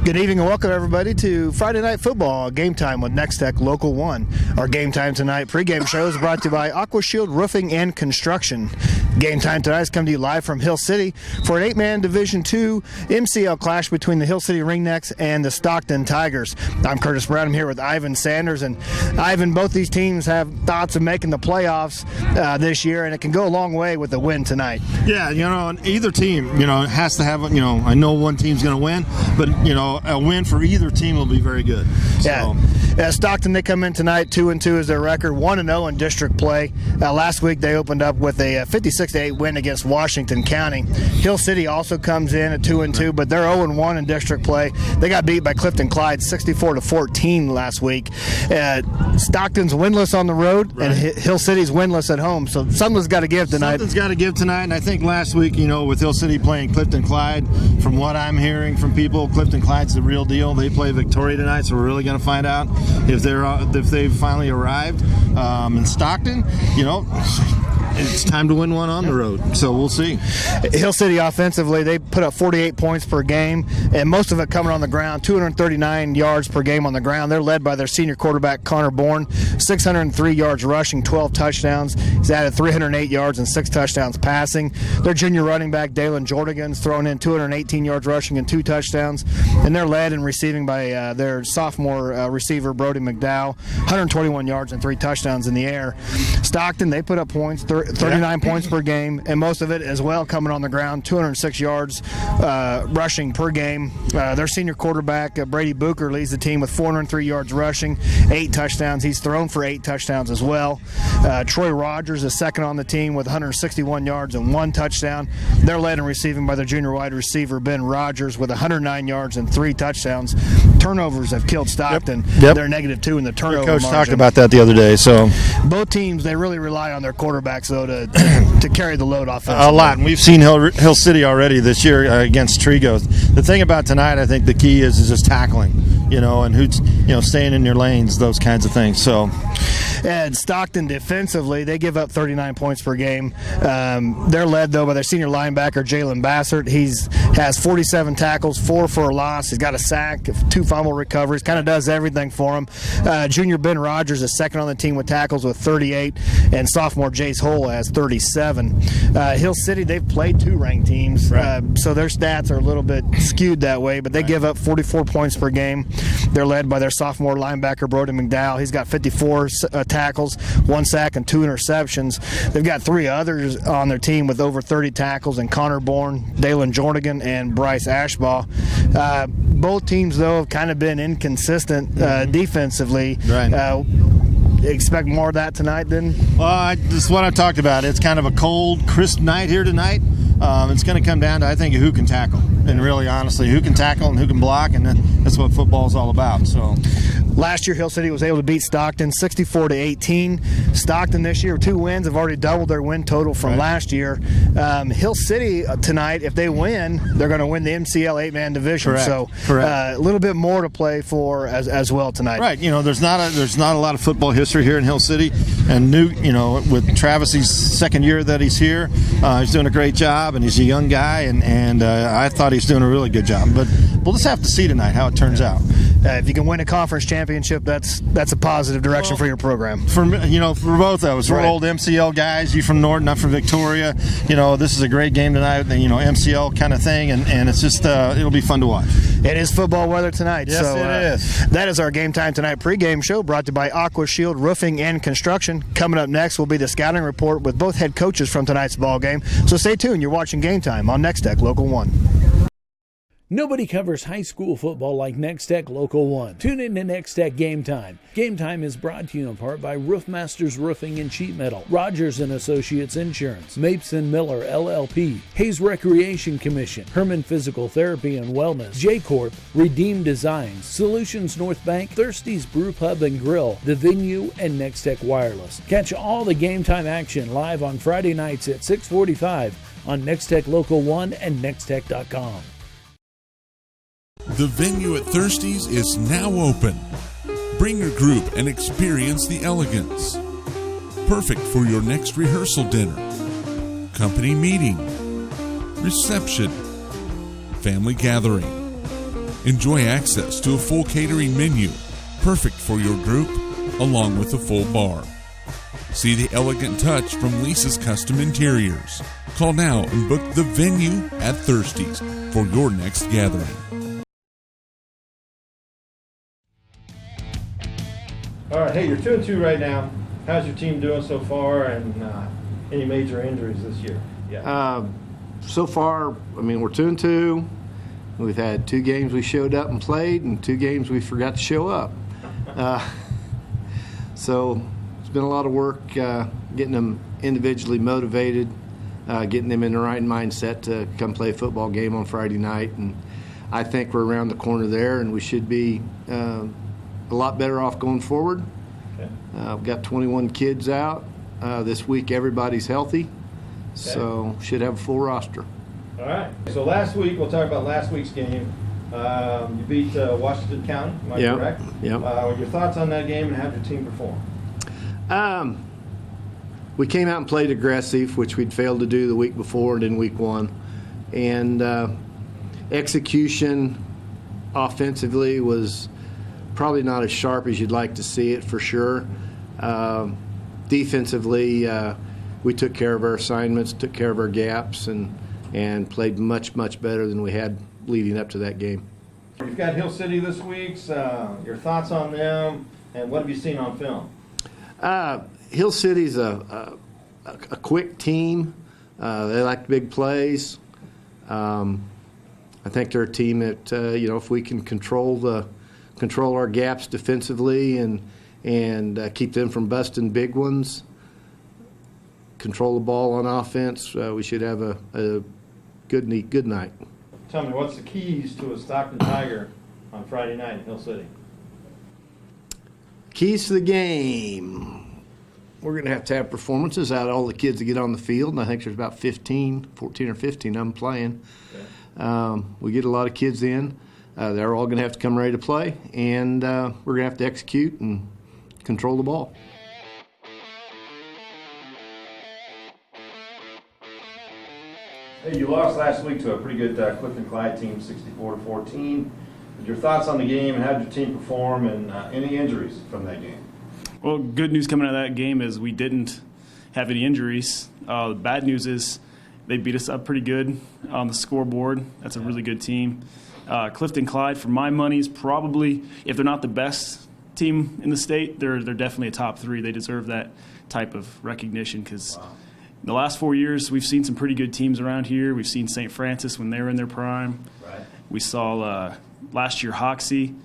Good evening and welcome everybody to Friday Night Football Game Time with Nex-Tech Local 1. Our Game Time Tonight pregame show is brought to you by Aqua Shield Roofing and Construction. Game Time Tonight is coming to you live from Hill City for an 8-man Division II MCL clash between the Hill City Ringnecks and the Stockton Tigers. I'm Curtis Brown. I'm here with Ivan Sanders. And Ivan, both these teams have thoughts of making the playoffs this year, and it can go a long way with a win tonight. Yeah, either team, has to have, I know one team's going to win, but, a win for either team will be very good. So. Yeah. Stockton, they come in tonight 2-2 is their record, 1-0 in district play. Last week they opened up with a 56-8 win against Washington County. Hill City also comes in at 2-2, but they're 0-1 in district play. They got beat by Clifton Clyde 64-14 last week. Stockton's winless on the road, right, and Hill City's winless at home. So something's got to give tonight. Something's got to give tonight, and I think last week, with Hill City playing Clifton Clyde, from what I'm hearing from people, Clifton Clyde's the real deal. They play Victoria tonight, so we're really going to find out if they've finally arrived. In Stockton, it's time to win one on the road, so we'll see. Hill City offensively, they put up 48 points per game, and most of it coming on the ground, 239 yards per game on the ground. They're led by their senior quarterback, Connor Bourne, 603 yards rushing, 12 touchdowns. He's added 308 yards and 6 touchdowns passing. Their junior running back, Dalen Jordigan's thrown in 218 yards rushing and 2 touchdowns, and they're led in receiving by their sophomore receiver, Brody McDowell, 121 yards and 3 touchdowns in the air. Stockton, they put up points, 39 points per game, and most of it as well coming on the ground, 206 yards rushing per game. Their senior quarterback, Brady Booker, leads the team with 403 yards rushing, 8 touchdowns. He's thrown for 8 touchdowns as well. Troy Rogers is second on the team with 161 yards and 1 touchdown. They're led in receiving by their junior wide receiver, Ben Rogers, with 109 yards and 3 touchdowns. Turnovers have killed Stockton. Yep. They're -2 in the turnover Coach margin. talked about that the other day. So both teams, they really rely on their quarterbacks, though, to carry the load offensively. A lot, and we've seen Hill City already this year against Trigo. The thing about tonight, I think the key is just tackling, and who's staying in your lanes, those kinds of things. So. And Stockton defensively, they give up 39 points per game. They're led, though, by their senior linebacker, Jalen Bassert. He has 47 tackles, 4 for a loss. He's got a sack, 2 fumble recoveries, kind of does everything for him. Junior Ben Rogers is second on the team with tackles with 38, and sophomore Jace Hull has 37. Hill City, they've played 2 ranked teams, right, so their stats are a little bit skewed that way, but they give up 44 points per game. They're led by their sophomore linebacker, Brody McDowell. He's got 54 tackles, 1 sack, and 2 interceptions. They've got 3 others on their team with over 30 tackles, and Connor Bourne, Dalen Jordigan, and Bryce Ashbaugh. Both teams, though, have kind of been inconsistent defensively. Right. Expect more of that tonight then? Well, this is what I talked about. It's kind of a cold, crisp night here tonight. It's going to come down to, I think, who can tackle. And really, honestly, who can tackle and who can block, and that's what football is all about. So, last year, Hill City was able to beat Stockton 64-18. Stockton this year, 2 wins, have already doubled their win total from last year. Hill City tonight, if they win, they're going to win the MCL 8-man division. Correct. So, Correct. A little bit more to play for as well tonight. Right. There's not a lot of football history here in Hill City, and with Travis's second year that he's here, he's doing a great job, and he's a young guy, and I thought he's doing a really good job. But we'll just have to see tonight how it turns out. If you can win a conference championship, that's a positive direction for your program. For both of us, we're old MCL guys. You from Norton, I'm from Victoria. This is a great game tonight. MCL kind of thing, and it's just it'll be fun to watch. It is football weather tonight. Yes, so, it is. That is our Game Time Tonight pregame show brought to you by Aqua Shield Roofing and Construction. Coming up next will be the scouting report with both head coaches from tonight's ball game. So stay tuned. You're watching Game Time on Nex-Tech Local 1. Nobody covers high school football like Nex-Tech Local 1. Tune in to Nex-Tech Game Time. Game Time is brought to you in part by Roofmasters Roofing and Sheet Metal, Rogers & Associates Insurance, Mapes & Miller LLP, Hayes Recreation Commission, Herman Physical Therapy and Wellness, J-Corp, Redeem Designs, Solutions North Bank, Thirsty's Brew Pub and Grill, The Venue, and Nex-Tech Wireless. Catch all the Game Time action live on Friday nights at 6:45 on Nex-Tech Local 1 and nextech.com. The Venue at Thirsty's is now open. Bring your group and experience the elegance. Perfect for your next rehearsal dinner, company meeting, reception, family gathering. Enjoy access to a full catering menu, perfect for your group, along with a full bar. See the elegant touch from Lisa's Custom Interiors. Call now and book the venue at Thirsties for your next gathering. All right, hey, you're 2-2 right now. How's your team doing so far, and any major injuries this year? Yeah. So far, I mean, we're 2-2. We've had 2 games we showed up and played, and 2 games we forgot to show up. So it's been a lot of work getting them individually motivated, getting them in the right mindset to come play a football game on Friday night. And I think we're around the corner there, and we should be a lot better off going forward. Okay. We've got 21 kids out. This week everybody's healthy, so should have a full roster. All right. So last week, we'll talk about last week's game. You beat Washington County, am I correct? Yep. Your thoughts on that game and how did your team perform? We came out and played aggressive, which we'd failed to do the week before and in week 1. And execution offensively was probably not as sharp as you'd like to see it, for sure. Defensively, we took care of our assignments, took care of our gaps, and played much, much better than we had leading up to that game. You've got Hill City this week. Your thoughts on them, and what have you seen on film? Hill City's a quick team. They like big plays. I think they're a team that if we can control our gaps defensively and keep them from busting big ones, control the ball on offense, we should have a good night. Tell me, what's the keys to a Stockton Tiger on Friday night in Hill City? Keys to the game. We're going to have performances out of all the kids that get on the field, and I think there's about 14 or 15 of them playing. Okay. We get a lot of kids in. They're all going to have to come ready to play, and we're going to have to execute and control the ball. Hey, you lost last week to a pretty good Clifton-Clyde team, 64-14. Your thoughts on the game, and how did your team perform, and any injuries from that game? Well, good news coming out of that game is we didn't have any injuries. The bad news is they beat us up pretty good on the scoreboard. That's a really good team. Clifton-Clyde, for my money, is probably, if they're not the best team in the state, they're definitely a top 3. They deserve that type of recognition because the last 4 years we've seen some pretty good teams around here. We've seen St. Francis when they were in their prime. Right. We saw last year Hoxie.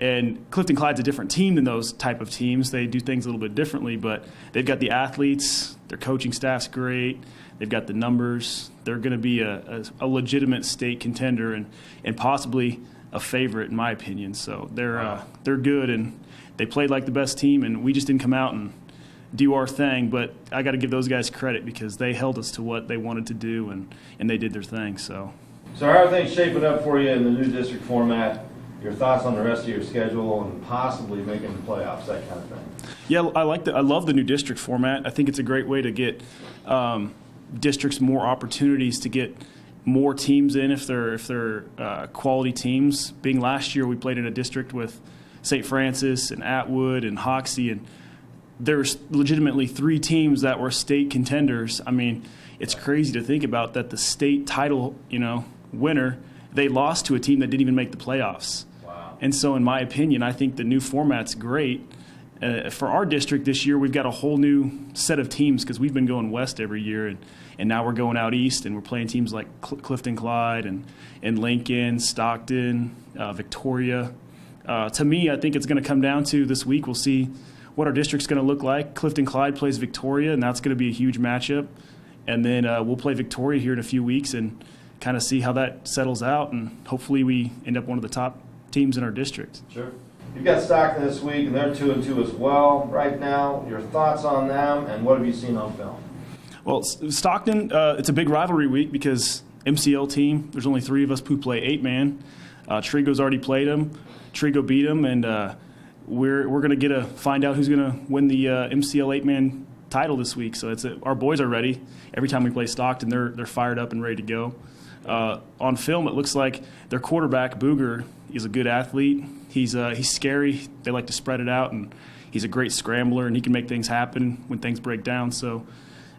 And Clifton-Clyde's a different team than those type of teams. They do things a little bit differently, but they've got the athletes. Their coaching staff's great. They've got the numbers. They're going to be a legitimate state contender and possibly a favorite, in my opinion. So they're good, and they played like the best team, and we just didn't come out and do our thing. But I got to give those guys credit because they held us to what they wanted to do, and they did their thing. So how are things shaping up for you in the new district format? Your thoughts on the rest of your schedule and possibly making the playoffs, that kind of thing? Yeah, I love the new district format. I think it's a great way to get districts more opportunities to get more teams in if they're quality teams. Being last year, we played in a district with St. Francis and Atwood and Hoxie, and there's legitimately 3 teams that were state contenders. I mean, it's crazy to think about that the state title, winner, they lost to a team that didn't even make the playoffs. Wow. And so in my opinion, I think the new format's great. For our district this year, we've got a whole new set of teams because we've been going west every year, and now we're going out east, and we're playing teams like Clifton-Clyde and Lincoln, Stockton, Victoria. To me, I think it's going to come down to this week. We'll see what our district's going to look like. Clifton-Clyde plays Victoria, and that's going to be a huge matchup. And then we'll play Victoria here in a few weeks and kind of see how that settles out, and hopefully we end up one of the top teams in our district. Sure. You've got Stockton this week, and they're 2-2 as well right now. Your thoughts on them, and what have you seen on film? Well, Stockton, it's a big rivalry week because MCL team, there's only 3 of us who play 8-man. Trigo's already played them. Trigo beat them, and we're going to get to find out who's going to win the MCL 8-man title this week. So our boys are ready. Every time we play Stockton, they're fired up and ready to go. on film, it looks like their quarterback, Booger, is a good athlete. He's scary. They like to spread it out, and he's a great scrambler, and he can make things happen when things break down. So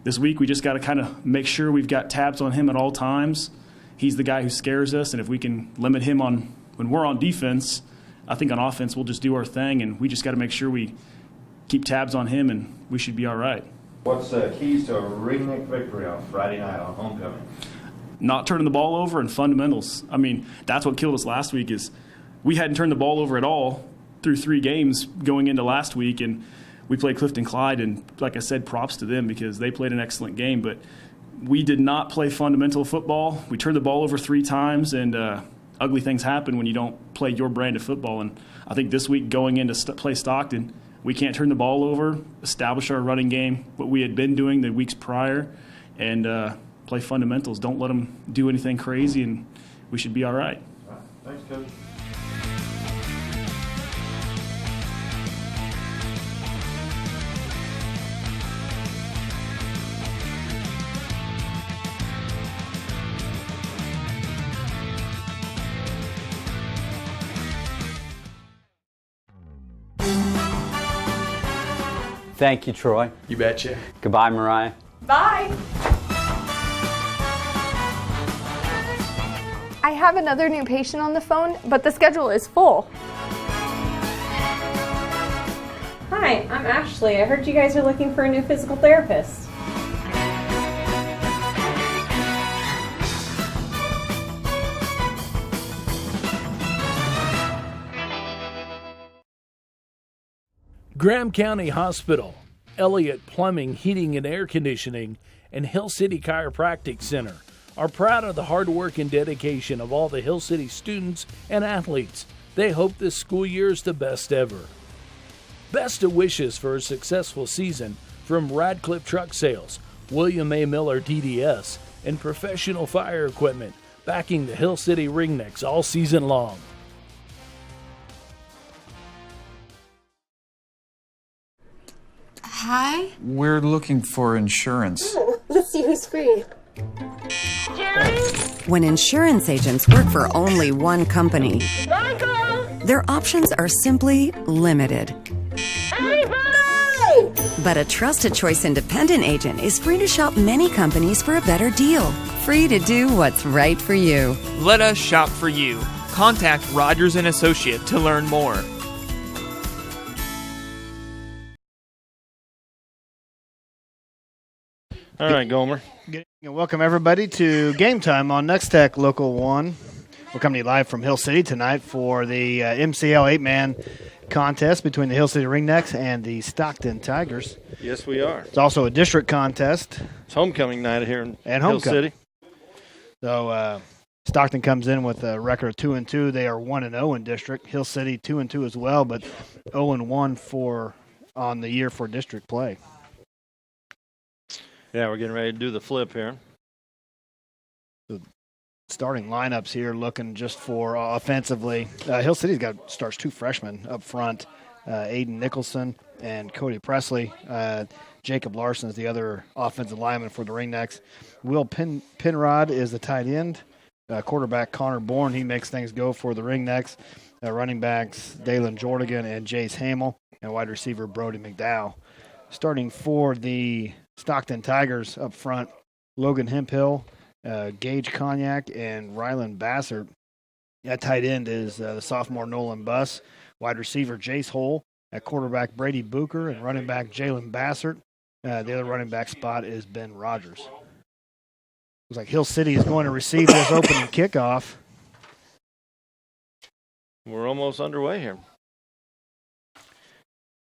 this week we just got to kind of make sure we've got tabs on him at all times. He's the guy who scares us, and if we can limit him on when we're on defense, I think on offense we'll just do our thing, and we just got to make sure we keep tabs on him, and we should be all right. What's the keys to a Ringneck victory on Friday night on homecoming? Not turning the ball over and fundamentals. I mean, that's what killed us last week is we hadn't turned the ball over at all through 3 games going into last week, and we played Clifton Clyde, and like I said, props to them because they played an excellent game, but we did not play fundamental football. We turned the ball over 3 times, and ugly things happen when you don't play your brand of football. And I think this week going in to play Stockton, we can't turn the ball over, establish our running game, what we had been doing the weeks prior, and play fundamentals. Don't let them do anything crazy, and we should be all right. Thanks, Coach. Thank you, Troy. You betcha. Goodbye, Mariah. Bye. I have another new patient on the phone, but the schedule is full. Hi, I'm Ashley. I heard you guys are looking for a new physical therapist. Graham County Hospital, Elliott Plumbing, Heating and Air Conditioning, and Hill City Chiropractic Center are proud of the hard work and dedication of all the Hill City students and athletes. They hope this school year is the best ever. Best of wishes for a successful season from Radcliffe Truck Sales, William A. Miller DDS, and Professional Fire Equipment, backing the Hill City Ringnecks all season long. Hi? We're looking for insurance. Let's see who's free. When insurance agents work for only one company, their options are simply limited. But a trusted choice independent agent is free to shop many companies for a better deal. Free to do what's right for you. Let us shop for you. Contact Rogers & Associate to learn more. All right, Gomer. Welcome, everybody, to Game Time on Nex-Tech Local 1. We're coming to you live from Hill City tonight for the MCL 8-man contest between the Hill City Ringnecks and the Stockton Tigers. Yes, we are. It's also a district contest. It's homecoming night here in Hill City. So Stockton comes in with a record of 2-2. They are 1-0 in district. Hill City 2-2 as well, but 0-1 on the year for district play. Yeah, we're getting ready to do the flip here. The starting lineups here looking just for offensively. Hill City's starts 2 freshmen up front, Aiden Nicholson and Cody Presley. Jacob Larson is the other offensive lineman for the Ringnecks. Will Penrod is the tight end. Quarterback Connor Bourne, he makes things go for the Ringnecks. Running backs Dalen Jordigan and Jace Hamill, and wide receiver Brody McDowell. Starting for the Stockton Tigers up front, Logan Hemphill, Gage Cognac, and Rylan Bassert. At tight end is the sophomore Nolan Buss, wide receiver Jace Hole, at quarterback Brady Booker, and running back Jalen Bassert. The other running back spot is Ben Rogers. Looks like Hill City is going to receive this opening kickoff. We're almost underway here.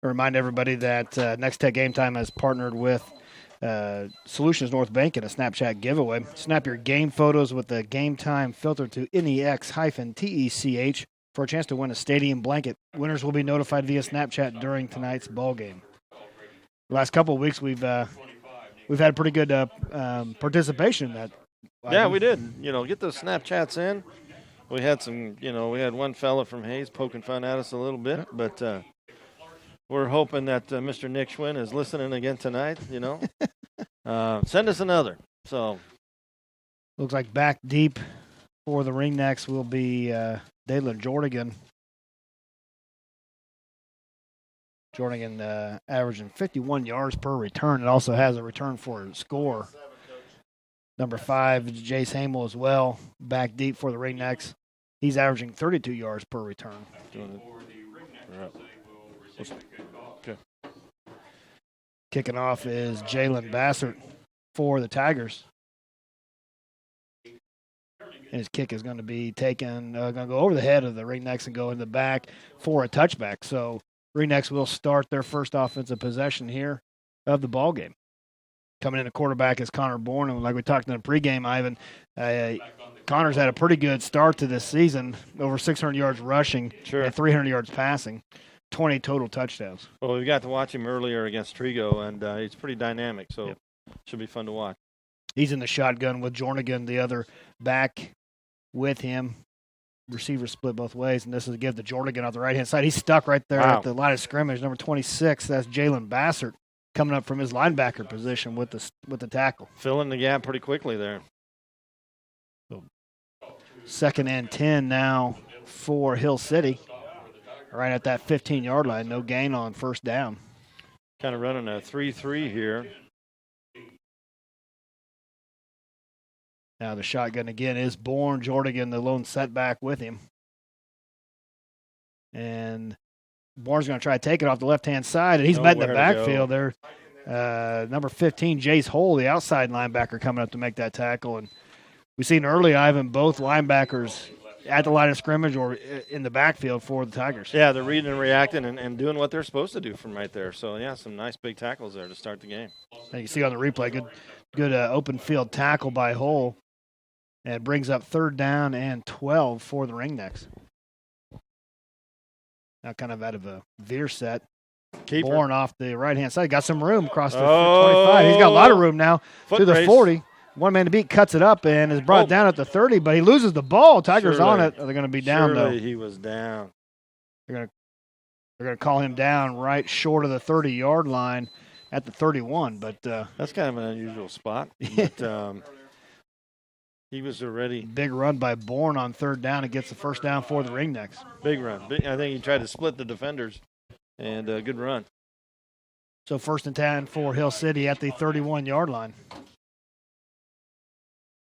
I remind everybody that Nex-Tech Game Time has partnered with Solutions North Bank in a Snapchat giveaway. Snap your game photos with the Game Time filter to NEX-TECH for a chance to win a stadium blanket. Winners will be notified via Snapchat during tonight's ball game. The last couple of weeks, we've had pretty good participation in that. Yeah, we did. Get those Snapchats in. We had we had one fella from Hayes poking fun at us a little bit, but we're hoping that Mr. Nick Schwinn is listening again tonight, Send us another. So Looks like back deep for the Ringnecks will be Dalen Jordigan. Jordigan averaging 51 yards per return. It also has a return for a score. Number 5, Jace Hamel as well, back deep for the Ringnecks. He's averaging 32 yards per return. Okay. Kicking off is Jalen Bassert for the Tigers. And his kick is going to be taken, going to go over the head of the Ringnecks and go in the back for a touchback. So Ringnecks will start their first offensive possession here of the ball game. Coming in at quarterback is Connor Bourne, and like we talked in the pregame, Ivan, Connor's had a pretty good start to this season, over 600 yards rushing and 300 yards passing, 20 total touchdowns. Well, we got to watch him earlier against Trigo, and he's pretty dynamic, so should be fun to watch. He's in the shotgun with Jornigan, the other back with him. Receivers split both ways, and this is a give to Jornigan on the right-hand side. He's stuck right there at the line of scrimmage. Number 26, that's Jalen Bassert, coming up from his linebacker position with the tackle. Filling the gap pretty quickly there. So, 2nd and 10 now for Hill City. Right at that 15-yard line. No gain on first down. Kind of running a 3-3 here. Now the shotgun again is Bourne. Jordigan, the lone setback with him. And Bourne's going to try to take it off the left-hand side, and he's met in the backfield there. Number 15, Jace Hole, the outside linebacker, coming up to make that tackle. And we've seen early, Ivan, both linebackers at the line of scrimmage or in the backfield for the Tigers. Yeah, they're reading and reacting and doing what they're supposed to do from right there. So, yeah, some nice big tackles there to start the game. And you can see on the replay, good open field tackle by Hole. And it brings up 3rd down and 12 for the Ringnecks. Now kind of out of a veer set. Bourne off the right-hand side. Got some room across the 25. He's got a lot of room now to the 40. One man to beat, cuts it up, and is brought down at the 30, but he loses the ball. Tigers on it. They're going to be down, though. He was down. They're going to call him down right short of the 30-yard line at the 31. But that's kind of an unusual spot. But, he was already. Big run by Bourne on 3rd down. It gets the first down for the Ringnecks. Big run. I think he tried to split the defenders, and a good run. So 1st and 10 for Hill City at the 31-yard line.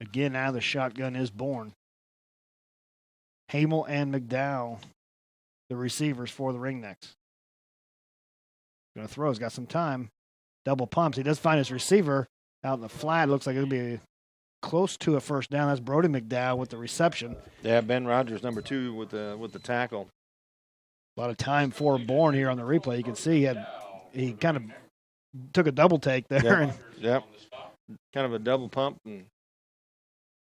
Again, now the shotgun is Bourne. Hamel and McDowell, the receivers for the Ringnecks. Going to throw. He's got some time. Double pumps. He does find his receiver out in the flat. Looks like it'll be close to a first down. That's Brody McDowell with the reception. Yeah, Ben Rogers, number 2, with the tackle. A lot of time for Bourne here on the replay. You can see he kind of took a double take there. Yep. Kind of a double pump.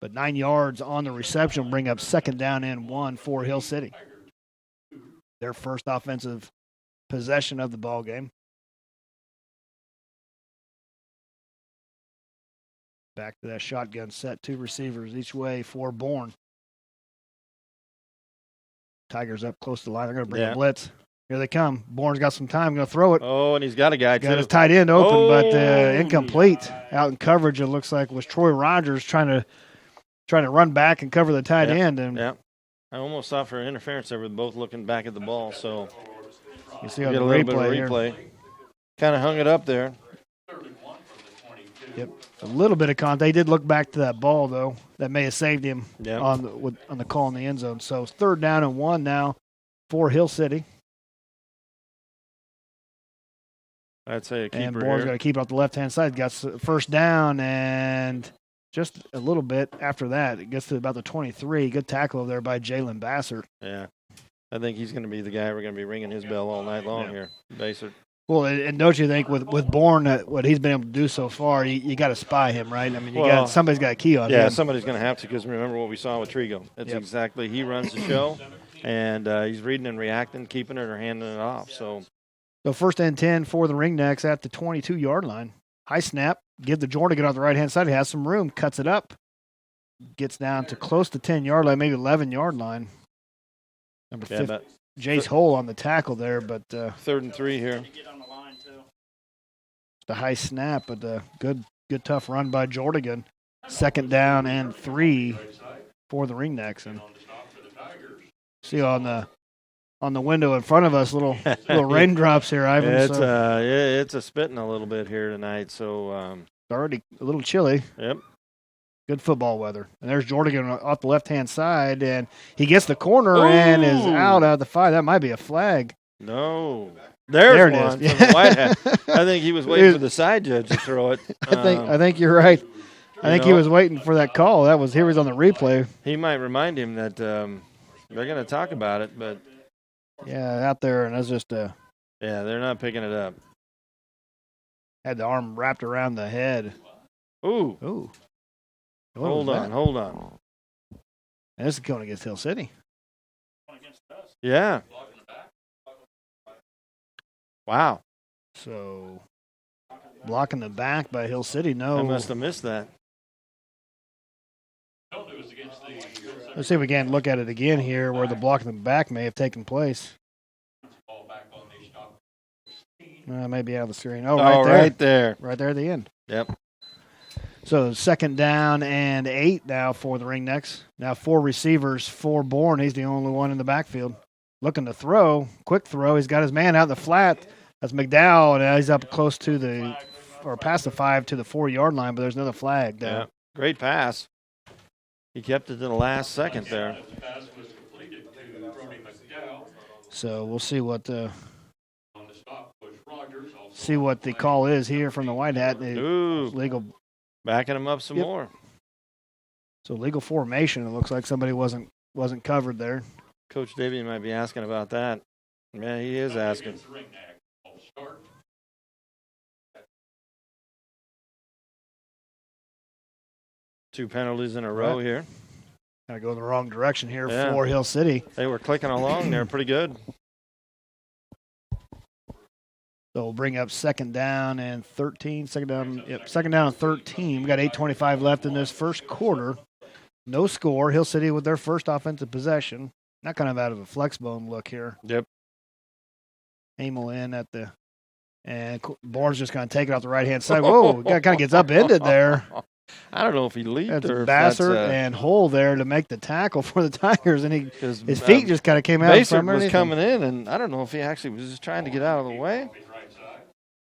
But 9 yards on the reception bring up 2nd down and 1 for Hill City. Their first offensive possession of the ball game. Back to that shotgun set. 2 receivers each way for Bourne. Tigers up close to the line. They're going to bring a blitz. Here they come. Bourne's got some time. Going to throw it. Oh, and he's got a guy, too. Got his tight end open, but incomplete. Out in coverage, it looks like was Troy Rogers trying to run back and cover the tight end. And I almost thought for interference there with both looking back at the ball. So you see on the replay. Kind of hung it up there. Yep, a little bit of contact. They did look back to that ball, though. That may have saved him on the call in the end zone. So it's 3rd down and 1 now for Hill City. I'd say a keeper. And Bourne's got to keep it off the left-hand side. Got first down, and just a little bit after that, it gets to about the 23. Good tackle there by Jalen Bassert. Yeah, I think he's going to be the guy we're going to be ringing his bell all night long here, Bassert. Well, and don't you think with Bourne, what he's been able to do so far, you got to spy him, right? I mean, somebody's got a key on him. Yeah, somebody's going to have to, because remember what we saw with Trigo. That's exactly, he runs the show, and he's reading and reacting, keeping it or handing it off. So 1st and 10 for the Ringnecks at the 22-yard line. High snap, give the Jordan on the right-hand side. He has some room, cuts it up, gets down to close to 10-yard line, maybe 11-yard line. Number 50, Jace Hole on the tackle there, but 3rd and 3 here. The high snap, but good tough run by Jordigan. Second down and 3 for the Ringnecks. And see on the window in front of us, little raindrops here, Ivan. It's a spitting a little bit here tonight, so already a little chilly. Yep. Good football weather. And there's Jordan off the left-hand side, and he gets the corner and is out of the 5. That might be a flag. No. There it is. From the White Hat. I think he was waiting for the side judge to throw it. I think you're right. I think he was waiting for that call. He was on the replay. He might remind him that they're going to talk about it, but out there, and that's just they're not picking it up. Had the arm wrapped around the head. Ooh. Hold on. And this is going against Hill City. Yeah. Wow. So, blocking the back by Hill City. No. I must have missed that. Let's see if we can look at it again here where the block in the back may have taken place. Maybe out of the screen. Right there. Right there at the end. Yep. So second down and 8 now for the Ringnecks. Now 4 receivers, 4 Bourne. He's the only one in the backfield. Looking to throw. Quick throw. He's got his man out in the flat. That's McDowell. And he's up close to past the 5 to the 4-yard line, but there's another flag down. Yeah. Great pass. He kept it to the last second there. So we'll see what the call is here from the White Hat. Legal. Backing him up some more. So legal formation. It looks like somebody wasn't covered there. Coach Davey might be asking about that. Yeah, he is asking. Two penalties in a row here. Got to go the wrong direction here for Hill City. They were clicking along there pretty good. So we'll bring up second down and 13. Second down and 13. We got 8:25 left in this first quarter. No score. Hill City with their first offensive possession. Not kind of out of a flex bone look here. Yep. Hamel in at the – and Bourne's just going to take it off the right-hand side. Whoa, kind of gets upended there. I don't know if he leaped or if Bassert and Hull there to make the tackle for the Tigers, and his feet just kind of came out. Bassert was coming in, and I don't know if he actually was just trying to get out of the way.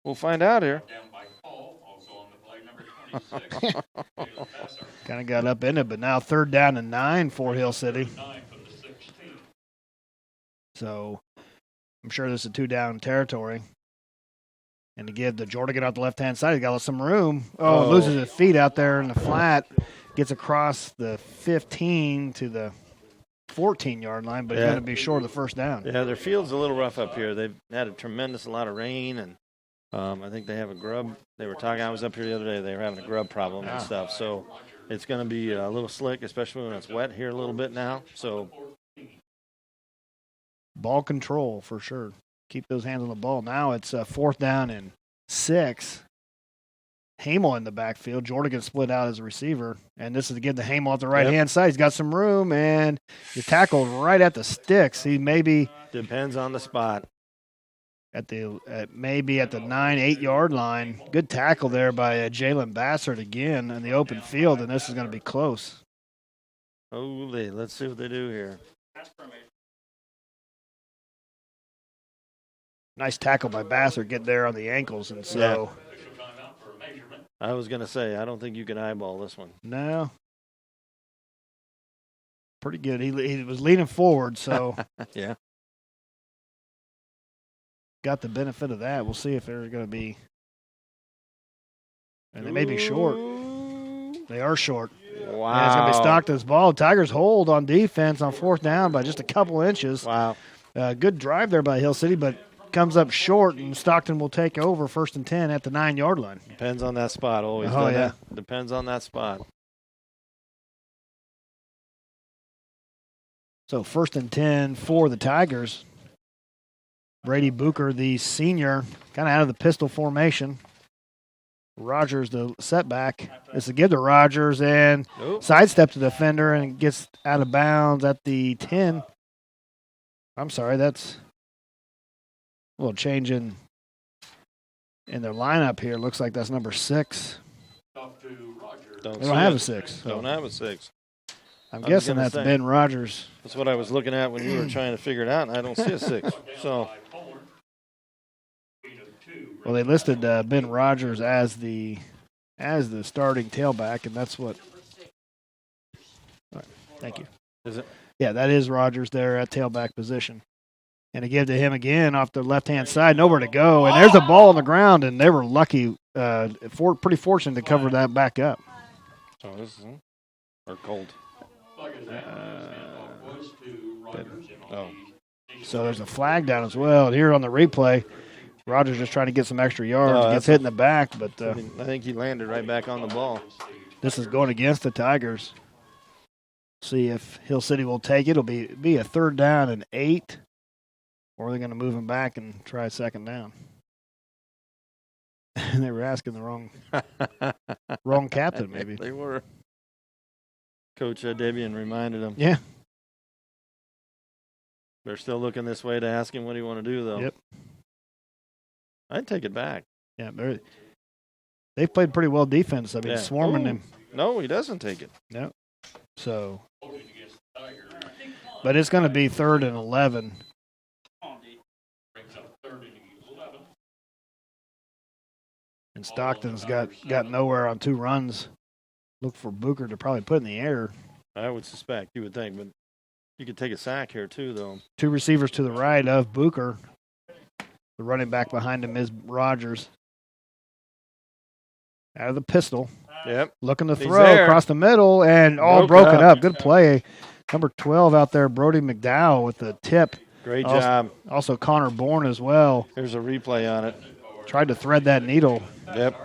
We'll find out here. Kind of got upended, but now third down and 9 for Hill City. So I'm sure this is a 2-down territory. And to give the Jordan out the left-hand side, he's got some room. Loses his feet out there in the flat. Gets across the 15 to the 14-yard line, but he's going to be short of the first down. Yeah, their field's a little rough up here. They've had a lot of rain, and I think they have a grub. They were talking, I was up here the other day, they were having a grub problem and stuff. So it's going to be a little slick, especially when it's wet here a little bit now. So ball control for sure. Keep those hands on the ball. Now it's fourth down and 6. Hamel in the backfield. Jordan gets split out as a receiver. And this is again the Hamel at the right-hand side. He's got some room, and he's tackled right at the sticks. He maybe – depends on the spot. Maybe at the 9-8 line. Good tackle there by Jalen Bassert again in the open field, and this is going to be close. Holy, let's see what they do here. Nice tackle by Bassert, get there on the ankles, and so. I was going to say, I don't think you can eyeball this one. No. Pretty good. He was leaning forward, so. Yeah. Got the benefit of that. We'll see if they're going to be. And they may be short. They are short. Wow. Yeah, it's going to be Stockton's ball. Tigers hold on defense on fourth down by just a couple inches. Wow. Good drive there by Hill City, but comes up short, and Stockton will take over 1st and 10 at the 9-yard line. Depends on that spot. Always. Depends on that spot. So 1st and 10 for the Tigers. Brady Booker, the senior, kind of out of the pistol formation. Rogers, the setback. This is give to Rogers, and sidesteps the defender and gets out of bounds at the 10. I'm sorry, that's a little change in their lineup here. Looks like that's number 6. Don't They don't have a 6. So. Don't have a 6. I'm guessing that's Ben Rogers. That's what I was looking at when you were trying to figure it out, and I don't see a 6. So. Well, they listed Ben Rogers as the starting tailback, and that's what. All right, thank you. Is it? Yeah, that is Rogers there at tailback position. And to give to him again off the left-hand side, nowhere to go. And there's a ball on the ground, and they were lucky, pretty fortunate to cover that back up. So this is or cold. So there's a flag down as well. And here on the replay, Rogers just trying to get some extra yards. Gets hit in the back, but I think he landed right back on the ball. This is going against the Tigers. See if Hill City will take it. It'll be a 3rd down and 8. Or they're going to move him back and try 2nd down. They were asking the wrong captain, maybe. They were. Coach Debian reminded them. Yeah. They're still looking this way to ask him what he want to do, though. Yep. I'd take it back. Yeah, they've played pretty well defense. I mean, swarming him. No, he doesn't take it. No. So. But it's going to be 3rd and 11. And Stockton's got nowhere on 2 runs. Look for Booker to probably put in the air. I would suspect, you would think, but you could take a sack here too, though. 2 receivers to the right of Booker. The running back behind him is Rogers. Out of the pistol. Yep. Looking to throw across the middle and all broken up. Good play. Number 12 out there, Brody McDowell with the tip. Great job. Also Connor Bourne as well. There's a replay on it. Tried to thread that needle. Yep.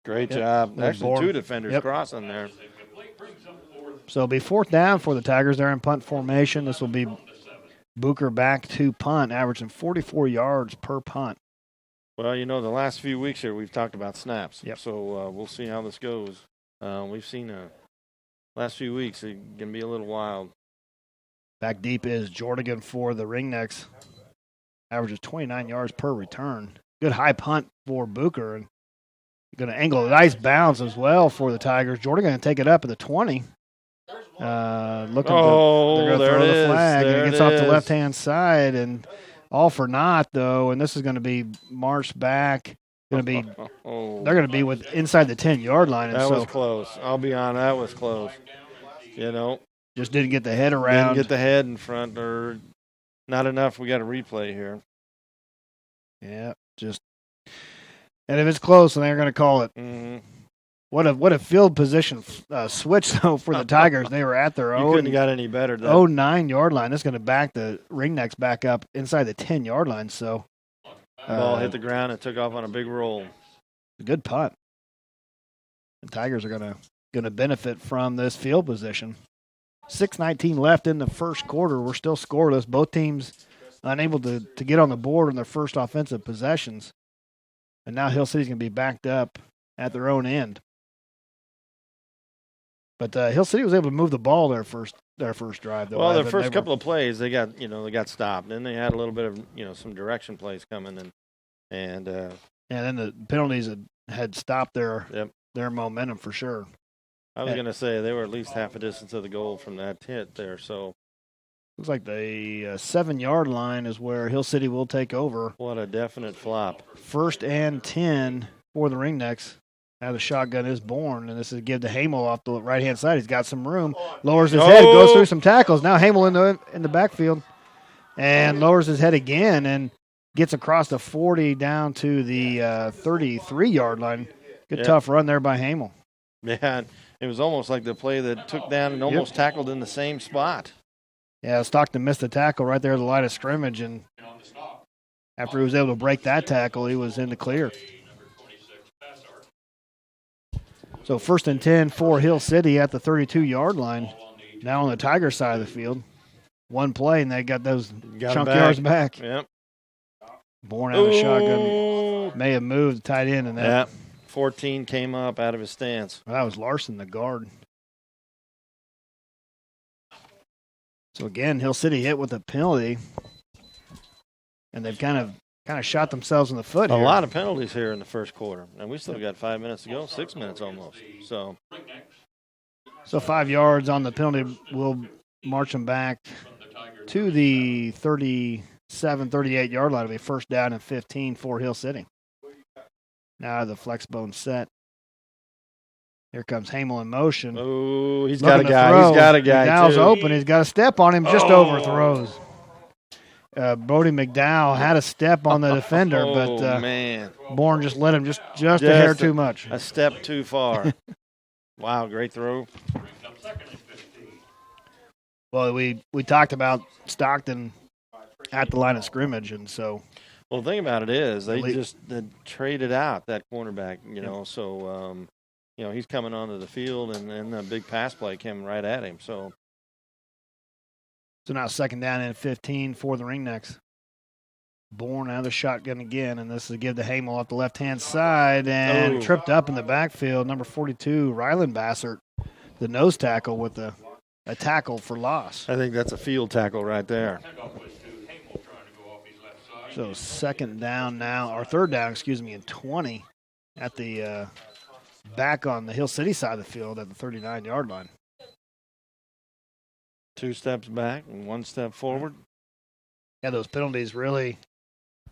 Great job. Actually, 2 defenders crossing there. So it'll be 4th down for the Tigers. They're in punt formation. This will be Booker back to punt, averaging 44 yards per punt. Well, the last few weeks here we've talked about snaps. Yep. So we'll see how this goes. We've seen last few weeks it can be a little wild. Back deep is Jordan for the Ringnecks. Averages 29 yards per return. Good high punt for Booker. And going to angle a nice bounce as well for the Tigers. Jordan going to take it up at the 20. Looking they're going to throw the flag. And it gets off the left-hand side. And all for naught, though. And this is going to be marched back. They're going to be inside the 10-yard line. That was close. I'll be honest, that was close. Just didn't get the head around. Didn't get the head in front, or not enough. We got a replay here. Yeah, and if it's close, then they're going to call it. Mm-hmm. What a field position switch though for the Tigers. They were at their own. You couldn't have got any better. 9-yard line. That's going to back the Ringnecks back up inside the 10-yard line. So ball hit the ground and took off on a big roll. Good punt. The Tigers are going to benefit from this field position. 6:19 left in the first quarter. We're still scoreless. Both teams unable to get on the board on their first offensive possessions. And now Hill City's going to be backed up at their own end. But Hill City was able to move the ball their first drive. Though. Well, their first couple of plays, they got stopped. Then they had a little bit of some direction plays coming, and then the penalties had stopped their momentum for sure. I was going to say they were at least half a distance of the goal from that hit there. So looks like the 7-yard line is where Hill City will take over. What a definite flop! 1st and 10 for the Ringnecks. Now the shotgun is Bourne, and this is a give to Hamel off the right-hand side. He's got some room. Lowers his head, goes through some tackles. Now Hamel in the backfield and lowers his head again and gets across the 40 down to the 33-yard line. Good tough run there by Hamel. Yeah, it was almost like the play that took down and almost tackled in the same spot. Yeah, Stockton missed the tackle right there at the line of scrimmage, and after he was able to break that tackle, he was in the clear. So 1st and 10 for Hill City at the 32-yard line. Now on the Tiger side of the field. One play, and they got those chunk yards back. Yep. Bourne out of shotgun. May have moved tight end in that. Yeah. 14 came up out of his stance. Well, that was Larson, the guard. So again, Hill City hit with a penalty, and they've kind kind of shot themselves in the foot A here. lot of penalties here in the first quarter, and we still got 5 minutes to go, 6 minutes almost. So 5 yards on the penalty will march them back to the 37, 38-yard line. It'll be first down and 15 for Hill City. Now the flex bone set. Here comes Hamel in motion. Oh, he's got a guy. He's got a guy, McDowell's too. open. He's got a step on him, just overthrows. Brody McDowell had a step on the defender, but man. Bourne just let him just a hair too much. A step too far. Wow, great throw. Well, we talked about Stockton at the line of scrimmage, and so. Well, the thing about it is they traded out that cornerback, so, he's coming onto the field, and then the big pass play came right at him. So now second down and 15 for the Ringnecks. Bourne out of the shotgun again, and this is a give to Hamel off the left-hand side, and tripped up in the backfield. Number 42, Rylan Bassert, the nose tackle with a tackle for loss. I think that's a field tackle right there. So second down now, or third down, and 20 at the back on the Hill City side of the field at the 39-yard line. 2 steps back and 1 step forward. Yeah, those penalties really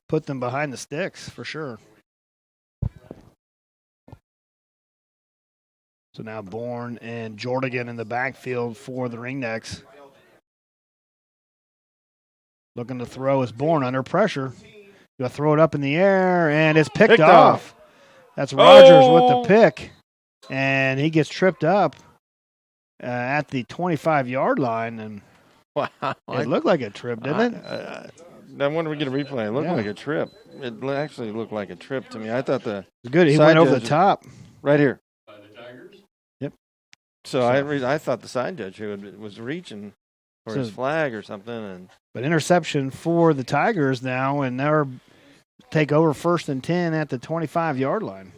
put them behind the sticks for sure. So now Bourne and Jordigan in the backfield for the Ringnecks. Looking to throw is Bourne under pressure. Going to throw it up in the air, and it's picked off. That's Rogers with the pick, and he gets tripped up at the 25-yard line, and it looked like a trip, didn't it? Then when we get a replay, it looked like a trip. It actually looked like a trip to me. I thought good. He went over the top. Right here. Yep. So I thought the side judge was reaching for his flag or something. But interception for the Tigers now, and they're take over first and 10 at the 25-yard line.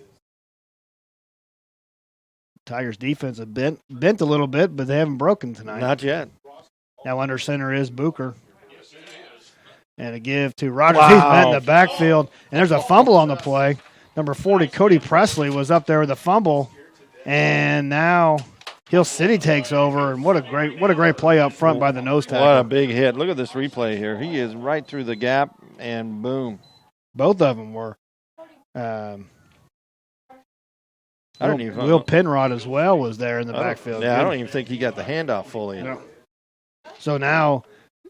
Tigers defense have bent a little bit, but they haven't broken tonight. Not yet. Now under center is Booker. And a give to Rogers. Wow. He's met in the backfield. And there's a fumble on the play. Number 40, Cody Presley, was up there with a fumble. And now Hill City takes over. And what a great play up front by the nose tackle. What a big hit. Look at this replay here. He is right through the gap, and boom. Both of them were. Will Penrod as well was there in the backfield. Yeah, I don't even think he got the handoff fully. No. So now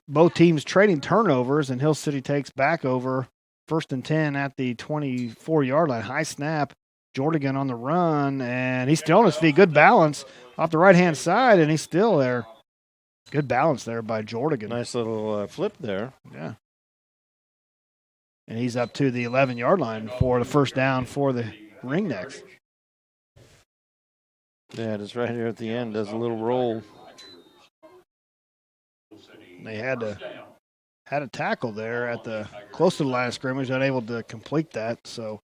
both teams trading turnovers, and Hill City takes back over first and 10 at the 24-yard line. High snap. Jordigan on the run, and he's still on his feet. Good balance off the right-hand side, and he's still there. Good balance there by Jordigan. Nice little flip there. Yeah. And he's up to the 11-yard line for the first down for the Ringnecks. Yeah, just right here at the end, does a little roll. They had a tackle there at the close to the line of scrimmage, unable to complete that. So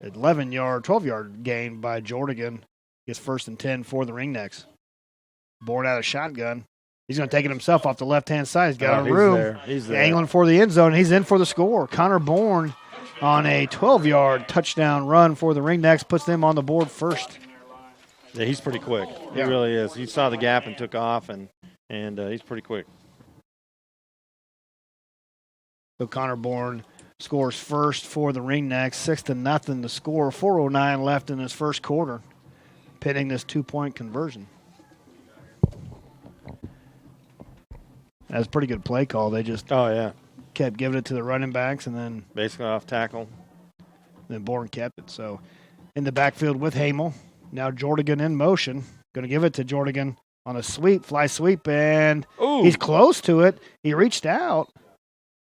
12-yard gain by Jordigan. Gets first and 10 for the Ringnecks. Bourne out of shotgun. He's going to take it himself off the left-hand side. He's got room. He's there. Angling for the end zone. He's in for the score. Connor Bourne on a 12-yard touchdown run for the Ringnecks puts them on the board first. Yeah, he's pretty quick. He really is. He saw the gap and took off, and he's pretty quick. So Connor Bourne scores first for the Ringnecks, 6-0 the score. 4:09 left in this first quarter, pitting this 2-point conversion. That's a pretty good play call. They just kept giving it to the running backs, and then basically off tackle. Then Bourne kept it. So in the backfield with Hamel. Now Jordigan in motion. Going to give it to Jordigan on a fly sweep, and he's close to it. He reached out,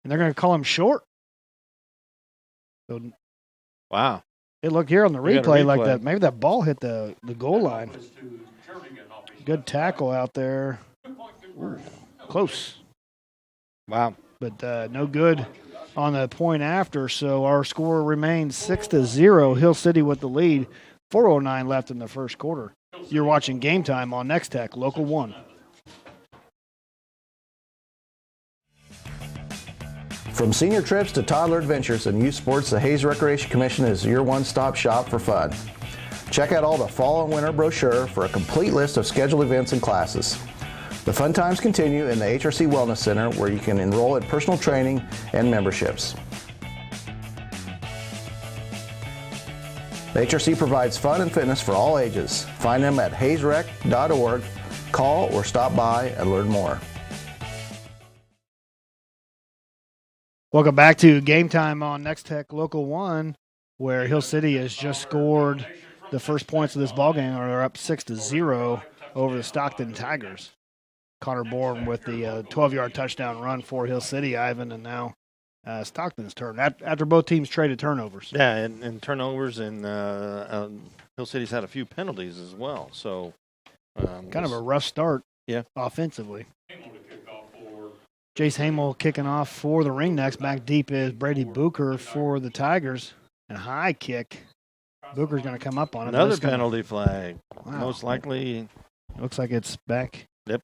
and they're going to call him short. So, wow. It looked here on the replay like that. Maybe that ball hit the goal line. Good tackle out there. Ooh, close. Wow. But no good on the point after, so our score remains 6-0. Hill City with the lead. 4:09 left in the first quarter. You're watching Game Time on Nex-Tech, Local 1. From senior trips to toddler adventures and youth sports, the Hayes Recreation Commission is your one-stop shop for fun. Check out all the fall and winter brochure for a complete list of scheduled events and classes. The fun times continue in the HRC Wellness Center, where you can enroll in personal training and memberships. The HRC provides fun and fitness for all ages. Find them at hayesrec.org. Call or stop by and learn more. Welcome back to Game Time on Nex-Tech Local 1, where Hill City has just scored the first points of this ballgame. They're up 6-0 over the Stockton Tigers. Connor Bourne with the 12-yard touchdown run for Hill City, Ivan, and now Stockton's turn after both teams traded turnovers. Yeah, and turnovers, and Hill City's had a few penalties as well. So kind of a rough start offensively. Jace Hamel kicking off for the Ringnecks. Back deep is Brady Booker for the Tigers. And high kick. Booker's going to come up on it. Another penalty flag. Wow. Most likely. Looks like it's back. Yep.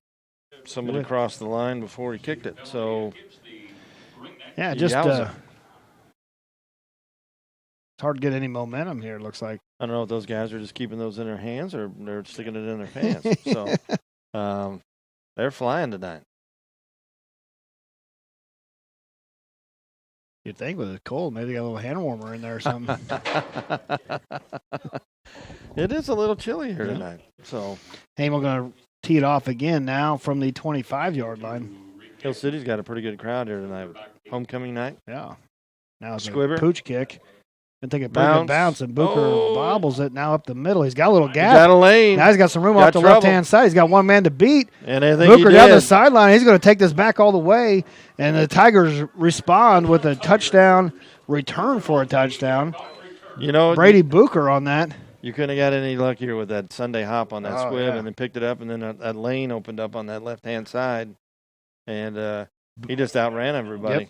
Somebody crossed the line before he kicked it. So, yeah, just it's hard to get any momentum here, it looks like. I don't know if those guys are just keeping those in their hands or they're sticking it in their pants. So, they're flying tonight. You'd think with it cold, maybe got a little hand warmer in there or something. It is a little chilly here tonight. So Hamel going to tee it off again now from the 25-yard line. Hill City's got a pretty good crowd here tonight. Homecoming night. Yeah. Now it's Squibber. A pooch kick. And take a pretty good bounce, and Booker bobbles it now up the middle. He's got a little gap. He's got a lane. Now he's got some room off the left-hand side. He's got one man to beat. And I think Booker down the sideline. He's going to take this back all the way, and the Tigers respond with a touchdown return for a touchdown. You know, Brady Booker on that. You couldn't have got any luckier with that Sunday hop on that squib, and then picked it up, and then that lane opened up on that left-hand side, and he just outran everybody. Yep.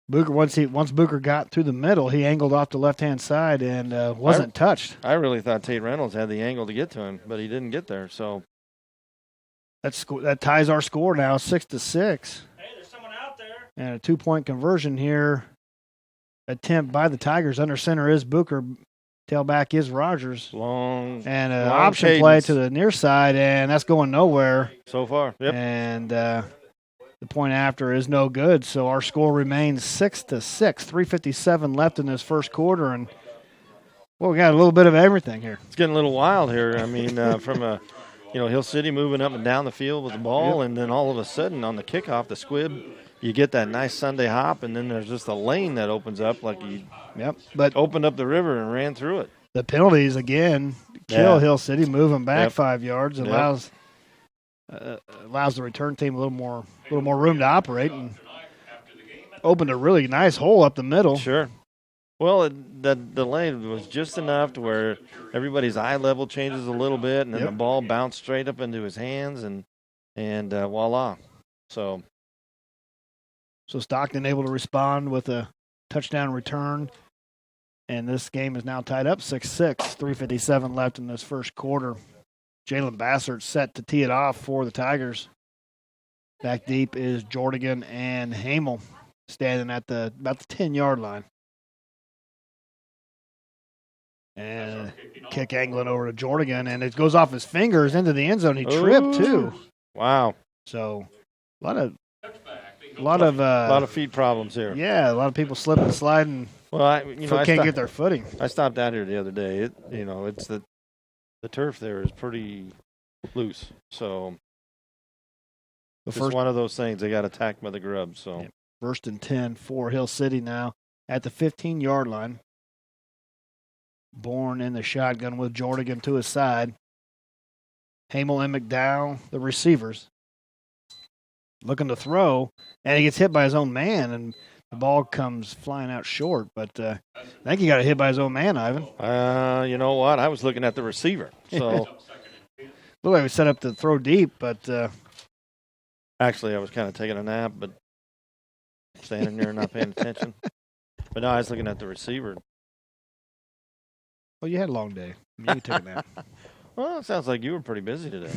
Booker once Booker got through the middle, he angled off the left-hand side and wasn't touched. I really thought Tate Reynolds had the angle to get to him, but he didn't get there. So that ties our score now, 6-6. Hey, there's someone out there. And a 2-point conversion here, attempt by the Tigers. Under center is Booker, tailback is Rogers. Long and an option play to the near side, and that's going nowhere so far. Yep. And the point after is no good, so our score remains 6-6. 3:57 left in this first quarter, and we got a little bit of everything here. It's getting a little wild here. I mean, from Hill City moving up and down the field with the ball, and then all of a sudden on the kickoff, the squib, you get that nice Sunday hop, and then there's just a lane that opens up like you opened up the river and ran through it. The penalties again kill Hill City, moving back 5 yards, allows the return team a little more room to operate, and opened a really nice hole up the middle. Sure. Well, the lane was just enough to where everybody's eye level changes a little bit, and then the ball bounced straight up into his hands, and voila. So Stockton able to respond with a touchdown return, and this game is now tied up 6-6. 3:57 left in this first quarter. Jalen Bassert set to tee it off for the Tigers. Back deep is Jordigan and Hamel standing at about the 10-yard line. And kick angling over to Jordigan, and it goes off his fingers into the end zone. He tripped too. Wow. So a lot of feet problems here. Yeah, a lot of people slipping and sliding. Well, can't get their footing. I stopped out here the other day. It's the turf there is pretty loose, so it's one of those things. They got attacked by the grubs. So First and 10 for Hill City now at the 15-yard line. Bourne in the shotgun with Jordigan to his side. Hamel and McDowell, the receivers, looking to throw, and he gets hit by his own man, and the ball comes flying out short. But I think he got hit by his own man, Ivan. You know what? I was looking at the receiver. So looked like we set up to throw deep, but actually I was kind of taking a nap, but standing there not paying attention. But no, I was looking at the receiver. Well, you had a long day. You took a nap. Well, it sounds like you were pretty busy today.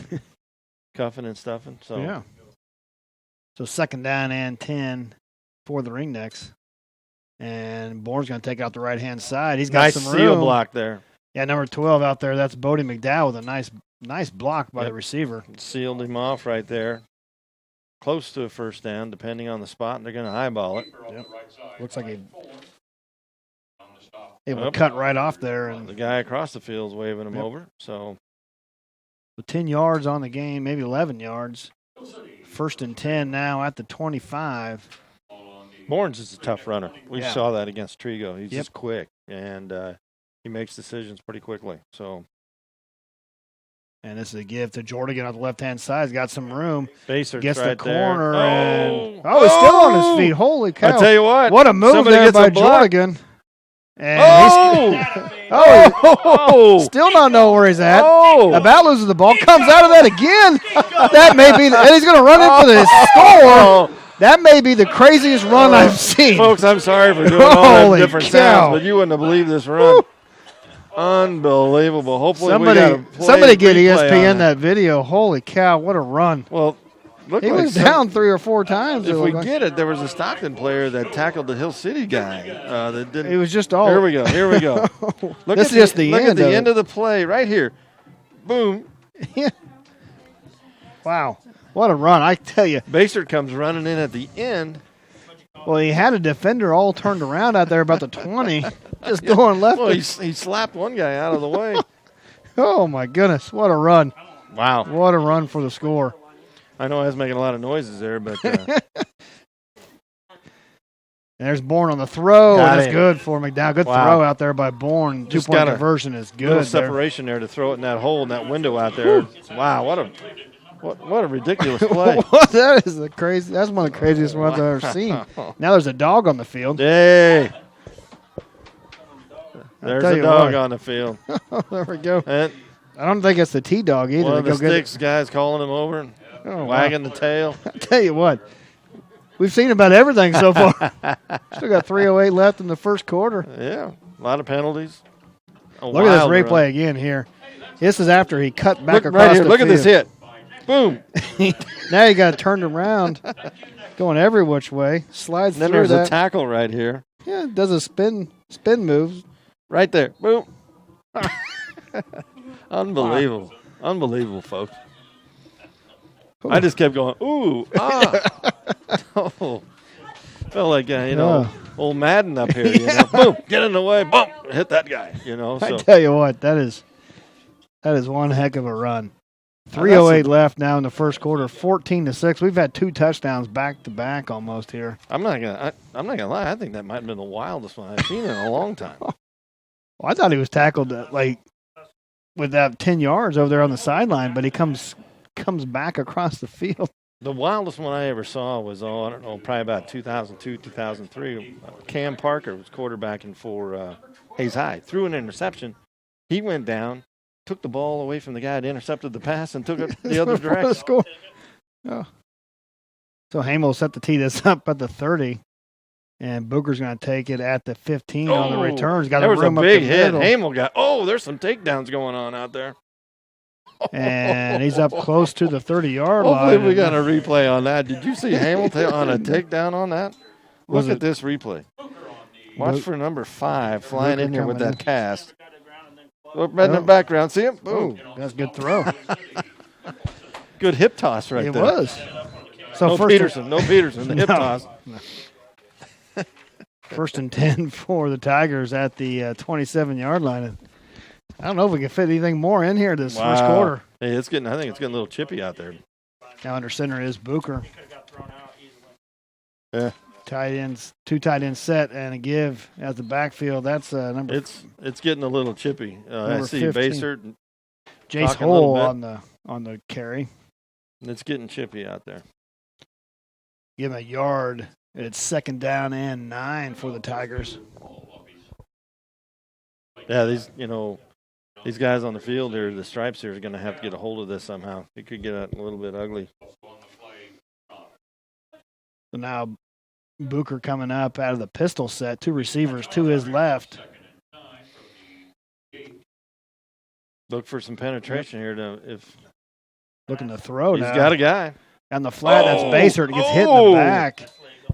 Cuffing and stuffing. So yeah. So second down and 10 for the Ringnecks. And Bourne's going to take out the right-hand side. He's got nice some room. seal block there. Yeah, number 12 out there. That's Bodie McDowell with a nice block by the receiver. Sealed him off right there. Close to a first down, depending on the spot, and they're going to eyeball it. Yep. Looks like it will cut right off there. And the guy across the field is waving him over. So, with 10 yards on the game, maybe 11 yards. 1st and 10 now at the 25. Bourne's is a tough runner. We saw that against Trigo. He's just quick, and he makes decisions pretty quickly. So, and this is a give to Jordan on the left-hand side. He's got some room. Baser's gets right the corner. there. And, he's still on his feet. Holy cow. I tell you what a move there by Jordan. And still don't know where he's at. About loses the ball. Comes out of that again. That may be, and he's going to run into the score. That may be the craziest run I've seen. Folks, I'm sorry for doing all them different sounds, but you wouldn't have believed this run. Unbelievable. Hopefully somebody get ESPN that video. Holy cow, what a run. Well, he was down 3 or 4 times. If we get it, there was a Stockton player that tackled the Hill City guy. That didn't. It was just all. Here we go. Look this is just the end. Look at the end of the play right here. Boom. Wow. What a run, I tell you. Baser comes running in at the end. Well, he had a defender all turned around out there about the 20, just going left. Well, he slapped one guy out of the way. Oh, my goodness. What a run. Wow. What a run for the score. I know I was making a lot of noises there, but. There's Bourne on the throw. That's good for McDowell. Good Wow. throw out there by Bourne. 2-point conversion is good. Little separation there to throw it in that hole, in that window out there. Wow, what a ridiculous play. That is that's one of the craziest ones I've ever seen. Now there's a dog on the field. Hey. There's a dog on the field. There we go. And I don't think it's the T-dog either. one of the Sticks guys calling him over and wagging the tail. I tell you what, we've seen about everything so far. Still got 3:08 left in the first quarter. Yeah, a lot of penalties. Look at this replay again here. This is after he cut back across right here. the Look field. at this hit. Boom. Now you got to turn around, going every which way. Slides then through there's that. a tackle right here. Yeah, it does a spin move. Right there. Boom. Unbelievable. Unbelievable, folks. I just kept going, ooh, Oh. Felt like, old Madden up here, Boom, get in the way, boom, hit that guy, So. I tell you what, that is one heck of a run. 3:08 left now in the first quarter, 14-6. We've had 2 touchdowns back to back almost here. I'm not gonna lie. I think that might have been the wildest one I've seen in a long time. Well, I thought he was tackled with that 10 yards over there on the sideline, but he comes back across the field. The wildest one I ever saw was, probably about 2002, 2003. Cam Parker was quarterbacking for Hayes High. Threw an interception. He went down, took the ball away from the guy that intercepted the pass, and took it the other direction. Score. Oh. So Hamel set the tee this up at the 30, and Booker's going to take it at the 15 on the return. There was a big hit. Hamel got, there's some takedowns going on out there. And he's up close to the 30-yard line. Hopefully we got a replay on that. Did you see Hamilton on a takedown on that? Look at this replay. Watch for number 5 flying in here with that cast. Look right in the background. See him? Boom. That's a good throw. Good hip toss right there. It was. So no Peterson. The hip toss. No. 1st and 10 for the Tigers at the 27-yard line. I don't know if we can fit anything more in here this first quarter. Hey, I think it's getting a little chippy out there. Now under center is Booker. Yeah. Tight ends, 2 tight ends set and a give as the backfield. That's number. It's getting a little chippy. I see 15. Baser. Jace Hole on the carry. It's getting chippy out there. Give him a yard. It's 2nd down and 9 for the Tigers. Yeah, these guys on the field here, the stripes here, are going to have to get a hold of this somehow. It could get a little bit ugly. So now Booker coming up out of the pistol set. 2 receivers to his left. Look for some penetration here. Looking to throw now. He's got a guy. On the flat, that's Baser. It gets hit in the back.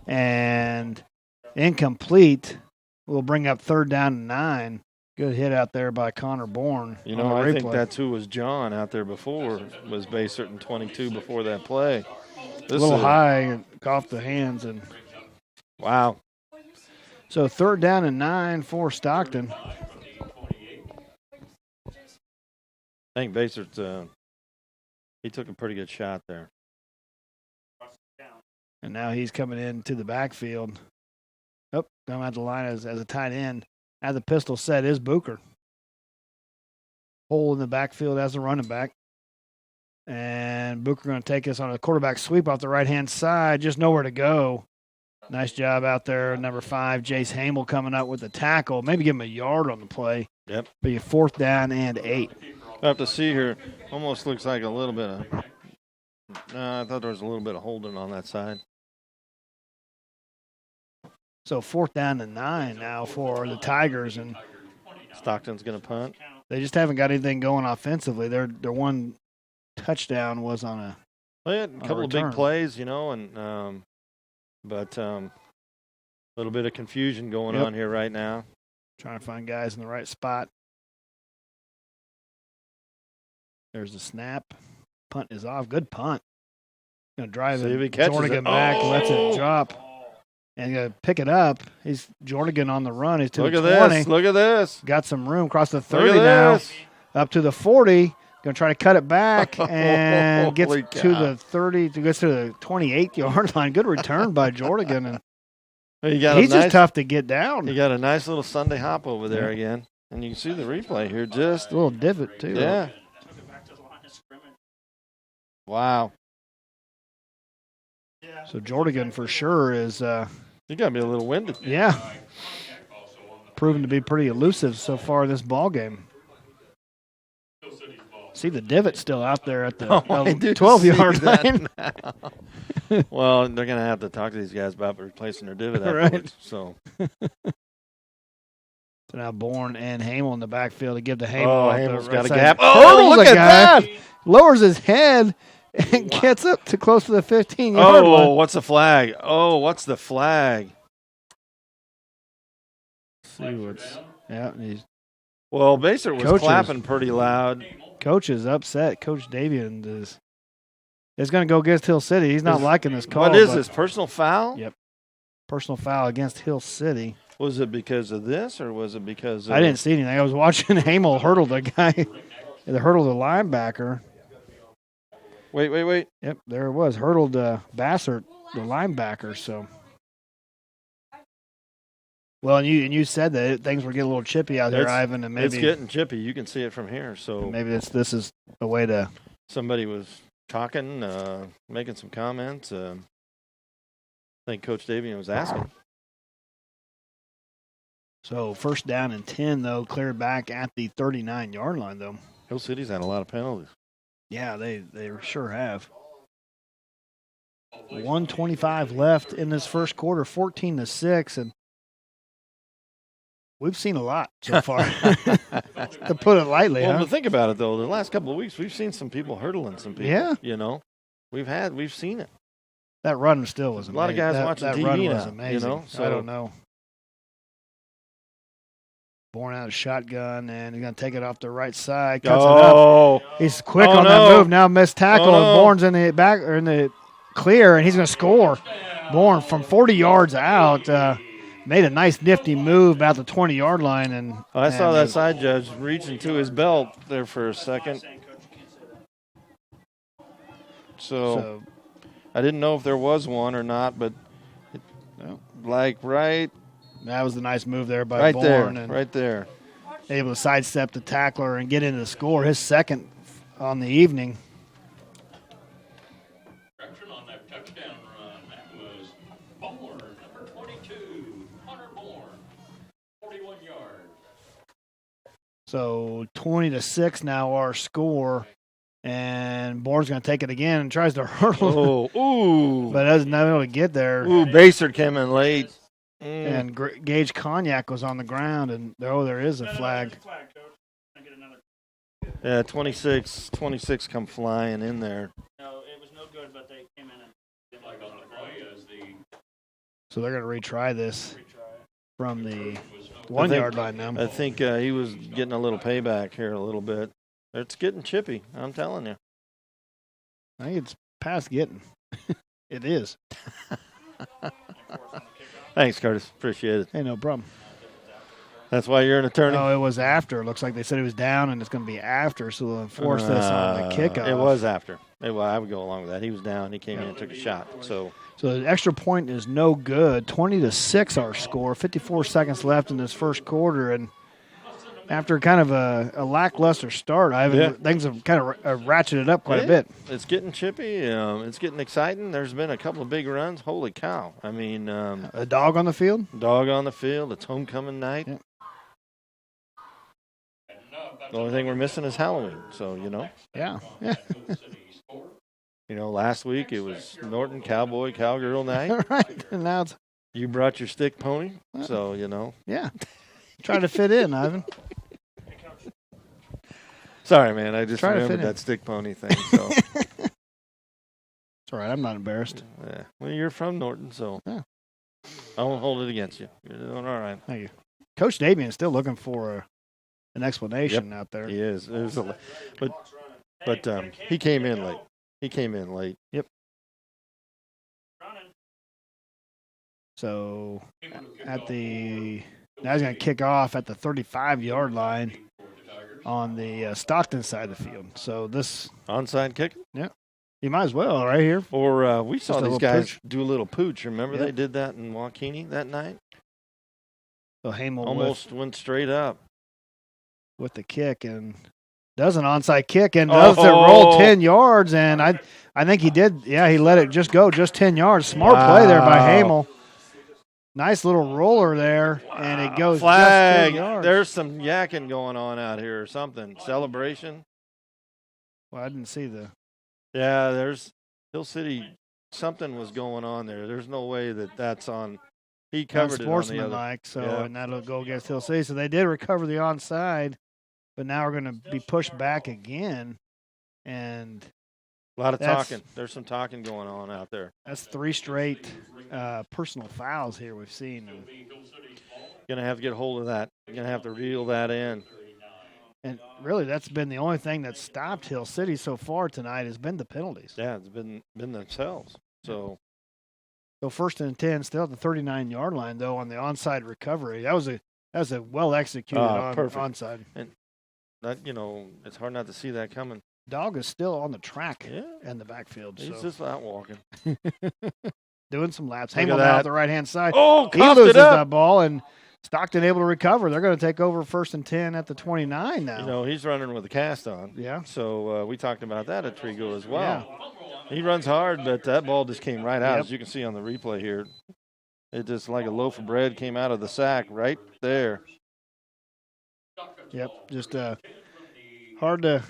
And Incomplete. We'll bring up 3rd down and 9. Good hit out there by Connor Bourne. You know, I think that's who was John out there before, was base certain 22 before that play. A little high and off the hands. And wow. So 3rd down and 9 for Stockton. I think Basert, he took a pretty good shot there. And now he's coming into the backfield. Oh, coming out the line as a tight end. At the pistol set is Booker. Hole in the backfield as a running back. And Booker going to take us on a quarterback sweep off the right-hand side. Just nowhere to go. Nice job out there. Number 5, Jace Hamel coming up with the tackle. Maybe give him a yard on the play. Yep. Be a 4th down and 8. I have to see here. Almost looks like a little bit of I thought there was a little bit of holding on that side. So 4th down and 9 now for the Tigers, and Stockton's going to punt. They just haven't got anything going offensively. Their one touchdown was on a They had a couple of big plays, you know, and but a little bit of confusion going on here right now. Trying to find guys in the right spot. There's the snap. Punt is off. Good punt. Going to drive it. Jordan back, lets it drop. And going to pick it up. He's Jordan on the run. He's to the 20. Look at this. Got some room. Across the 30 now. Up to the 40. Going to try to cut it back and gets to the 30. Gets to the 28-yard line. Good return by Jordan. And he's just tough to get down. He got a nice little Sunday hop over there again. And you can see the replay here. Just a little divot, too. Yeah. Wow. So Jordan for sure is you got to be a little winded. Yeah. Proven to be pretty elusive so far in this ball game. See the divot still out there at the 12-yard line. Well, they're going to have to talk to these guys about replacing their divot afterwards. So now Bourne and Hamel in the backfield to give to Hamel. Oh, Hamel's got a side. gap. Oh, look at that. Lowers his head and gets up to close to the 15-yard line. Oh, what's the flag? Oh, what's the flag? See what's well, Baser was clapping pretty loud. Coach is upset. Coach Davian is going to go against Hill City. He's not liking this call. What is this, personal foul? Yep. Personal foul against Hill City. Was it because of this, or was it because of... I didn't see anything. I was watching Hamel hurdle the guy. Hurdled the linebacker. Wait. Yep, there it was. Hurdled Bassert, the linebacker. So, well, and you said that things were getting a little chippy out there, Ivan, and maybe it's getting chippy. You can see it from here. So maybe this is a way to. Somebody was talking, making some comments. I think Coach Davian was asking. So 1st down and 10 though, cleared back at the 39-yard line though. Hill City's had a lot of penalties. Yeah, they sure have. 1:25 left in this first quarter, 14-6, and we've seen a lot so far. To put it lightly, Well, but think about it though. The last couple of weeks, we've seen some people hurdling some people. Yeah, you know, we've seen it. That run still was amazing. A lot of guys watching that TV run now. was amazing. You know, so I don't know. Born out of shotgun, and he's going to take it off the right side. Cuts it up. He's quick on that move. Now missed tackle, and Bourne's in the back or in the clear, and he's going to score. Bourne from 40 yards out made a nice nifty move about the 20-yard line, and I saw that side judge reaching to his belt there for a second. So I didn't know if there was one or not, but right. That was a nice move there by Bourne. Right there. Able to sidestep the tackler and get into the score. His second on the evening. On that touchdown run, that was Bourne, number 22, Hunter Bourne, 41 yards. So 20-6 now our score. And Bourne's going to take it again and tries to hurdle. Ooh. But doesn't know able to get there. Ooh, Baser came in late. And Gage Cognac was on the ground, and there is a flag. Yeah, 26 come flying in there. No, it was no good, but they came in and did like on the play as the So they're going to retry this from the 1 yard line now. I think he was getting a little payback here a little bit. It's getting chippy, I'm telling you. I think it's past getting. It is. Thanks, Curtis. Appreciate it. Hey, no problem. That's why you're an attorney? No, it was after. It looks like they said it was down, and it's going to be after, so they'll enforce this on the kickoff. It was after. I would go along with that. He was down. He came in and took a shot. So the extra point is no good. 20-6 our score. 54 seconds left in this first quarter, and after kind of a lackluster start, things have kind of ratcheted up quite a bit. It's getting chippy. It's getting exciting. There's been a couple of big runs. Holy cow. I mean. A dog on the field? Dog on the field. It's homecoming night. Yeah. The only thing we're missing is Halloween. So, Yeah. Last week it was Norton Cowboy Cowgirl night. Right. And now you brought your stick pony. So, Yeah. Trying to fit in, Ivan. Sorry, man. I just remembered that stick pony thing. So. It's all right. I'm not embarrassed. Yeah. Well, you're from Norton, so I won't hold it against you. You're doing all right. Thank you. Coach Davian is still looking for an explanation out there. He is. But he came in late. Yep. So now he's going to kick off at the 35-yard line on the Stockton side of the field. So this onside kick. Yeah, you might as well right here. Or we saw these guys do a little pooch. Remember Yep. they did that in Waukene that night. So Hamel almost went straight up with the kick and does an onside kick and does it roll 10 yards. And I think he did. Yeah, he let it just go 10 yards. Smart play there by Hamel. Nice little roller there, and it goes flag. Just 10 yards. There's some yakking going on out here or something. Celebration. Well, I didn't see the. Yeah, there's Hill City. Something was going on there. There's no way that's on. He covered it on the other. And that'll go against Hill City. So they did recover the onside, but now we're going to be pushed back again, and a lot of talking. There's some talking going on out there. That's 3 straight personal fouls here we've seen. Going to have to get hold of that. You're going to have to reel that in. And really, that's been the only thing that stopped Hill City so far tonight has been the penalties. Yeah, it's been themselves. So 1st and 10, still at the 39-yard line though on the onside recovery. That was a well executed onside. And that it's hard not to see that coming. Dog is still on the track in the backfield. He's just out walking. Doing some laps. Hamel out the right-hand side. Oh, he loses that ball, and Stockton able to recover. They're going to take over 1st and 10 at the 29 now. He's running with a cast on. Yeah. So we talked about that at Trigo as well. Yeah. He runs hard, but that ball just came right out, as you can see on the replay here. It just like a loaf of bread came out of the sack right there. Yep, just hard to.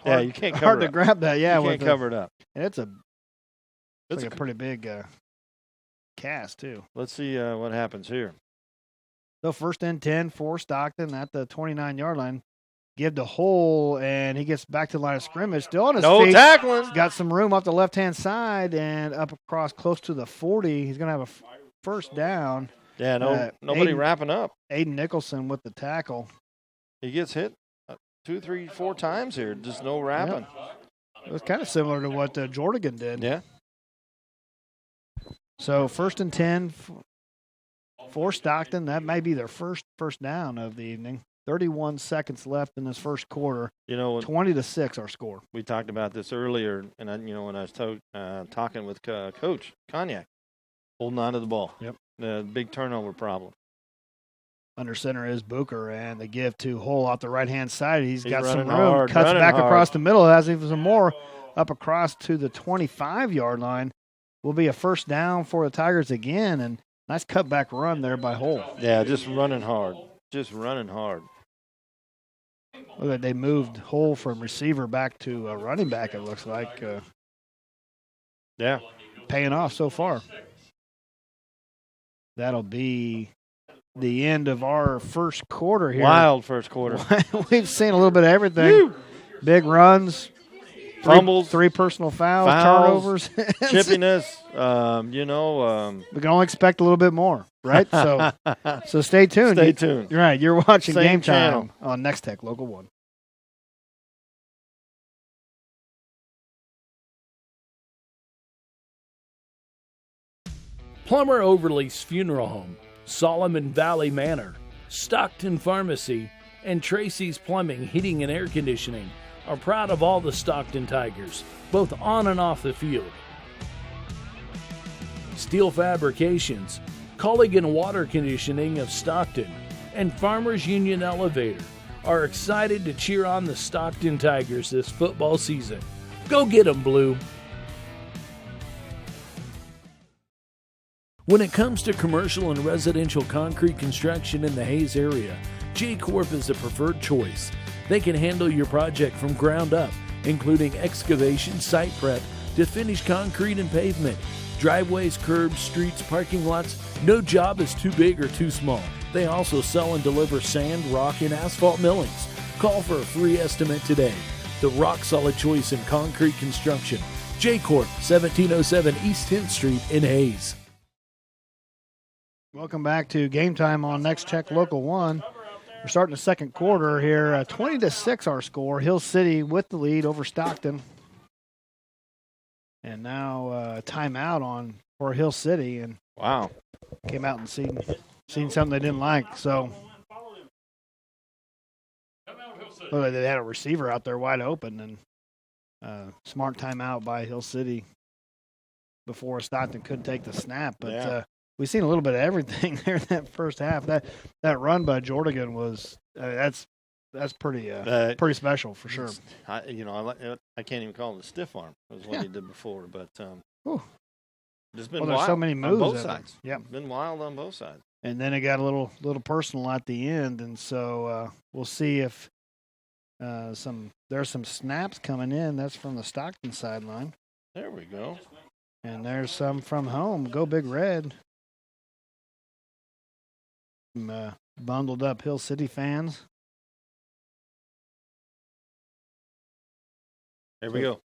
Yeah, you can't cover hard it to grab that. Yeah, you can't cover it up. And it's like a pretty big cast too. Let's see what happens here. So 1st and 10 for Stockton at the 29-yard line. Give the hole, and he gets back to the line of scrimmage. Still on his feet. No tackling. He's got some room off the left-hand side and up across close to the 40. He's going to have a 1st down. Yeah, nobody wrapping up. Aiden Nicholson with the tackle. He gets hit 2, 3, 4 times here. Just no wrapping. Yep. It was kind of similar to what Jordan did. Yeah. So 1st and 10 for Stockton. That may be their first down of the evening. 31 seconds left in this first quarter. 20-6 our score. We talked about this earlier, and when I was talking with Coach Cognac, holding on to the ball. Yep. The big turnover problem. Under center is Booker, and they give to Hole off the right-hand side. He's got some room. Hard, cuts back across the middle. Has even some more up across to the 25-yard line. Will be a 1st down for the Tigers again, and nice cutback run there by Hole. Yeah, just running hard. Look like they moved Hole from receiver back to running back, it looks like. Yeah. Paying off so far. That'll be the end of our first quarter here. Wild first quarter. We've seen a little bit of everything. Big runs, Fumbles, three personal fouls, turnovers, chippiness. We can only expect a little bit more, right? So stay tuned. Stay tuned. You're right. You're watching Same Game Time channel on Nex-Tech Local 1. Plumber Overlease Funeral Home, Solomon Valley Manor, Stockton Pharmacy, and Tracy's Plumbing, Heating, and Air Conditioning are proud of all the Stockton Tigers, both on and off the field. Steel Fabrications, Culligan Water Conditioning of Stockton, and Farmers Union Elevator are excited to cheer on the Stockton Tigers this football season. Go get 'em, Blue! When it comes to commercial and residential concrete construction in the Hayes area, J-Corp is the preferred choice. They can handle your project from ground up, including excavation, site prep, to finish concrete and pavement, driveways, curbs, streets, parking lots. No job is too big or too small. They also sell and deliver sand, rock, and asphalt millings. Call for a free estimate today. The rock-solid choice in concrete construction. J-Corp, 1707 East 10th Street in Hayes. Welcome back to Game Time on Nex-Tech Local 1. We're starting the second quarter here. 20-6 our score. Hill City with the lead over Stockton. And now timeout for Hill City. And wow, came out and seen something they didn't like. So they had a receiver out there wide open, and smart timeout by Hill City before Stockton could take the snap. But we've seen a little bit of everything there in that first half. That run by Jordan was that's pretty special for sure. I can't even call it a stiff arm. It was what he did before, but just been there's wild so many moves on both sides. Yeah, been wild on both sides. And then it got a little personal at the end, and so we'll see if there's some snaps coming in. That's from the Stockton sideline. There we go. And there's some from home. Go Big Red. Bundled up Hill City fans. There we go.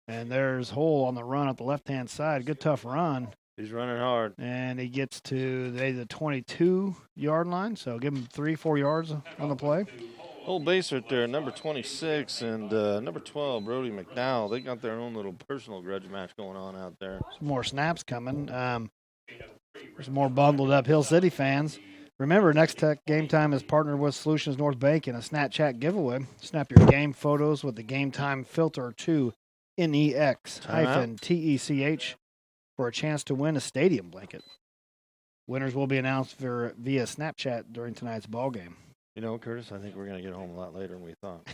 And there's Hole on the run up the left-hand side. Good, tough run. He's running hard. And he gets to the 22-yard line, so give him 3-4 yards on the play. Old base right there, number 26 and number 12, Brody McDowell. They got their own little personal grudge match going on out there. Some more snaps coming. There's more bundled up Hill City fans. Remember, Nex-Tech Game Time is partnered with Solutions North Bank in a Snapchat giveaway. Snap your game photos with the Game Time filter to NEX-TECH for a chance to win a stadium blanket. Winners will be announced via Snapchat during tonight's ball game. You know, Curtis, I think we're going to get home a lot later than we thought.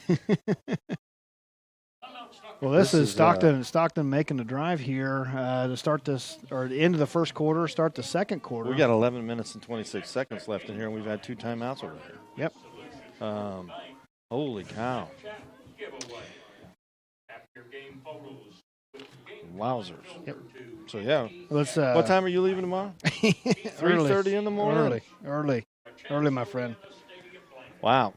Well, this is Stockton making the drive here to start this, or the end of the first quarter, start the second quarter. We got 11 minutes and 26 seconds left in here, and we've had 2 timeouts over here. Yep. Holy cow. Wowzers. Yep. So, yeah. Let's, what time are you leaving tomorrow? 3:30 in the morning? Early, my friend. Wow.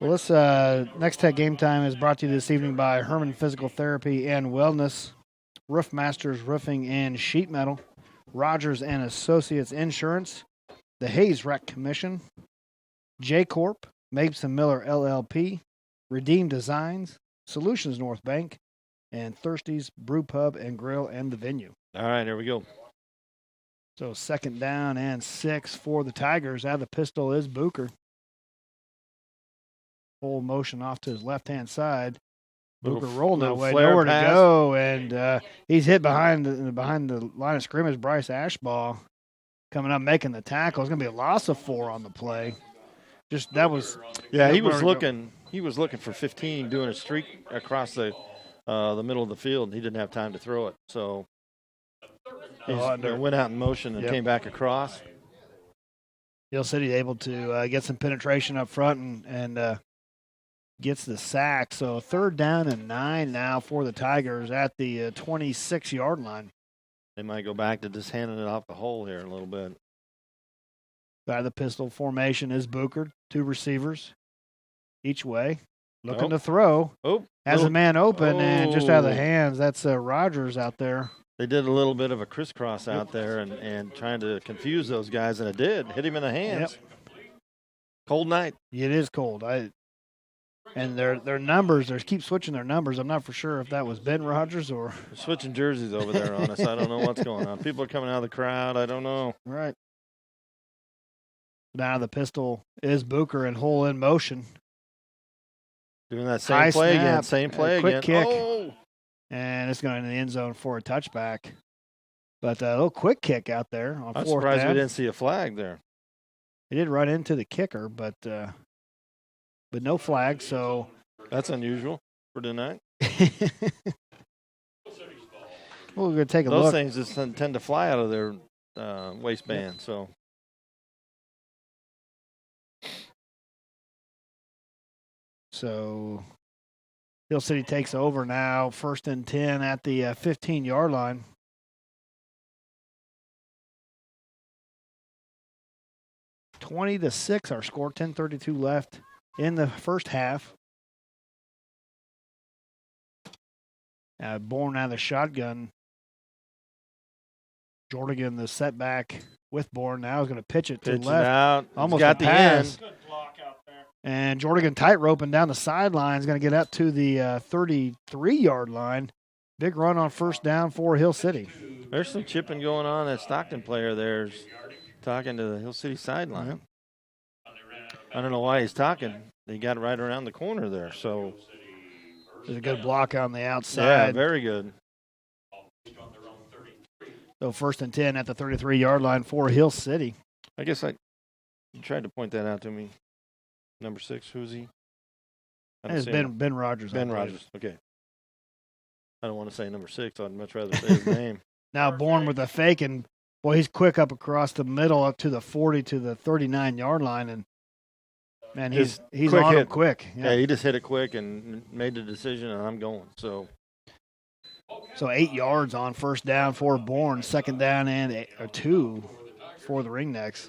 Well, this Nex-Tech Game Time is brought to you this evening by Herman Physical Therapy and Wellness, Roof Masters Roofing and Sheet Metal, Rogers and Associates Insurance, the Hayes Rec Commission, J-Corp, Mapes and Miller LLP, Redeem Designs, Solutions North Bank, and Thirsty's Brew Pub and Grill and the Venue. All right, here we go. So 2nd down and 6 for the Tigers. Out of the pistol is Booker. Full motion off to his left-hand side. Booker rolling that way, nowhere to go, and he's hit behind the line of scrimmage. Bryce Ashbaugh coming up, making the tackle. It's going to be a loss of 4 on the play. He was looking for 15, doing a streak across the middle of the field, and he didn't have time to throw it. So he went out in motion and came back across. Hill City able to get some penetration up front and gets the sack. So 3rd down and 9 now for the Tigers at the 26-yard line. They might go back to just handing it off the hole here a little bit. By the pistol formation is Booker, 2 receivers each way. Looking to throw. Has a man open and just out of the hands. That's Rogers out there. They did a little bit of a crisscross out there and trying to confuse those guys, and it did. Hit him in the hands. Yep. Cold night. It is cold. And their numbers, they keep switching their numbers. I'm not for sure if that was Ben Rogers or. They're switching jerseys over there on us. I don't know what's going on. People are coming out of the crowd. I don't know. Right. Now the pistol is Booker and Hull in motion. Doing that same play again. Same play quick again. Kick. Oh! And it's going in the end zone for a touchback. But a little quick kick out there on I'm fourth surprised down. we didn't see a flag there. He did run into the kicker, but no flag, so. That's unusual for tonight. Well, we're going to take a Those look. things just tend to fly out of their waistband, so. So Hill City takes over now, 1st and 10 at the 15-yard line. (20-6) our score, 10:32 left in the first half. Born out of the shotgun. Jordigan, the setback with Bourne, now is going to pitch it to the left. Out. Almost got a the pass. end. Good block out there. And Jordigan tight roping down the sideline is going to get up to the 33-yard line. Big run on first down for Hill City. There's some chipping going on. That Stockton player there's talking to the Hill City sideline. Yep. I don't know why he's talking. He got right around the corner there, so. There's a good block on the outside. Yeah, very good. So 1st and 10 at the 33-yard line for Hill City. I guess you tried to point that out to me. Number 6, who's he? It's Ben Rogers. Ben Rogers, okay. I don't want to say number 6. I'd much rather say his name. Now Bourne with a fake, and boy, he's quick up across the middle up to the 40 to the 39-yard line, and man, he's on him quick. Yeah, he just hit it quick and made the decision, and I'm going. So 8 yards on first down for Bourne, 2nd down and 2 for the Ringnecks.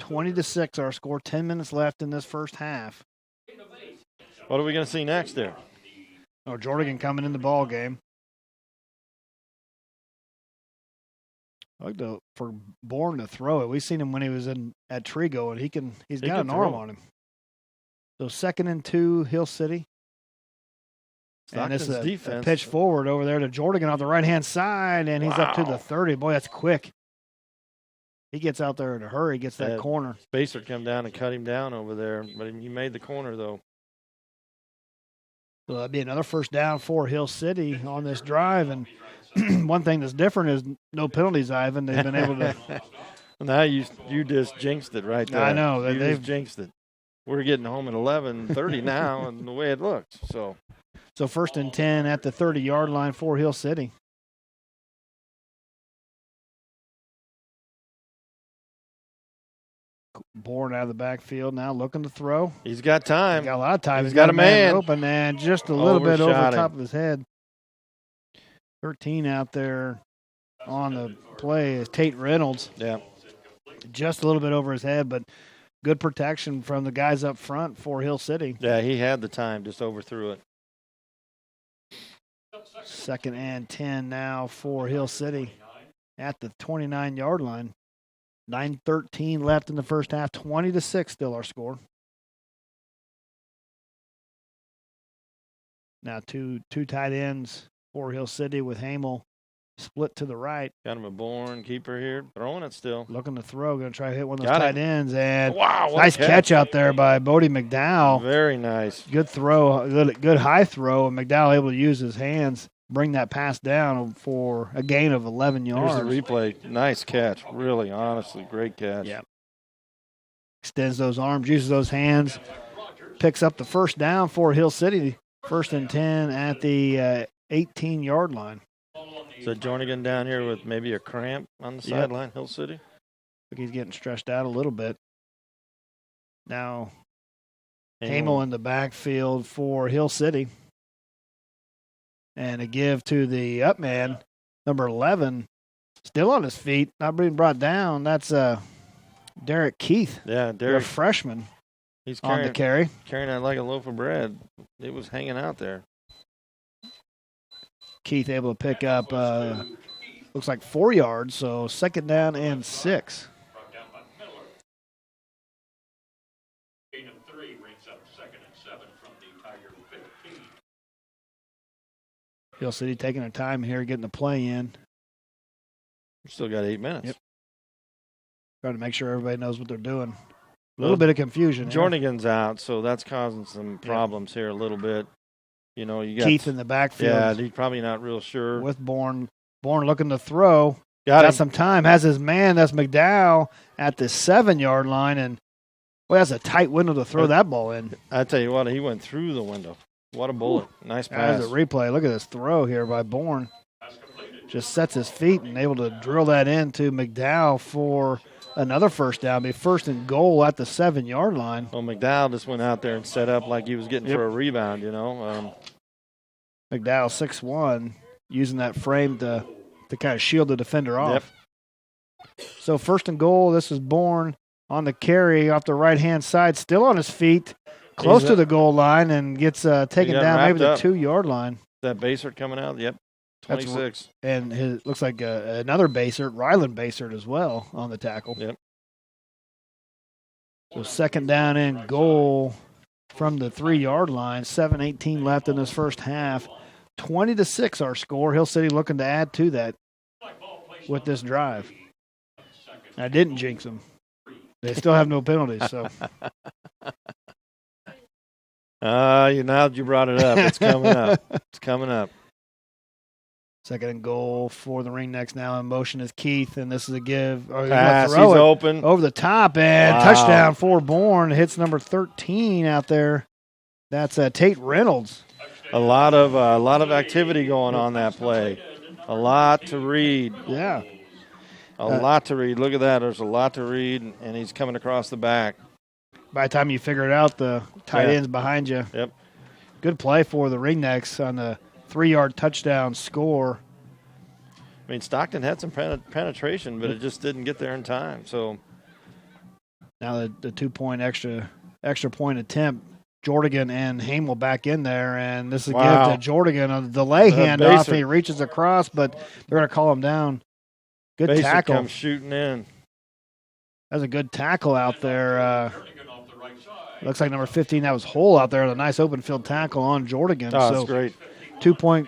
20-6 our score, 10 minutes left in this first half. What are we going to see next there? Oh, Jordigan coming in the ball game. I like for Bourne to throw it. We've seen him when he was at Trigo, and he's got an arm on him. So 2nd and 2, Hill City. Stockton's and it's a defense. Pitch forward over there to Jordigan on the right-hand side, and he's up to the 30. Boy, that's quick. He gets out there in a hurry, gets that corner. Spacer come down and cut him down over there, but he made the corner, though. So that'd be another first down for Hill City on this drive. And one thing that's different is no penalties, Ivan. They've been able to. Now you just jinxed it right there. I know. They've jinxed it. We're getting home at 11:30 now, and the way it looks. So 1st and 10 at the 30-yard line for Hill City. Bourne out of the backfield now, looking to throw. He's got time. He's got a lot of time. He's got a man open and just a little bit over the Overshot top him. of his head. 13 out there on the play is Tate Reynolds. Yeah. Just a little bit over his head, but good protection from the guys up front for Hill City. Yeah, he had the time, just overthrew it. 2nd and 10 now for Hill City at the 29-yard line. 9:13 left in the first half. 20-6 still our score. Now two tight ends for Hill City with Hamel split to the right. Got him a Bourne keeper here, throwing it still. Looking to throw, going to try to hit one of those Got tight him. ends. And Wow, what a nice catch. catch out there by Bodie McDowell. Very nice. Good throw, good high throw, and McDowell able to use his hands, bring that pass down for a gain of 11 yards. Here's the replay. Nice catch. Really, honestly, great catch. Yeah. Extends those arms, uses those hands, picks up the first down for Hill City. 1st and 10 at the 18-yard line. So Jornigan down here with maybe a cramp on the Yep. sideline, Hill City. I think he's getting stretched out a little bit. Now, Hamel in the backfield for Hill City. And a give to the up man, number 11, still on his feet, not being brought down. That's Derek Keith, Yeah, the Derek. freshman. He's on the carry. Carrying that like a loaf of bread. It was hanging out there. Keith able to pick up, looks like 4 yards, so 2nd down and 6. Brought down by Miller. Gain of 3 brings up 2nd and 7 from the Tiger 15. Hill City taking their time here, getting the play in. We still got 8 minutes. Yep. Trying to make sure everybody knows what they're doing. A little bit of confusion. Jordan's out, so that's causing some problems here a little bit. You know, you got Keith in the backfield. Yeah, he's probably not real sure. With Bourne. Bourne looking to throw. Got some time. Has his man, that's McDowell, at the 7-yard line, and that's a tight window to throw that ball in. I tell you what, he went through the window. What a bullet. Nice pass. There's a replay. Look at this throw here by Bourne. Just sets his feet and able to drill that into McDowell for another 1st down. Be 1st and goal at the 7-yard line. Well, McDowell just went out there and set up like he was getting for a rebound, you know. McDowell 6'1", using that frame to kind of shield the defender off. Yep. So 1st and goal, this is Bourne on the carry off the right-hand side, still on his feet, close to the goal line, and gets taken down maybe the 2-yard line. That Basert coming out, 26. And looks like another Basert, Ryland Basert as well on the tackle. Yep. So 2nd down and goal from the 3-yard line. 7:18 left in this first half. 20-6 our score. Hill City looking to add to that with this drive. I didn't jinx them. They still have no penalties. So. Now that you brought it up, it's coming up. It's coming up. 2nd and goal for the Ringnecks now. In motion is Keith, and this is a give. Pass, he's open. Over the top, and touchdown for Bourne. Hits number 13 out there. That's Tate Reynolds. A lot of activity going on that play. A lot to read. Yeah. A lot to read. Look at that. There's a lot to read, and he's coming across the back. By the time you figure it out, the tight end's behind you. Yep. Good play for the Ringnecks on the 3-yard touchdown score. I mean, Stockton had some penetration, but it just didn't get there in time. So now the 2-point extra point attempt, Jordigan and Hamel back in there, and this is a give to Jordigan on the delay handoff. He reaches across, but they're going to call him down. Good Basert tackle. Comes shooting in. That's a good tackle out there. Looks like number 15, that was Hole out there. A nice open field tackle on Jordigan. Oh, that's great. 2-point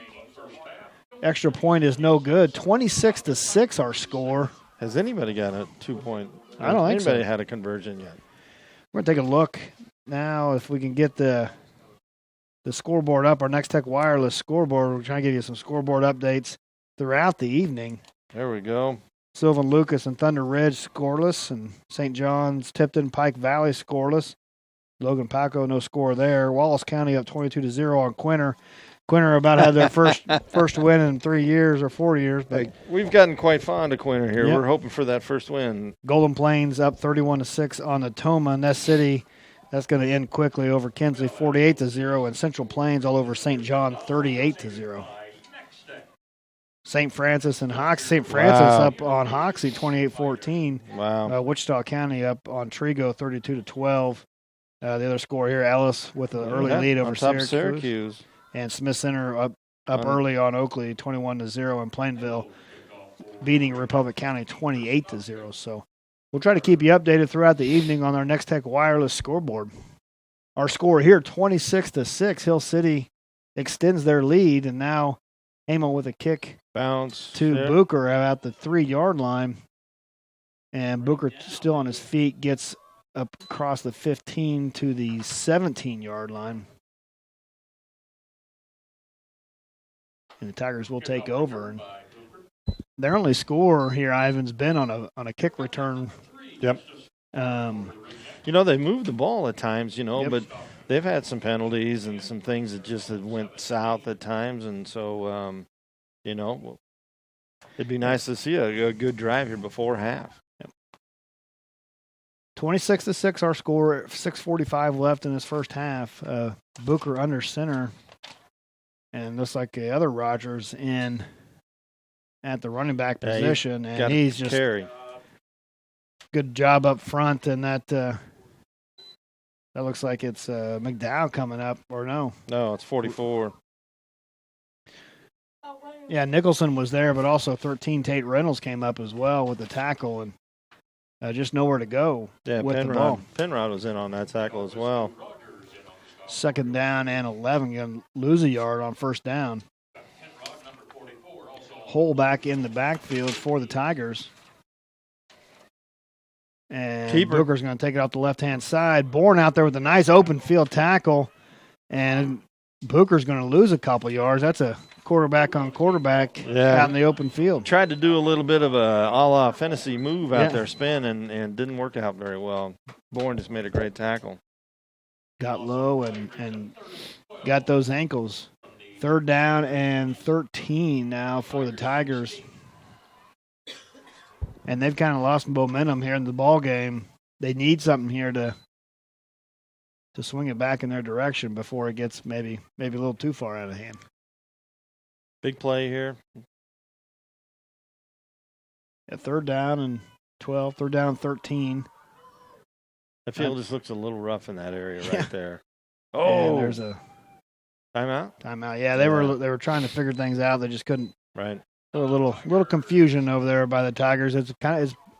extra point is no good. 26-6 our score. Has anybody got a 2-point? I don't think so. Anybody had a conversion yet? We're going to take a look now if we can get the scoreboard up, our Nex-Tech wireless scoreboard. We're trying to give you some scoreboard updates throughout the evening. There we go. Sylvan Lucas and Thunder Ridge scoreless, and St. John's, Tipton, Pike Valley scoreless. Logan Paco, no score there. Wallace County up 22-0 on Quinter. Quinter about had their first win in 3 years or 4 years. But we've gotten quite fond of Quinter here. Yep. We're hoping for that first win. Golden Plains up 31-6 on Natoma. Ness City, that's going to end quickly over Kinsley 48-0, and Central Plains all over St. John 38-0. St. Francis and Hoxie. St. Francis up on Hoxie 28-14. Wow. Wichita County up on Trigo 32-12. The other score here, Ellis with an early lead over Syracuse. And Smith Center up early on Oakley 21-0, and Plainville beating Republic County 28-0. So we'll try to keep you updated throughout the evening on our Nex-Tech wireless scoreboard. Our score here, 26-6. Hill City extends their lead, and now Hamel with a kick bounce to Booker at the 3-yard line. And Booker still on his feet gets up across the 15 to the 17-yard line. And the Tigers will take over. And their only score here, Ivan's been on a kick return. Yep. They moved the ball at times, but they've had some penalties and some things that just went south at times. And so, it'd be nice to see a good drive here before half. 26-6 our score, 6:45 left in this first half. Booker under center. And looks like the other Rogers in at the running back position. And he's just carry. Good job up front. And that That looks like it's McDowell coming up, or no? No, it's 44. Yeah, Nicholson was there, but also 13 Tate Reynolds came up as well with the tackle, and just nowhere to go with the ball. Penrod was in on that tackle as well. 2nd down and 11. Going to lose a yard on 1st down. Hole back in the backfield for the Tigers. And Booker's going to take it off the left-hand side. Bourne out there with a nice open field tackle. And Booker's going to lose a couple yards. That's a quarterback on quarterback out in the open field. Tried to do a little bit of a a la fantasy move out there, spin, and didn't work out very well. Bourne just made a great tackle. Got low and got those ankles. 3rd down and 13 now for the Tigers. And they've kind of lost momentum here in the ball game. They need something here to swing it back in their direction before it gets maybe a little too far out of hand. Big play here. Yeah, 3rd down and 12, 3rd down and 13. The field just looks a little rough in that area right there. Oh, and there's a timeout. Timeout. Yeah, they were trying to figure things out. They just couldn't. Right. A little confusion over there by the Tigers. It's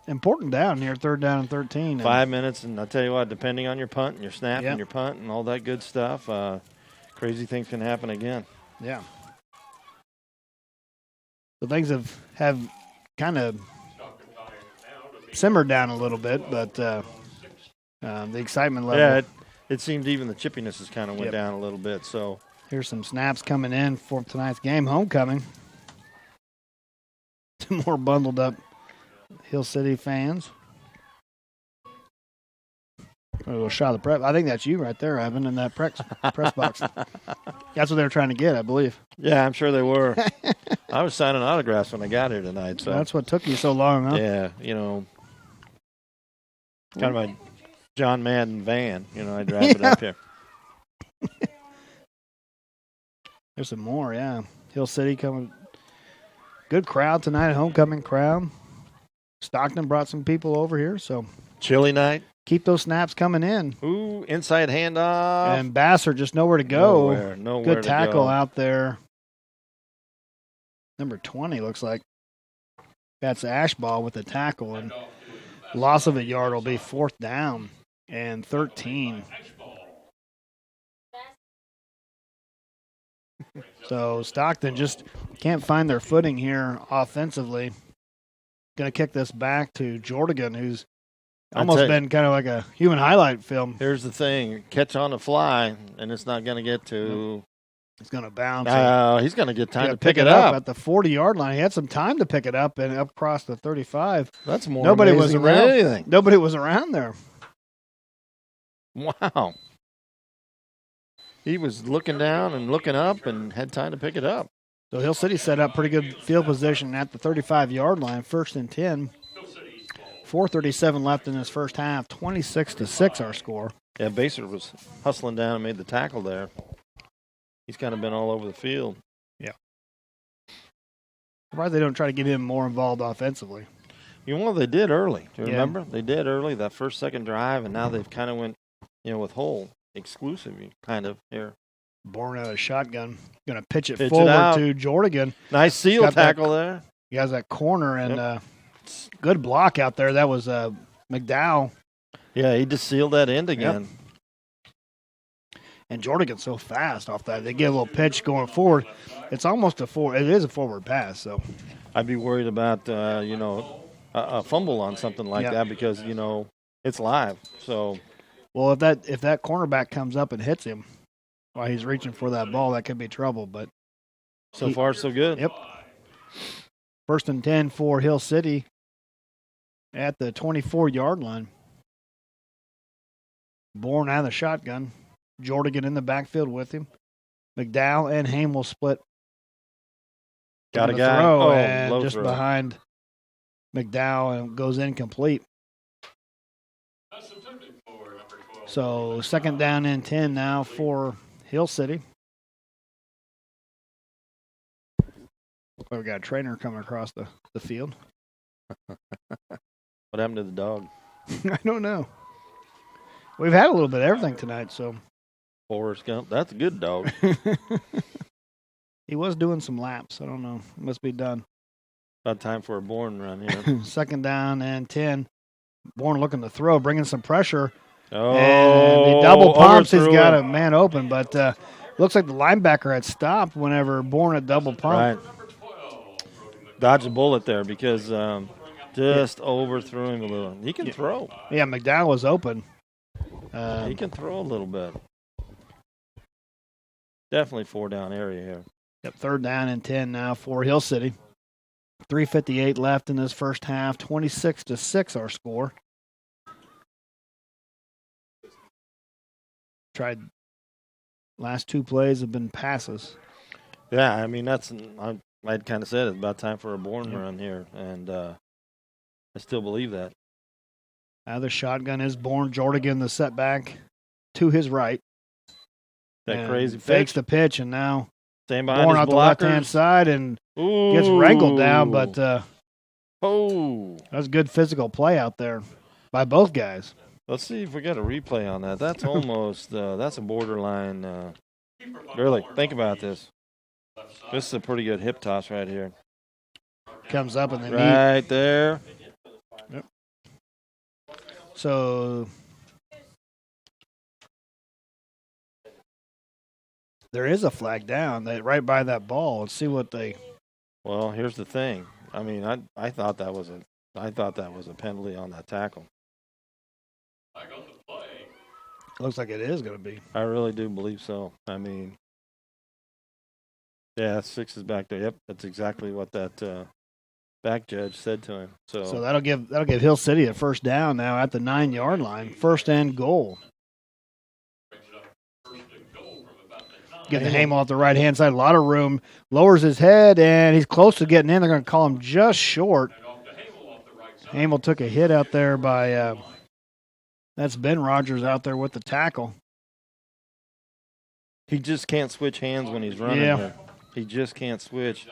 important down here, 3rd down and 13. 5 minutes, and I'll tell you what, depending on your punt and your snap and your punt and all that good stuff, crazy things can happen again. Yeah. So things have kind of simmered down a little bit, but the excitement level. Yeah, it seemed even the chippiness has kind of went down a little bit. So here's some snaps coming in for tonight's game, homecoming. Some more bundled up Hill City fans. A little shot of the prep. I think that's you right there, Evan, in that press box. That's what they were trying to get, I believe. Yeah, I'm sure they were. I was signing autographs when I got here tonight. So that's what took you so long, huh? Yeah, kind of my John Madden van. I drive it up here. There's some more, yeah. Hill City coming. Good crowd tonight, a homecoming crowd. Stockton brought some people over here, so. Chilly night. Keep those snaps coming in. Ooh, inside handoff. And Bassler just nowhere to go. Nowhere Good tackle to go. out there. Number 20 looks like. That's Ashball with the tackle. And loss of a yard will be 4th down and 13. So Stockton just can't find their footing here offensively. Going to kick this back to Jordigan, who's almost been kind of like a human highlight film. Here's the thing. Catch on the fly, and it's not going to get to. It's going to bounce. He's going to get time to pick it up. At the 40-yard line. He had some time to pick it up and up across the 35. That's more Nobody was amazing around. than anything. Nobody was around there. Wow. He was looking down and looking up and had time to pick it up. So Hill City set up pretty good field position at the 35-yard line, 1st and 10. 4:37 left in this first half, 26-6 our score. Yeah, Baser was hustling down and made the tackle there. He's kind of been all over the field. Yeah. Surprised they don't try to get him more involved offensively. They did early. Do you remember? They did early, that first, second drive, and now they've kind of went, with Hull exclusive kind of here. Born out of shotgun. Going to pitch it forward to Jordigan. Nice seal tackle there. He has that corner and good block out there. That was McDowell. Yeah, he just sealed that end again. Yep. And Jordigan's so fast off that. They get a little pitch going forward. It's almost it is a forward pass. So I'd be worried about, a fumble on something like that because, it's live. So, well, if that cornerback comes up and hits him while he's reaching for that ball, that could be trouble. But so far, so good. Yep. 1st and 10 for Hill City at the 24-yard line. Bourne out of the shotgun. Jordigan in the backfield with him. McDowell and Haim will split. Got a guy. Throw, and just throw. behind McDowell and goes incomplete. So 2nd down and 10 now for Hill City. Looks like we got a trainer coming across the field. What happened to the dog? I don't know. We've had a little bit of everything tonight, so. Forrest Gump, that's a good dog. He was doing some laps. I don't know. It must be done. About time for a Bourne run here. Second down and 10. Bourne looking to throw, bringing some pressure. Oh, and the double pumps. He's got him. a man open, but looks like the linebacker had stopped whenever Bourne had double pump. Right. Dodged a bullet there because just overthrew him a little. He can throw. Yeah, McDowell was open. He can throw a little bit. Definitely 4-down area here. Yep, third down and 10 now for Hill City. 3:58 left in this first half. 26-6 our score. Tried. Last two plays have been passes. Yeah, I mean, I'd kind of said it's about time for a Bourne run here, and I still believe that. Now the shotgun is Bourne. Jordigan the setback to his right. That crazy fakes pitch. the pitch, and now Staying behind Bourne his out the blockers. left-hand side and gets wrangled down, but that was good physical play out there by both guys. Let's see if we got a replay on that. That's almost that's a borderline. Really, think about this. This is a pretty good hip toss right here. Comes up and then right there. Yep. So there is a flag down right by that ball. Let's see what they. Well, here's the thing. I mean, I thought that was a penalty on that tackle. Looks like it is going to be. I really do believe so. I mean, yeah, 6 is back there. Yep, that's exactly what that back judge said to him. So that'll give Hill City a first down now at the 9-yard line. First and goal. Getting the Hamel off the right-hand side. A lot of room. Lowers his head, and he's close to getting in. They're going to call him just short. Hamel took a hit out there by that's Ben Rogers out there with the tackle. he just can't switch hands when he's running. Yeah. Here. He just can't switch.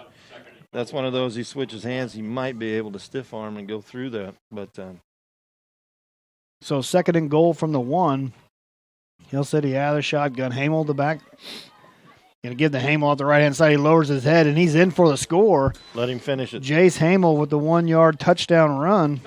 That's one of those, he switches hands, he might be able to stiff arm and go through that. But So second and goal from the 1. Hill City out of the shotgun. Hamel the back. Going to give the Hamel off the right-hand side. He lowers his head, and he's in for the score. Let him finish it. Jace Hamel with the 1-yard touchdown run.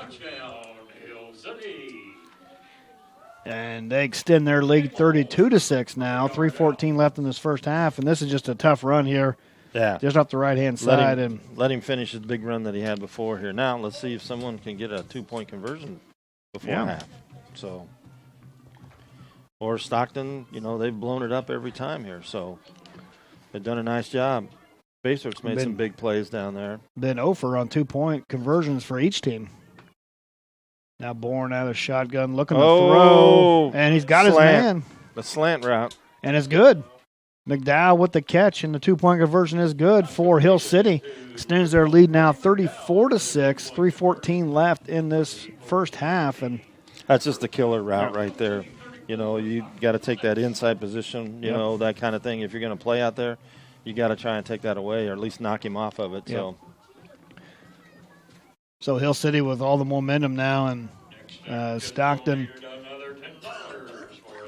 And they extend their lead 32-6 now. 3:14 left in this first half, and this is just a tough run here. Yeah. Just off the right-hand side. Let him finish his big run that he had before here. Now let's see if someone can get a 2-point conversion before half. So, or Stockton, they've blown it up every time here. So they've done a nice job. Baser's made some big plays down there. Been over on 2-point conversions for each team. Now Bourne out of the shotgun, looking to throw, and he's got his man. The slant route. And it's good. McDowell with the catch, and the 2-point conversion is good for Hill City. Extends their lead now 34-6, 3:14 left in this first half. And that's just a killer route right there. You got to take that inside position, that kind of thing. If you're going to play out there, you got to try and take that away or at least knock him off of it. Yep. So Hill City with all the momentum now, and Stockton.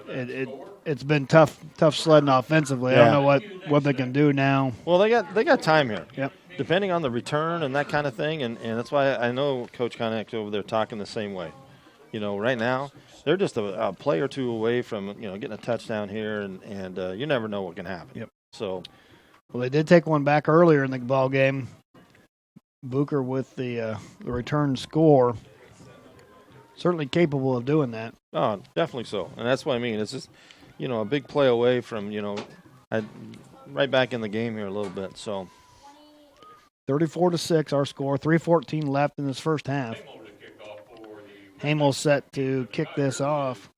It's been tough sledding offensively. Yeah. I don't know what they can do now. Well, they got time here. Yep. Depending on the return and that kind of thing, and that's why I know Coach Connick's over there talking the same way. Right now they're just a play or two away from getting a touchdown here, and you never know what can happen. Yep. So, well, they did take one back earlier in the ball game. Booker with the return score. Certainly capable of doing that. Oh, definitely so. And that's what I mean. It's just, a big play away from, right back in the game here a little bit. So 34-6 our score. 3:14 left in this first half. Hamel set to kick this off.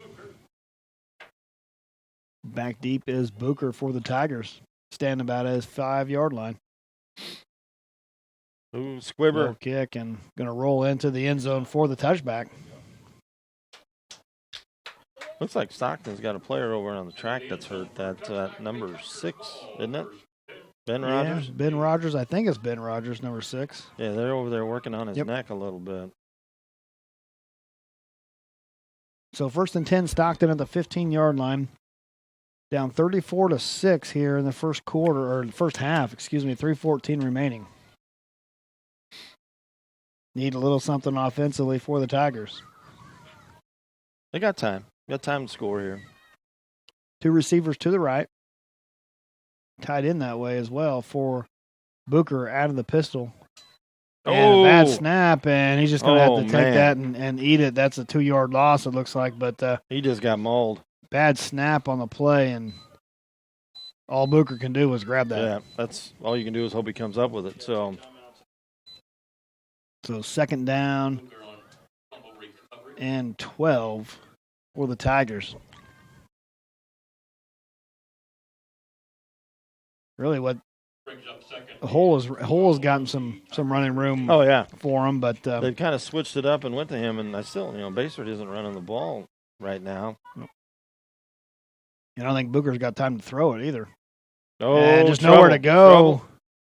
Back deep is Booker for the Tigers. Standing about at his 5-yard line. Ooh, squibber. Low kick and going to roll into the end zone for the touchback. Looks like Stockton's got a player over on the track that's hurt. That number 6, isn't it? Ben Rogers? Yeah, Ben Rogers. I think it's Ben Rogers, number 6. Yeah, they're over there working on his neck a little bit. So 1st and 10, Stockton at the 15-yard line. Down 34-6 here in the first quarter, or the first half, 3:14 remaining. Need a little something offensively for the Tigers. They got time. Got time to score here. 2 receivers to the right. Tied in that way as well for Booker out of the pistol. And a bad snap, and he's just going to have to take that and eat it. That's a 2-yard loss, it looks like. But he just got mauled. Bad snap on the play, and all Booker can do was grab that. Yeah, that's all you can do is hope he comes up with it. So 2nd down and 12 for the Tigers. Really, what Hole has gotten some running room. For him, but they kind of switched it up and went to him, and I still, Basford isn't running the ball right now. I don't think Booker's got time to throw it either. Oh, just nowhere to go. Trouble.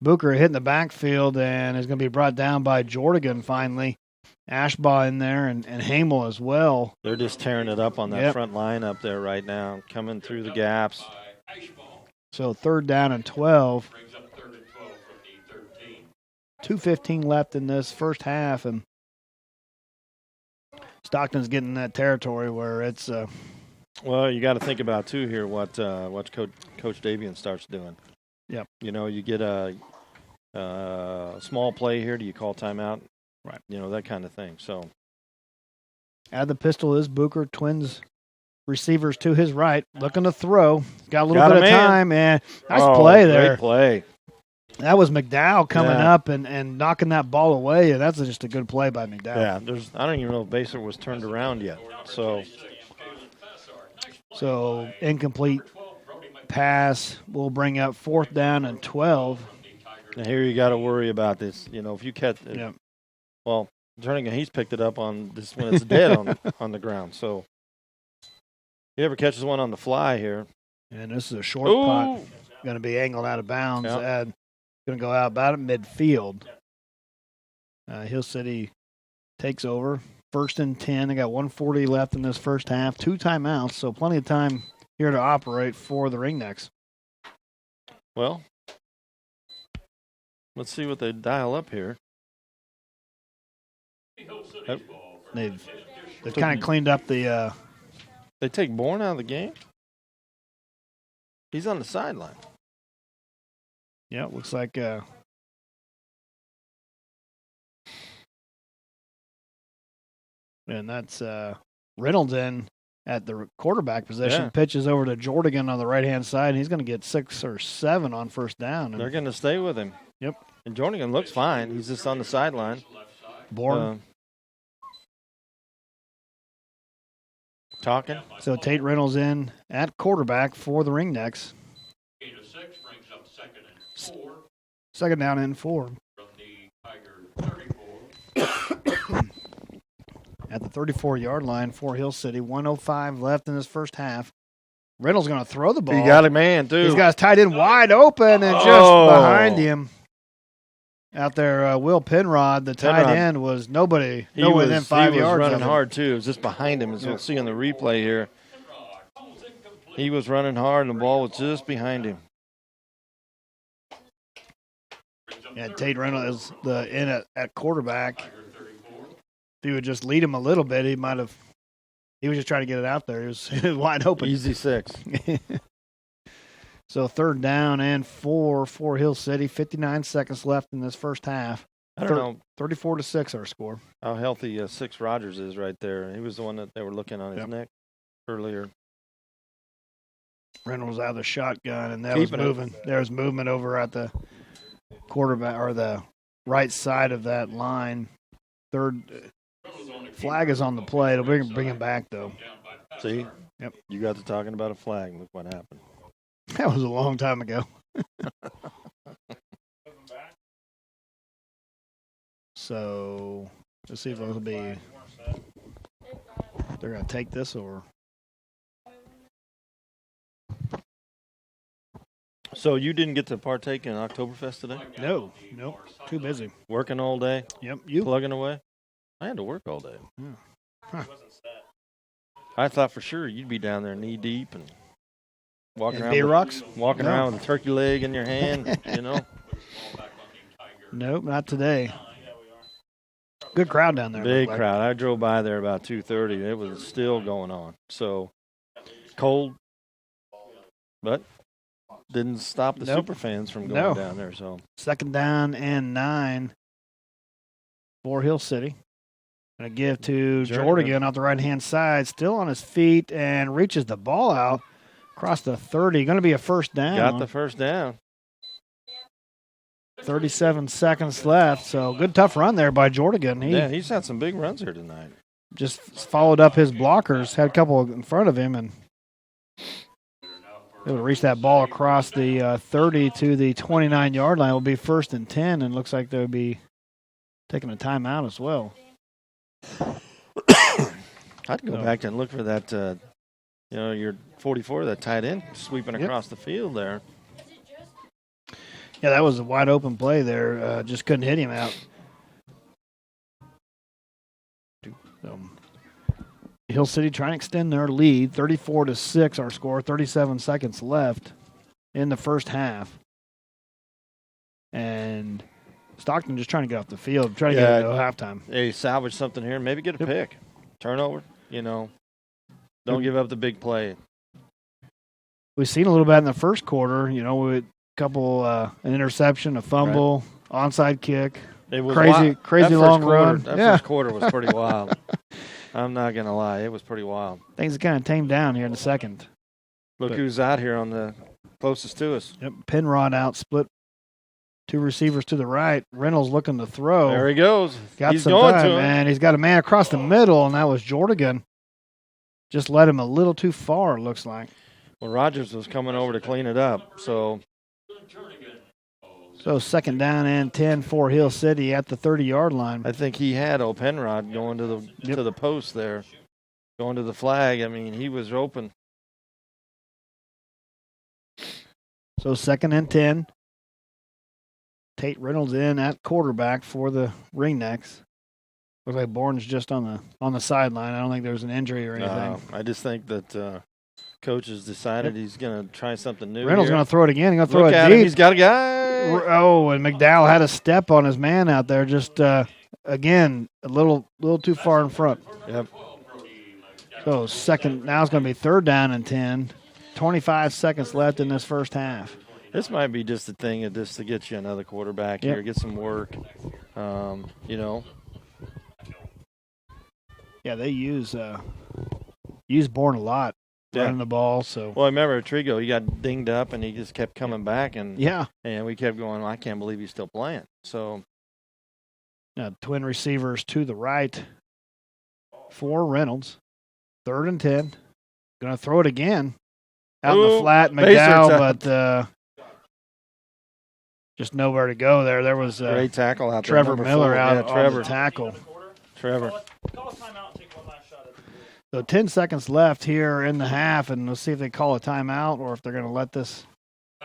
Booker hitting the backfield and is going to be brought down by Jordigan finally. Ashbaugh in there and Hamel as well. They're just tearing it up on that front line up there right now, coming through the gaps. So 3rd down and 12. 2:15 left in this first half, and Stockton's getting in that territory where it's. Well, you got to think about too here what Coach Davian starts doing. Yep. You get a small play here. Do you call timeout? Right. That kind of thing. So. At the pistol is Booker. Twins receivers to his right, looking to throw. Got a little bit of time, and nice play there. Great play. That was McDowell coming up and knocking that ball away, and that's just a good play by McDowell. Yeah, I don't even know if Baser was turned around yet. So incomplete pass will bring up 4th down and 12. Now here you got to worry about this. If you catch it, well, Jernigan, he's picked it up on this when it's dead on the ground. So he ever catches one on the fly here. And this is a short punt. Going to be angled out of bounds. And going to go out about midfield. Hill City takes over. 1st and 10. They got 1:40 left in this first half. 2 timeouts, so plenty of time here to operate for the Ringnecks. Well, let's see what they dial up here. They've kind of cleaned up the. They take Bourne out of the game. He's on the sideline. Yeah, it looks like. And that's Reynolds in at the quarterback position. Pitches over to Jordigan on the right-hand side, and he's going to get 6 or 7 on 1st down. They're going to stay with him. Yep. And Jordigan looks fine. He's just on the sideline. Bourne. Talking. So Tate Reynolds in at quarterback for the Ringnecks. 2nd down and 4. At the 34-yard line for Hill City. 1:05 left in this first half. Reynolds going to throw the ball. He got a man, too. He's got his tight end wide open and just behind him. Out there, Will Penrod, the tight end, was nobody within 5 yards. He was running hard, too. It was just behind him, as we'll see on the replay here. He was running hard, and the ball was just behind him. Yeah, Tate Reynolds is in at quarterback. If he would just lead him a little bit, he might have. He was just trying to get it out there. He was wide open. Easy 6. So 3rd down and 4 for Hill City. 59 seconds left in this first half. I don't know. 34-6 our score. How healthy 6 Rogers is right there. He was the one that they were looking on his neck earlier. Reynolds out of the shotgun, and that was moving. There was movement over at the quarterback or the right side of that line. 3rd flag is on the play. It'll bring him back, though. See? Yep. You got to talking about a flag. Look what happened. That was a long time ago. So let's see if it'll be. They're going to take this or. So you didn't get to partake in Oktoberfest today? No, too busy. Working all day? Yep. You plugging away? I had to work all day. Yeah. Huh. I thought for sure you'd be down there knee deep and walking around No. with a turkey leg in your hand, you know. Nope, not today. Good crowd down there. Big crowd. I drove by there about 2:30. It was still going on. So cold, but didn't stop the super fans from going down there. So 2nd down and 9 for Hill City. Going to give to Jordan off the right-hand side, still on his feet, and reaches the ball out across the 30. Going to be a first down. Got the first down. 37 seconds left, so good tough run there by Jordan. He's had some big runs here tonight. Just followed up his blockers, had a couple in front of him, and able to reach that ball across the 30 to the 29-yard line. Will be 1st and 10, and looks like they'll be taking a timeout as well. I'd go back and look for that, your 44, that tight end sweeping across the field there. Yeah, that was a wide open play there. Just couldn't hit him out. Hill City trying to extend their lead, 34-6 our score, 37 seconds left in the first half. And Stockton just trying to get off the field, trying to get to halftime. Hey, salvage something here, maybe get a pick. Turnover, Don't give up the big play. We've seen a little bit in the first quarter, with a couple, an interception, a fumble, onside kick. It was crazy long run. That first quarter was pretty wild. I'm not going to lie. It was pretty wild. Things kind of tamed down here in the second. Look who's out here on the closest to us. Yep, Penrod out, split 2 receivers to the right. Reynolds looking to throw. There he goes. He's going to him. And he's got a man across the middle, and that was Jordan. Just led him a little too far, it looks like. Well, Rogers was coming over to clean it up, So 2nd down and 10 for Hill City at the 30-yard line. I think he had Penrod going to the post there, going to the flag. I mean, he was open. So 2nd and 10. Tate Reynolds in at quarterback for the Ringnecks. Looks like Bourne's just on the sideline. I don't think there's an injury or anything. No, I just think that coach has decided he's going to try something new. Reynolds going to throw it again. He's going to throw Look it at deep. Him. He's got a guy. Oh, and McDowell had a step on his man out there. Just again, a little too far in front. Yep. So now it's going to be 3rd down and 10. 25 seconds left in this first half. This might be just a thing just to get you another quarterback here, get some work. Yeah, they use Bourne a lot running the ball. So well, I remember Trigo, he got dinged up and he just kept coming back, and we kept going. I can't believe he's still playing. So twin receivers to the right for Reynolds. 3rd and 10. Going to throw it again out in the flat. McDowell, but just nowhere to go there. There was great tackle out there. Trevor Miller out on the tackle. Trevor. So 10 seconds left here in the half, and let's see if they call a timeout or if they're going to let this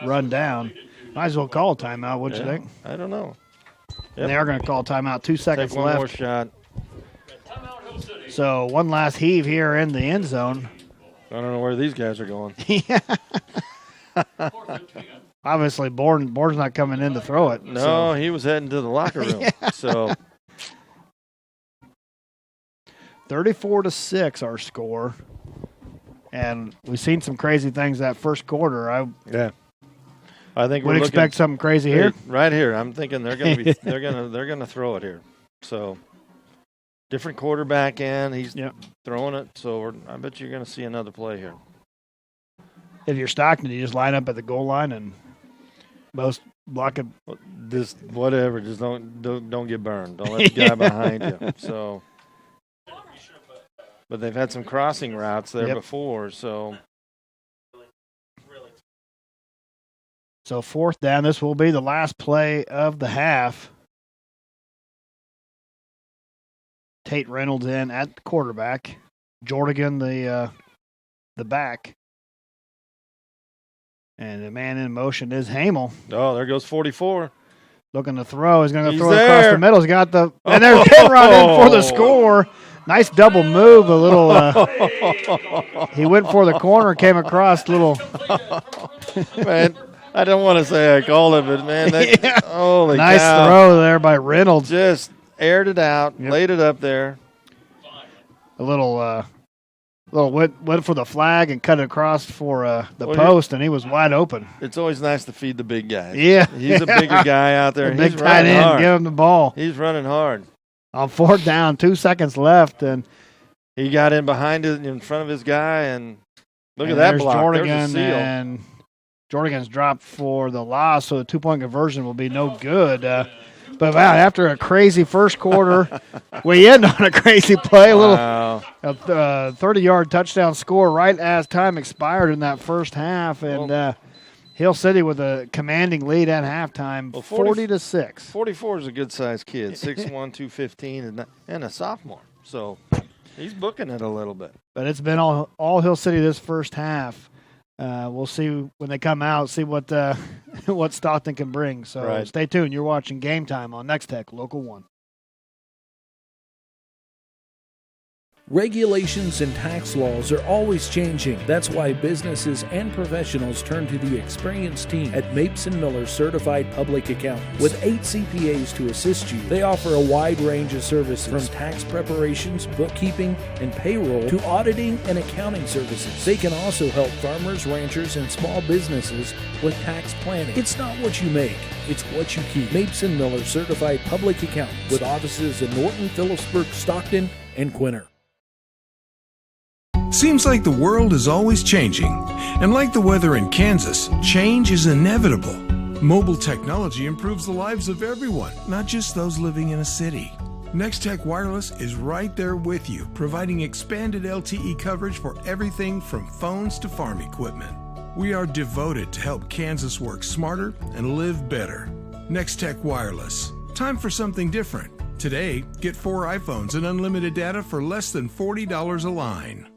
run down. Might as well call a timeout, wouldn't you think? I don't know. And they are going to call a timeout. 2 seconds Take one left. More shot. So one last heave here in the end zone. I don't know where these guys are going. Obviously, Bourne's not coming in to throw it. No, he was heading to the locker room. So 34-6 our score. And we've seen some crazy things that first quarter. I think would expect something crazy here. Right here. I'm thinking they're going to be they're going to throw it here. So different quarterback in, he's throwing it. So I bet you're going to see another play here. If you're Stockton, you just line up at the goal line and most block it. Just whatever. Just don't get burned. Don't let the guy behind you. So, but they've had some crossing routes there before. So 4th down. This will be the last play of the half. Tate Reynolds in at quarterback. Jordan the back. And the man in motion is Hamel. Oh, there goes 44. Looking to throw. He's going to throw across the middle. He's got and there's Penrod in for the score. Nice double move, a little. He went for the corner, came across, little. Man, I don't want to say I called it, but man, that, holy nice cow. throw there by Reynolds. Just aired it out, laid it up there. A little went for the flag and cut it across for the post, and he was wide open. It's always nice to feed the big guys. Yeah. He's a bigger guy out there. Big tight end, give him the ball. He's running hard. On 4th down, 2 seconds left, and he got in behind it in front of his guy, and look at that block. Jordigan, there's a seal. and Jordigan's dropped for the loss, so the 2-point conversion will be no good. But wow, after a crazy first quarter, we end on a crazy play. Wow. A 30-yard touchdown score right as time expired in that first half, and Hill City with a commanding lead at halftime, 40-6. 44 is a good-sized kid, 6'1", 215, and a sophomore. So he's booking it a little bit. But it's been all Hill City this first half. We'll see when they come out, see what Stockton can bring. So Stay tuned. You're watching Game Time on Nex-Tech, Local 1. Regulations and tax laws are always changing. That's why businesses and professionals turn to the experienced team at Mapes & Miller Certified Public Accountants. With 8 CPAs to assist you, they offer a wide range of services from tax preparations, bookkeeping, and payroll to auditing and accounting services. They can also help farmers, ranchers, and small businesses with tax planning. It's not what you make, it's what you keep. Mapes & Miller Certified Public Accountants with offices in Norton, Phillipsburg, Stockton, and Quinter. Seems like the world is always changing. And like the weather in Kansas, change is inevitable. Mobile technology improves the lives of everyone, not just those living in a city. Nex-Tech Wireless is right there with you, providing expanded LTE coverage for everything from phones to farm equipment. We are devoted to help Kansas work smarter and live better. Nex-Tech Wireless. Time for something different. Today, get 4 iPhones and unlimited data for less than $40 a line.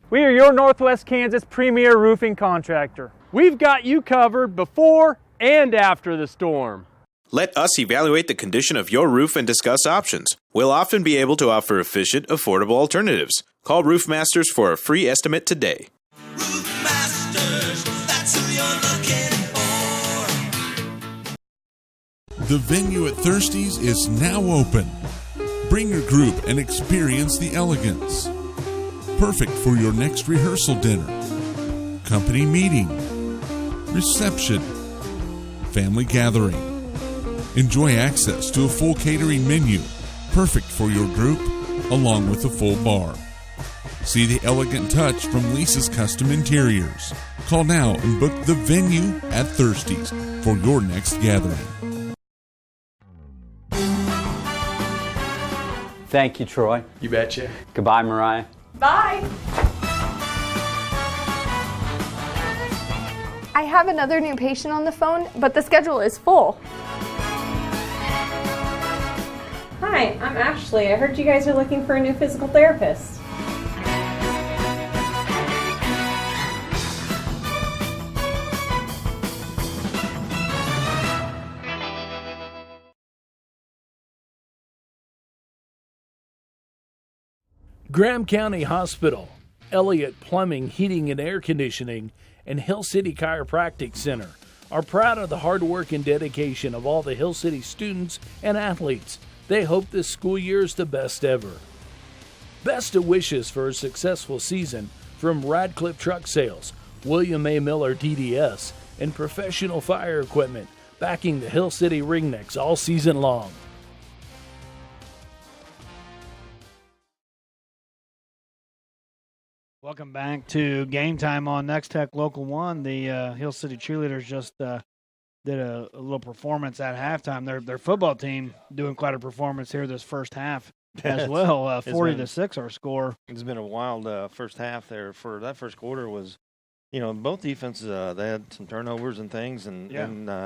We are your Northwest Kansas premier roofing contractor. We've got you covered before and after the storm. Let us evaluate the condition of your roof and discuss options. We'll often be able to offer efficient, affordable alternatives. Call Roof Masters for a free estimate today. Roof Masters, that's who you're looking for. The venue at Thirsties is now open. Bring your group and experience the elegance. Perfect for your next rehearsal dinner, company meeting, reception, family gathering. Enjoy access to a full catering menu, perfect for your group, along with a full bar. See the elegant touch from Lisa's Custom Interiors. Call now and book the venue at Thirsties for your next gathering. Thank you, Troy. You betcha. Goodbye, Mariah. Bye. I have another new patient on the phone, but the schedule is full. Hi, I'm Ashley. I heard you guys are looking for a new physical therapist. Graham County Hospital, Elliott Plumbing, Heating and Air Conditioning, and Hill City Chiropractic Center are proud of the hard work and dedication of all the Hill City students and athletes. They hope this school year is the best ever. Best of wishes for a successful season from Radcliffe Truck Sales, William A. Miller DDS, and Professional Fire Equipment, backing the Hill City Ringnecks all season long. Welcome back to Game Time on Nex-Tech Local 1. The Hill City Cheerleaders just did a little performance at halftime. Their football team doing quite a performance here this first half as well. 40-6 our score. It's been a wild first half there. For that first quarter was, both defenses, they had some turnovers and things, and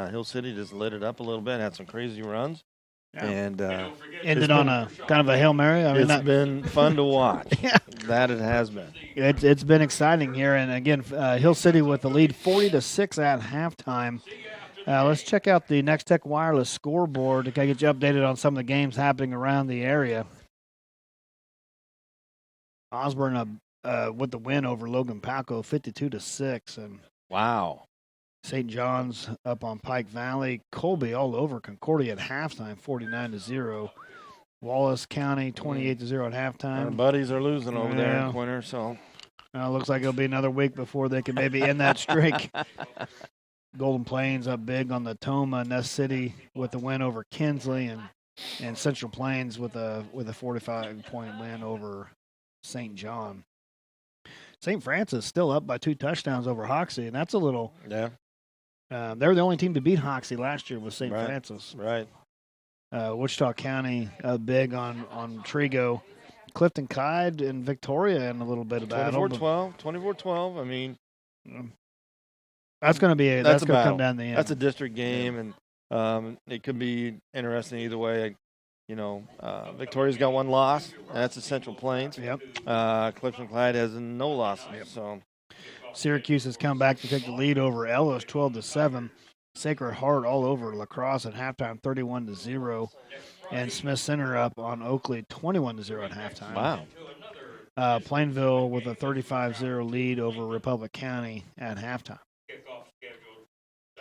Hill City just lit it up a little bit, had some crazy runs. Yeah. And ended on a kind of a Hail Mary. It's been fun to watch. That it has been. It's been exciting here. And again, Hill City with the lead 40-6 at halftime. Let's check out the Nex-Tech wireless scoreboard to get you updated on some of the games happening around the area. Osborne with the win over Logan Palco, 52-6. And wow. St. John's up on Pike Valley. Colby all over Concordia at halftime, 49-0. Wallace County, 28-0 at halftime. Our buddies are losing over there in Quinter, so. Looks like it'll be another week before they can maybe end that streak. Golden Plains up big on the Toma. Ness City with the win over Kinsley, and Central Plains with a 45-point win over St. John. St. Francis still up by 2 touchdowns over Hoxie, and that's a little. Yeah. They're the only team to beat Hoxie last year was St. Francis. Right. Wichita County big on Trigo. Clifton Clyde and Victoria in a little bit of battle. 24-12. I mean, that's going to be that's going to come down the end. That's a district game, and it could be interesting either way. Victoria's got 1 loss, and that's the Central Plains. Yep. Clifton Clyde has no losses. Yep. So Syracuse has come back to take the lead over Ellis, 12-7. Sacred Heart all over La Crosse at halftime, 31-0. And Smith Center up on Oakley, 21-0 at halftime. Wow. Plainville with a 35-0 lead over Republic County at halftime.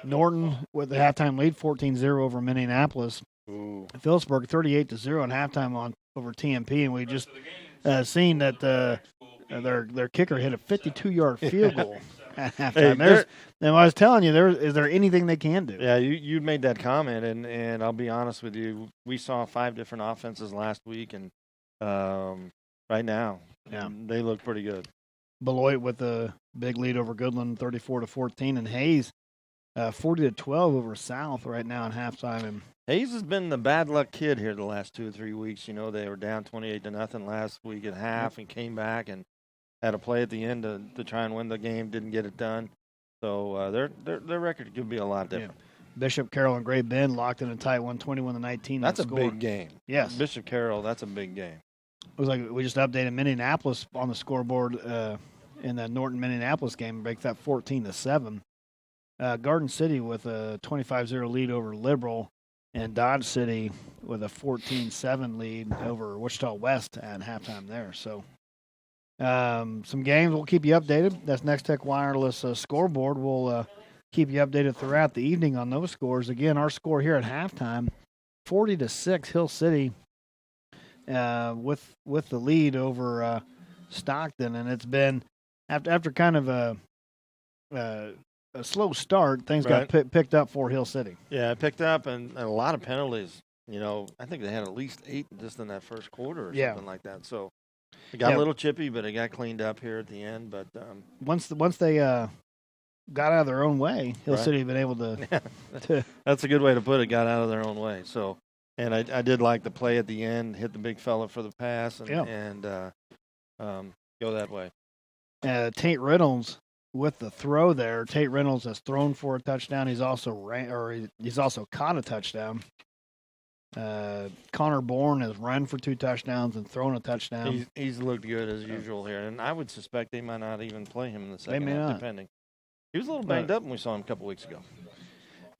Norton with the halftime lead, 14-0 over Minneapolis. Ooh. Phillipsburg 38-0 at halftime over TMP, and we just seen that their kicker hit a 52-yard field goal at halftime. And I was telling you, is there anything they can do? Yeah, you made that comment, and I'll be honest with you, we saw 5 different offenses last week, and right now, they look pretty good. Beloit with a big lead over Goodland, 34-14, and Hayes 40-12 over South right now at halftime. And Hayes has been the bad luck kid here the last 2 or 3 weeks. They were down 28-0 last week at half and came back and had a play at the end to try and win the game. Didn't get it done. So their record could be a lot different. Yeah. Bishop Carroll and Great Bend locked in a tight 121-19. That's a big game. Yes. Bishop Carroll, that's a big game. It was like we just updated Minneapolis on the scoreboard in the Norton-Minneapolis game, break that 14-7. Garden City with a 25-0 lead over Liberal, and Dodge City with a 14-7 lead over Wichita West at halftime there. So some games we'll keep you updated. That's Nex-Tech Wireless scoreboard. We'll keep you updated throughout the evening on those scores. Again, our score here at halftime, 40-6 Hill City with the lead over Stockton, and it's been after kind of a slow start, things got picked up for Hill City. Yeah, it picked up, and a lot of penalties. I think they had at least 8 just in that first quarter or something like that. So it got a little chippy, but it got cleaned up here at the end. But once they got out of their own way, Hill City had been able to. That's a good way to put it. Got out of their own way. So, and I did like the play at the end, hit the big fella for the pass, and go that way. Tate Reynolds with the throw there. Tate Reynolds has thrown for a touchdown. He's also caught a touchdown. Connor Bourne has run for 2 touchdowns and thrown a touchdown. He's looked good as usual here, and I would suspect they might not even play him in the second half, depending. He was a little banged up when we saw him a couple weeks ago.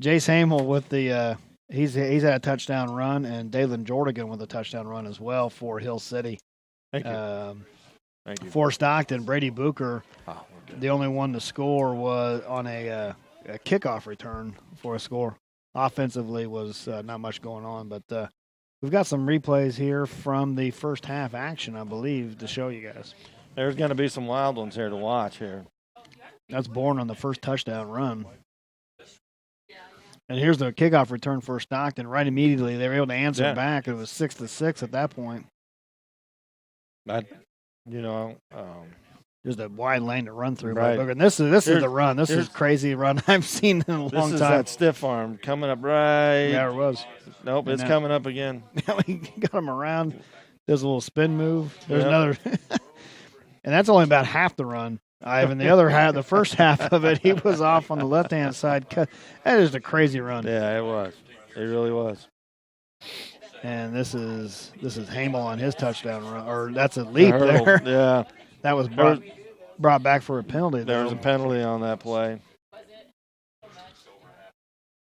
Jace Hamel with the he's had a touchdown run, and Dalen Jordigan with a touchdown run as well for Hill City. Thank you. Thank you. For Stockton, Brady Booker, the only one to score was on a kickoff return for a score. Offensively was not much going on, but we've got some replays here from the first half action, I believe, to show you guys. There's going to be some wild ones here to watch here. That's Bourne on the first touchdown run. And here's the kickoff return for Stockton. Right immediately, they were able to answer back. It was 6-6 at that point. There's a wide lane to run through. Right. And this is the run. This is crazy run I've seen in a long time. This is that stiff arm coming up right. Yeah, it was. Nope, it's now, coming up again. Now he got him around. There's a little spin move. There's another. And that's only about half the run, Ivan. The other half, the first half of it, he was off on the left-hand side. That is a crazy run. Yeah, it was. It really was. And this is Hamel on his touchdown run, or that's a leap there. Yeah. That was brought back for a penalty. There was a penalty on that play.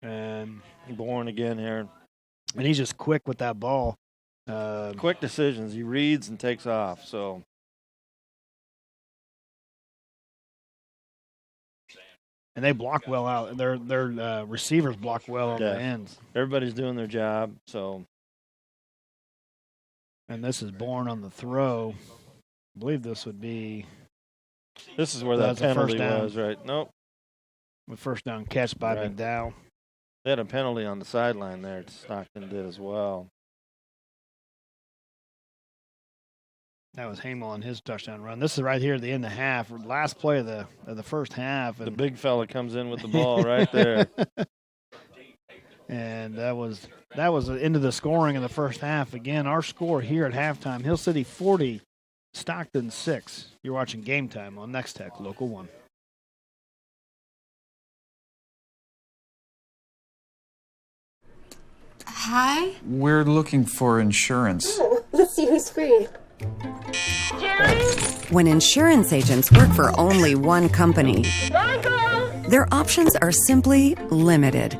And Bourne again here. And he's just quick with that ball. Quick decisions. He reads and takes off. So. And they block well out. Their receivers block well on the ends. Everybody's doing their job. So. And this is Bourne on the throw. I believe this would be. This is where that penalty was, right? Nope. The first down catch by McDowell. They had a penalty on the sideline there. Stockton did as well. That was Hamel on his touchdown run. This is right here at the end of the half. Last play of the first half. And the big fella comes in with the ball right there. And that was the end of the scoring in the first half. Again, our score here at halftime, Hill City 40, Stockton 6. You're watching Game Time on Nex-Tech, Local 1. Hi? We're looking for insurance. Oh, let's see who's free. When insurance agents work for only one company, their options are simply limited.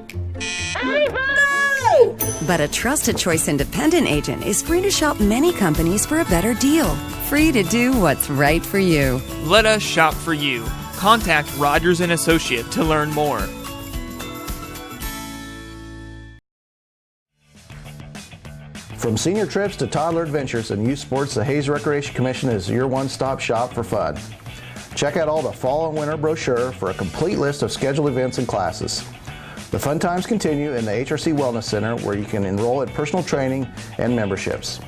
But a trusted choice independent agent is free to shop many companies for a better deal. Free to do what's right for you. Let us shop for you. Contact Rogers & Associate to learn more. From senior trips to toddler adventures and youth sports, the Hayes Recreation Commission is your one-stop shop for fun. Check out all the fall and winter brochure for a complete list of scheduled events and classes. The fun times continue in the HRC Wellness Center, where you can enroll in personal training and memberships.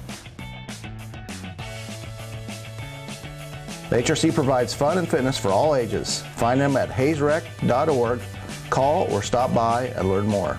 The HRC provides fun and fitness for all ages. Find them at hayesrec.org. Call or stop by and learn more.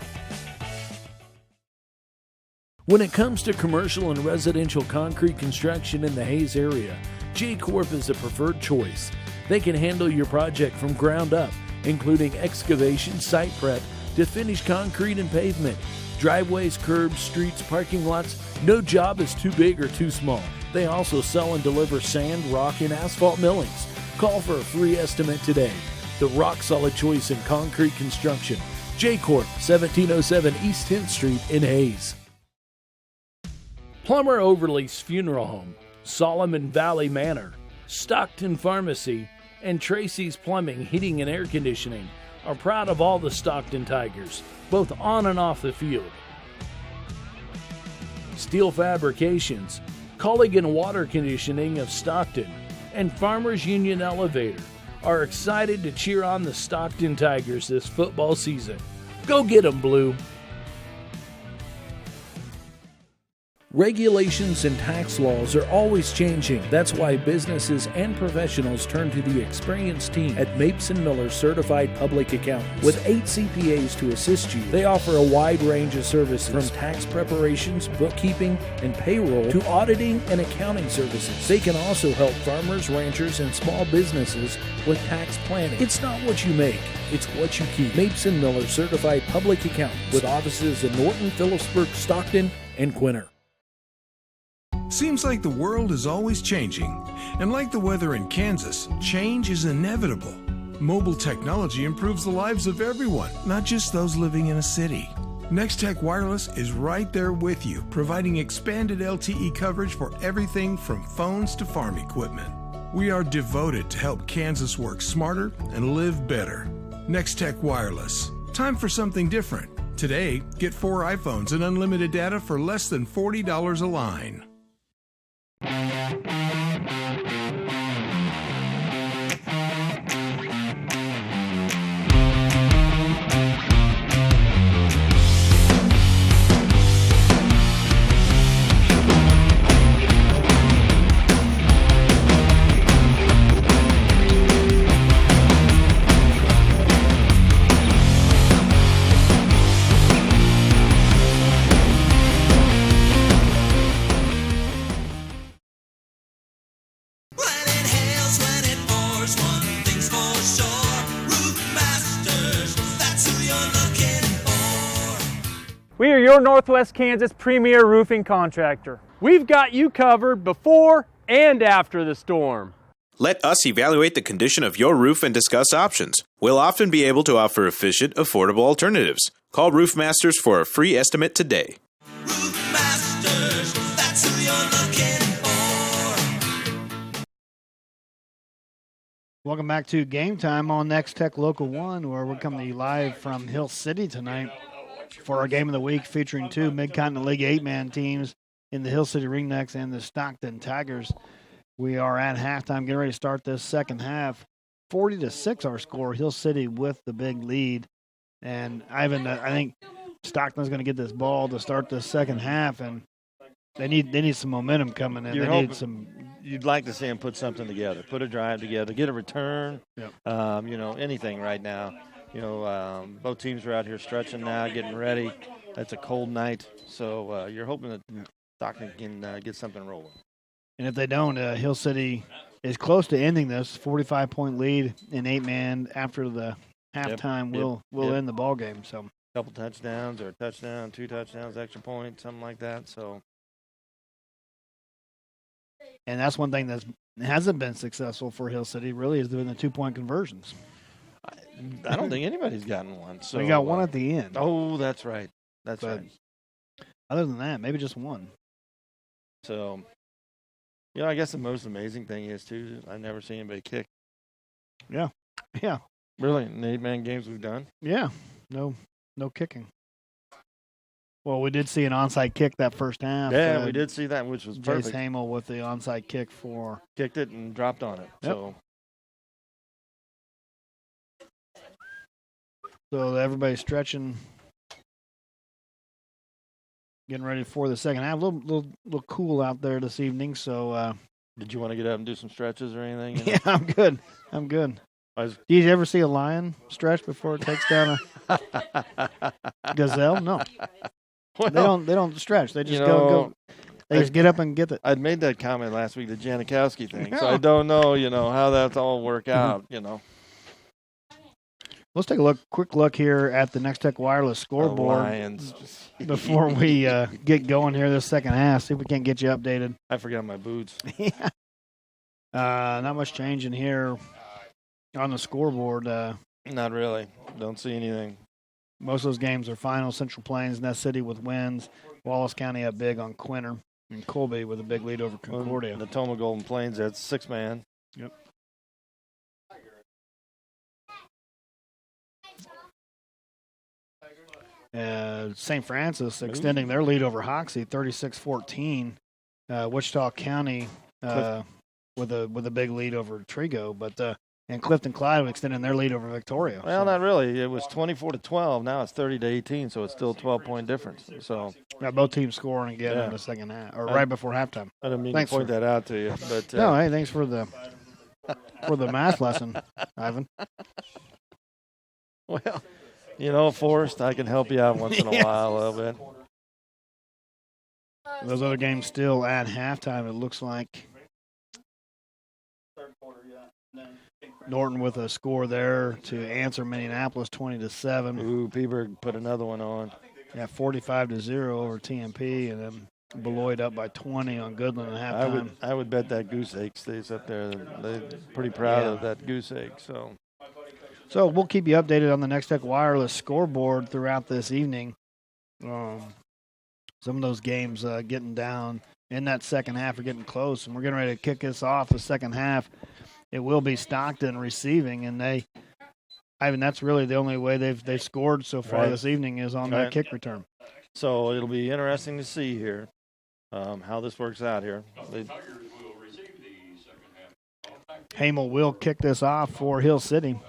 When it comes to commercial and residential concrete construction in the Hayes area, J-Corp is the preferred choice. They can handle your project from ground up, including excavation, site prep, to finish concrete and pavement, driveways, curbs, streets, parking lots. No job is too big or too small. They also sell and deliver sand, rock, and asphalt millings. Call for a free estimate today. The rock-solid choice in concrete construction. J-Corp, 1707 East 10th Street in Hayes. Plumber Overlease Funeral Home, Solomon Valley Manor, Stockton Pharmacy, and Tracy's Plumbing, Heating, and Air Conditioning are proud of all the Stockton Tigers, both on and off the field. Steel Fabrications, Culligan Water Conditioning of Stockton, and Farmers Union Elevator are excited to cheer on the Stockton Tigers this football season. Go get 'em, Blue! Regulations and tax laws are always changing. That's why businesses and professionals turn to the experienced team at Mapes & Miller Certified Public Accountants. With 8 CPAs to assist you, they offer a wide range of services from tax preparations, bookkeeping, and payroll to auditing and accounting services. They can also help farmers, ranchers, and small businesses with tax planning. It's not what you make, it's what you keep. Mapes & Miller Certified Public Accountants with offices in Norton, Phillipsburg, Stockton, and Quinter. Seems like the world is always changing. And like the weather in Kansas, change is inevitable. Mobile technology improves the lives of everyone, not just those living in a city. Nex-Tech Wireless is right there with you, providing expanded LTE coverage for everything from phones to farm equipment. We are devoted to help Kansas work smarter and live better. Nex-Tech Wireless. Time for something different. Today, get 4 iPhones and unlimited data for less than $40 a line. We are your Northwest Kansas premier roofing contractor. We've got you covered before and after the storm. Let us evaluate the condition of your roof and discuss options. We'll often be able to offer efficient, affordable alternatives. Call Roof Masters for a free estimate today. Roof Masters, that's who you're looking for. Welcome back to Game Time on Nex-Tech Local 1, where we're coming to you live from Hill City tonight for our game of the week, featuring two Mid-Continent League 8-man teams in the Hill City Ringnecks and the Stockton Tigers. We are at halftime, getting ready to start this second half. 40-6 our score, Hill City with the big lead. And Ivan, I think Stockton's going to get this ball to start the second half, and they need some momentum coming in. You'd like to see them put something together, put a drive together, get a return. Yep. Anything right now. Both teams are out here stretching now, getting ready. It's a cold night, so you're hoping that Stockton can get something rolling. And if they don't, Hill City is close to ending this 45-point lead in 8-man after the halftime. Will end the ball game. So a couple touchdowns or a touchdown, 2 touchdowns, extra point, something like that. So, and that's one thing that hasn't been successful for Hill City. Really, is doing the 2-point conversions. I don't think anybody's gotten one. So we got one at the end. Oh, that's right. That's right. Other than that, maybe just one. So, I guess the most amazing thing is, too, I've never seen anybody kick. Yeah. Really, in the 8-man games we've done? Yeah. No kicking. Well, we did see an onside kick that first half. Yeah, we did see that, which was perfect. Jace Hamel with the onside kick kicked it and dropped on it. Yep. So everybody's stretching, getting ready for the second half. A little cool out there this evening. So, did you want to get up and do some stretches or anything? Yeah, I'm good. Did you ever see a lion stretch before it takes down a gazelle? No. Well, they don't stretch. They just go. They just get up and get it. I'd made that comment last week, the Janikowski thing. So I don't know, how that's all work out. Let's take a quick look here at the Nex-Tech wireless scoreboard before we get going here this second half. See if we can't get you updated. I forgot my boots. Yeah. Not much change in here on the scoreboard. Not really. Don't see anything. Most of those games are final. Central Plains, Ness City with wins. Wallace County up big on Quinter. And Colby with a big lead over Concordia. The Natoma Golden Plains, that's 6-man. Yep. St. Francis extending their lead over Hoxie, 36-14. Wichita County with a big lead over Trigo, but and Clifton Clyde extending their lead over Victoria. Well, not really. It was 24-12. Now it's 30-18, so it's still a 12-point difference. So both teams scoring again in the second half, or right before halftime. I didn't mean to point that out to you, but no. Hey, thanks for the math lesson, Ivan. Well, Forrest, I can help you out once in a while a little bit. Those other games still at halftime, it looks like. Norton with a score there to answer Minneapolis 20-7. Ooh, Peaburg put another one on. Yeah, 45-0 over TMP, and then Beloit up by 20 on Goodland at halftime. I would bet that goose egg stays up there. They're pretty proud of that goose egg. So we'll keep you updated on the Nex-Tech wireless scoreboard throughout this evening. Some of those games getting down in that second half are getting close, and we're getting ready to kick this off the second half. It will be Stockton receiving, and that's really the only way they've scored so far this evening is on that kick return. So it'll be interesting to see here how this works out here. Hamel will kick this off for Hill City.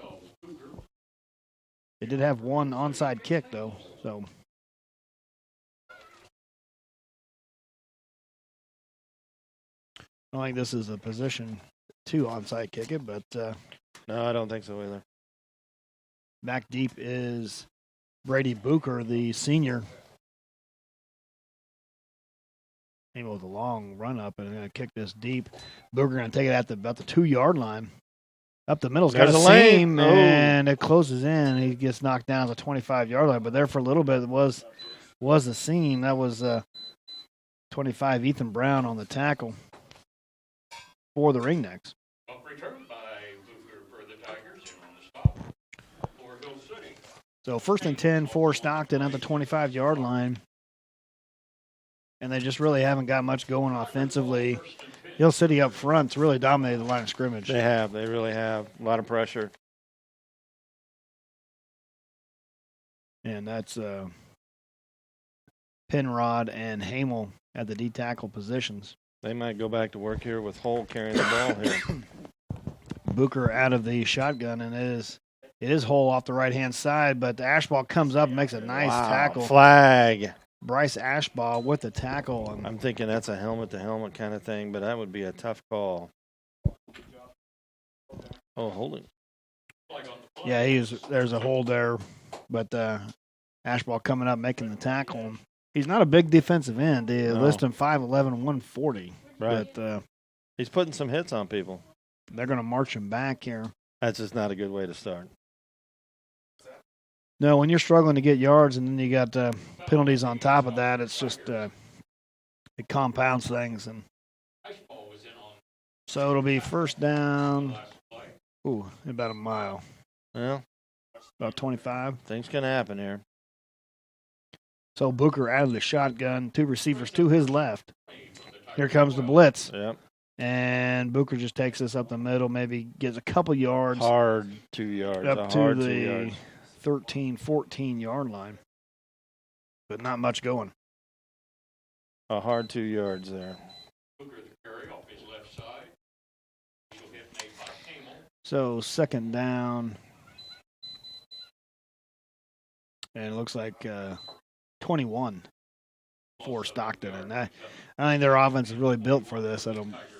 They did have one onside kick, though, so. I don't think this is a position to onside kick it, but. No, I don't think so either. Back deep is Brady Booker, the senior. Hamel with a long run up and going to kick this deep. Booker going to take it at about the 2-yard line. Up the middle's got a seam, and it closes in. He gets knocked down at the 25-yard line, but there for a little bit was was the scene. That was 25 Ethan Brown on the tackle for the Ringnecks. Returned by Booker for the Tigers and on the stop for Hill City. So 1st and 10 for Stockton at the 25-yard line. And they just really haven't got much going offensively. Hill City up front's really dominated the line of scrimmage. They have. They really have. A lot of pressure. And that's Penrod and Hamel at the D-tackle positions. They might go back to work here with Hull carrying the ball here. Booker out of the shotgun, and it is Hull off the right-hand side, but the Ashball comes up and makes a nice tackle. Flag. Bryce Ashball with the tackle. And I'm thinking that's a helmet-to-helmet kind of thing, but that would be a tough call. Oh, holding. Yeah, there's a hold there, but Ashball coming up making the tackle. He's not a big defensive end. They list him 5'11", 140. Right. But he's putting some hits on people. They're going to march him back here. That's just not a good way to start. No, when you're struggling to get yards and then you got penalties on top of that, it's just it compounds things. And so it'll be first down. About a mile. Well, about 25. Things can happen here. So Booker out of the shotgun, 2 receivers to his left. Here comes the blitz. Yep. And Booker just takes this up the middle, maybe gets a couple yards. Hard 2 yards. Up to the 13, 14-yard line. But not much going. A hard 2 yards there. So 2nd down. And it looks like 21 for Stockton. And I think their offense is really built for this.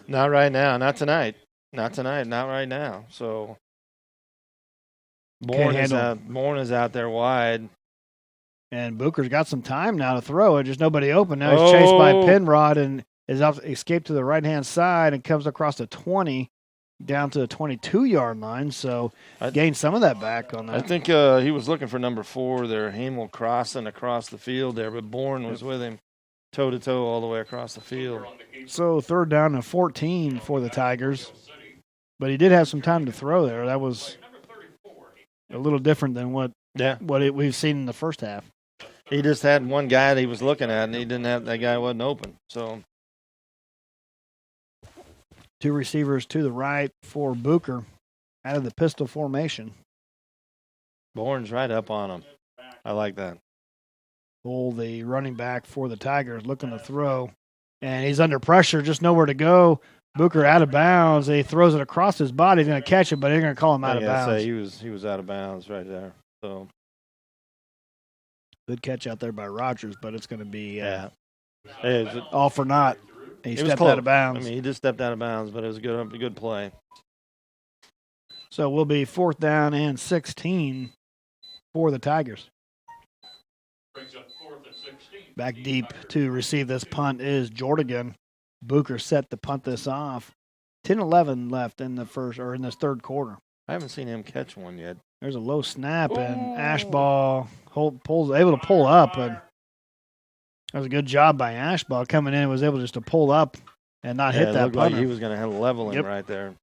Not right now. Not tonight. Not right now. So Bourne is out there wide. And Booker's got some time now to throw it. Just nobody open. Now he's chased by Penrod and is escaped to the right-hand side and comes across the 20 down to the 22-yard line. So gained some of that back on that. I think he was looking for number 4 there. Hamel crossing across the field there, but Bourne was with him toe-to-toe all the way across the field. So 3rd down and 14 for the Tigers. But he did have some time to throw there. That was a little different than what we've seen in the first half. He just had one guy that he was looking at, and he didn't have that guy wasn't open. So 2 receivers to the right for Booker out of the pistol formation. Bourne's right up on him. I like that. Bull, the running back for the Tigers, looking to throw. And he's under pressure, just nowhere to go. Booker out of bounds. He throws it across his body. He's going to catch it, but they're going to call him out of bounds. He was out of bounds right there. So good catch out there by Rogers, but it's going to be hey, all for naught. He stepped out of bounds. I mean, he just stepped out of bounds, but it was a good play. So we'll be 4th down and 16 for the Tigers. Back deep to receive this punt is Jordigan. Booker set to punt this off. 10-11 left in the first or in this 3rd quarter. I haven't seen him catch one yet. There's a low snap, and Ashball able to pull up, and that was a good job by Ashball coming in. Was able just to pull up and not hit that looked punter. like he was going to level him right there.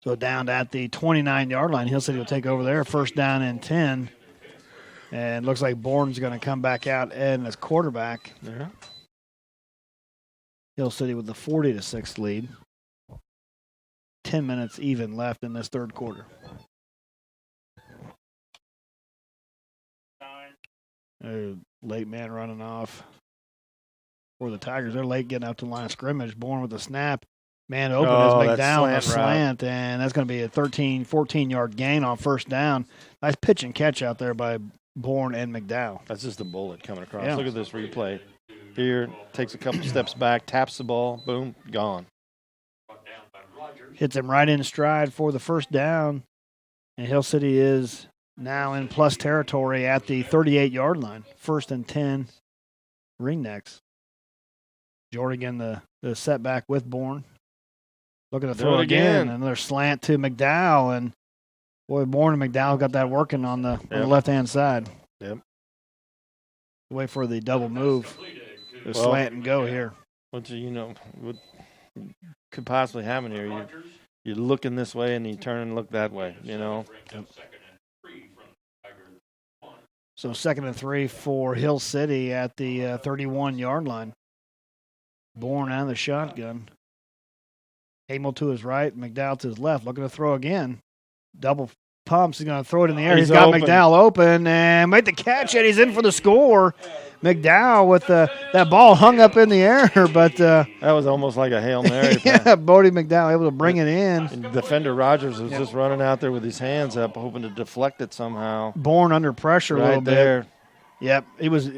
So down at the 29-yard line, Hill City will take over there. 1st down and 10. And looks like Bourne's going to come back out and as quarterback. Yeah. Hill City with the 40-6 lead. 10 minutes even left in this 3rd quarter. Late man running off for the Tigers. They're late getting out to the line of scrimmage. Bourne with the snap. Man open is McDowell on a slant, and that's going to be a 13, 14-yard gain on 1st down. Nice pitch and catch out there by Bourne and McDowell. That's just a bullet coming across. Yeah. Look at this replay. Here, takes a couple steps back, taps the ball, boom, gone. Hits him right in stride for the 1st down. And Hill City is now in plus territory at the 38-yard line. 1st and 10, Ringnecks. Jordigan, the setback with Bourne. Looking to throw again. Another slant to McDowell. And, boy, Bourne and McDowell got that working on the left-hand side. Yep. Wait for the double move. The slant and go here. What could possibly happen here? You're looking this way and you turn and look that way, Yep. So 2nd and 3 for Hill City at the 31-yard line. Bourne out of the shotgun. Hamel to his right, McDowell to his left, looking to throw again. Double pumps, he's going to throw it in the air. He's got McDowell open and made the catch, and he's in for the score. McDowell with that ball hung up in the air, but that was almost like a Hail Mary. Yeah, Bodie McDowell able to bring it in. And defender Rogers was just running out there with his hands up, hoping to deflect it somehow. Bourne under pressure a little bit. There. Yep,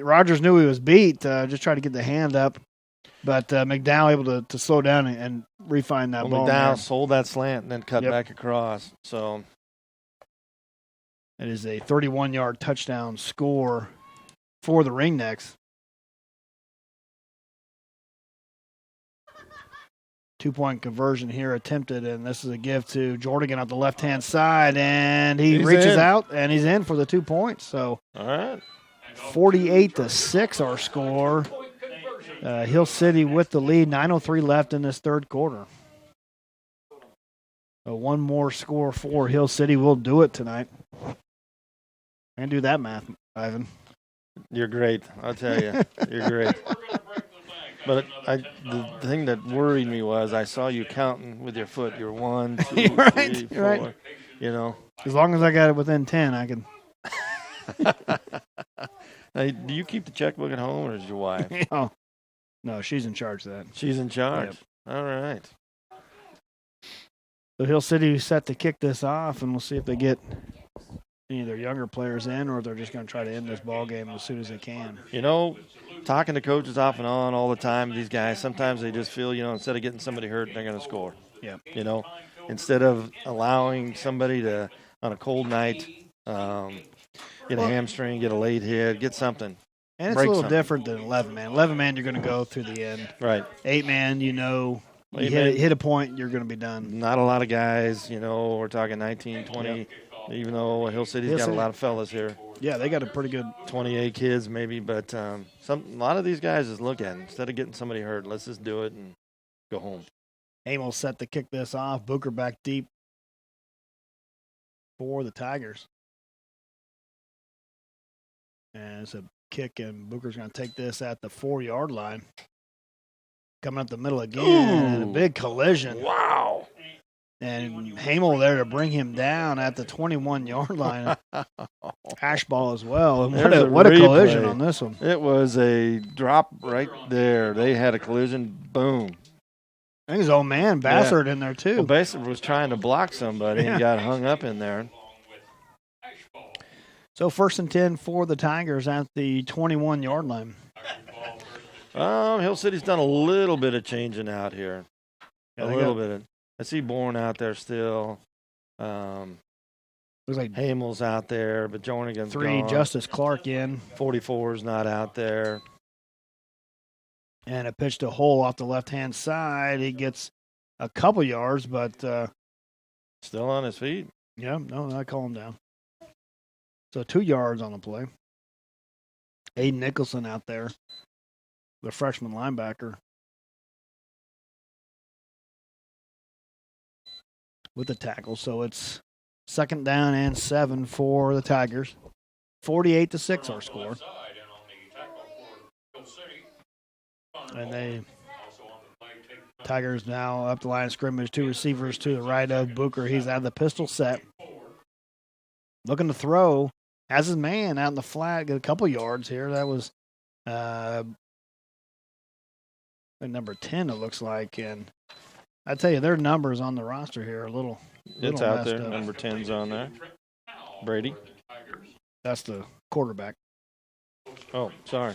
Rogers knew he was beat, just tried to get the hand up. But McDowell able to slow down and refine that ball. McDowell sold that slant and then cut back across. So it is a 31-yard touchdown score for the Ringnecks. 2-point conversion here attempted, and this is a give to Jordan on the left-hand side, and he reaches out, and he's in for the 2 points. So all right, 48-6 our score. Hill City with the lead, 9:03 left in this third quarter. So one more score for Hill City will do it tonight. And do that math, Ivan. You're great. I'll tell you. You're great. But the thing that worried me was I saw you counting with your foot. You're 1, 2, 3, 4. Right. As long as I got it within 10, I can. Now, do you keep the checkbook at home, or is your wife? No, she's in charge of that. She's in charge. Yep. All right. So Hill City set to kick this off, and we'll see if they get any of their younger players in, or if they're just going to try to end this ball game as soon as they can. Talking to coaches off and on all the time, these guys, sometimes they just feel, instead of getting somebody hurt, they're going to score. Yeah. Instead of allowing somebody to, on a cold night, get a hamstring, get a late hit, get something. And it's a little different than 11-man. 11-man, you're going to go through the end. Right. 8-man, you hit a point, you're going to be done. Not a lot of guys, we're talking 19, 20, even though Hill City's got a lot of fellas here. Yeah, they got a pretty good 28 kids maybe, but a lot of these guys is looking, instead of getting somebody hurt, let's just do it and go home. Hamel set to kick this off. Booker back deep for the Tigers. And it's a kick, and Booker's going to take this at the 4-yard line. Coming up the middle again, and a big collision. Wow. And Hamel there to bring him down at the 21-yard line. Hash ball as well. And what a collision on this one. It was a drop right there. They had a collision. Boom. I think his old man, Bassard, in there too. Well, Bassard was trying to block somebody and got hung up in there. So 1st and 10 for the Tigers at the 21-yard line. Hill City's done a little bit of changing out here. A little bit. I see Bourne out there still. Looks like Hamel's out there, but Jornigan's 3, gone. Justice Clark in. 44's not out there. And a pitch to Hole off the left-hand side. He gets a couple yards, but still on his feet. Yeah, no, I call him down. So 2 yards on the play. Aiden Nicholson out there, the freshman linebacker, with the tackle. So it's 2nd down and 7 for the Tigers. 48-6 our score. And Tigers now up the line of scrimmage, 2 receivers to the right of Booker. He's out of the pistol set. Looking to throw. Has his man out in the flat, get a couple yards here. That was number 10, it looks like. And I tell you, their numbers on the roster here are a little It's out there. Up. Number 10's on there. Brady. That's the quarterback. Oh, sorry.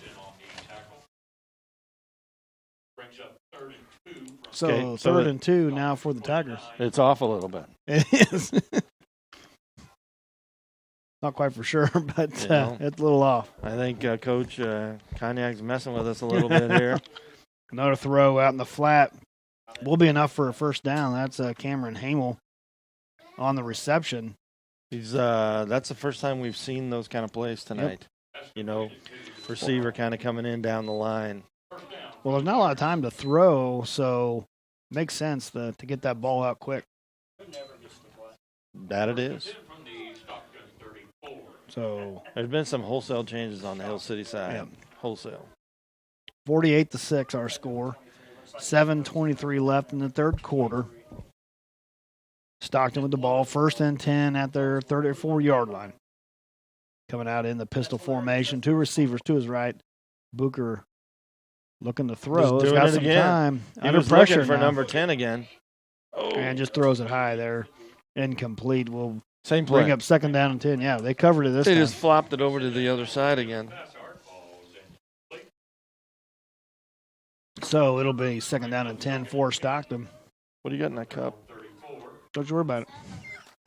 So third and 2 now for the Tigers. It's off a little bit. It is. Not quite for sure, but it's a little off. I think Coach Cognac's messing with us a little bit here. Another throw out in the flat. Will be enough for a 1st down. That's Cameron Hamel on the reception. He's that's the first time we've seen those kind of plays tonight. receiver kind of coming in down the line. Well, there's not a lot of time to throw, so it makes sense to get that ball out quick. That it is. So there's been some wholesale changes on the Hill City side. Yep. Wholesale. 48-6 our score. 7:23 left in the third quarter. Stockton with the ball, 1st and 10 at their 34-yard line. Coming out in the pistol formation. 2 receivers to his right. Booker looking to throw. Just He's doing got it some again. time. He Under was pressure looking for now. number 10 again. And just throws it high there. Incomplete. Will Same play. bring up 2nd down and 10. Yeah, they covered it this They time. just flopped it over to the other side again. So it'll be 2nd down and 10 for Stockton. What do you got in that cup? Don't you worry about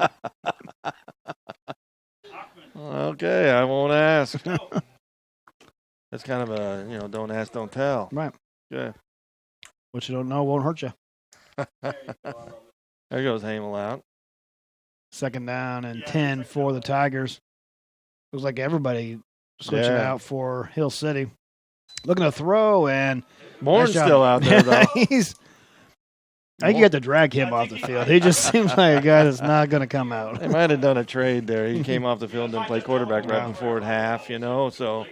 it. Okay, I won't ask. That's kind of a, don't ask, don't tell. Right. Yeah. What you don't know won't hurt you. There goes Hamel out. 2nd down and 10 for the Tigers. Looks like everybody switching out for Hill City. Looking to throw, and Bourne's nice still out there, though. I think you have to drag him off the field. He just seems like a guy that's not going to come out. They might have done a trade there. He came off the field and played quarterback right before at half, so.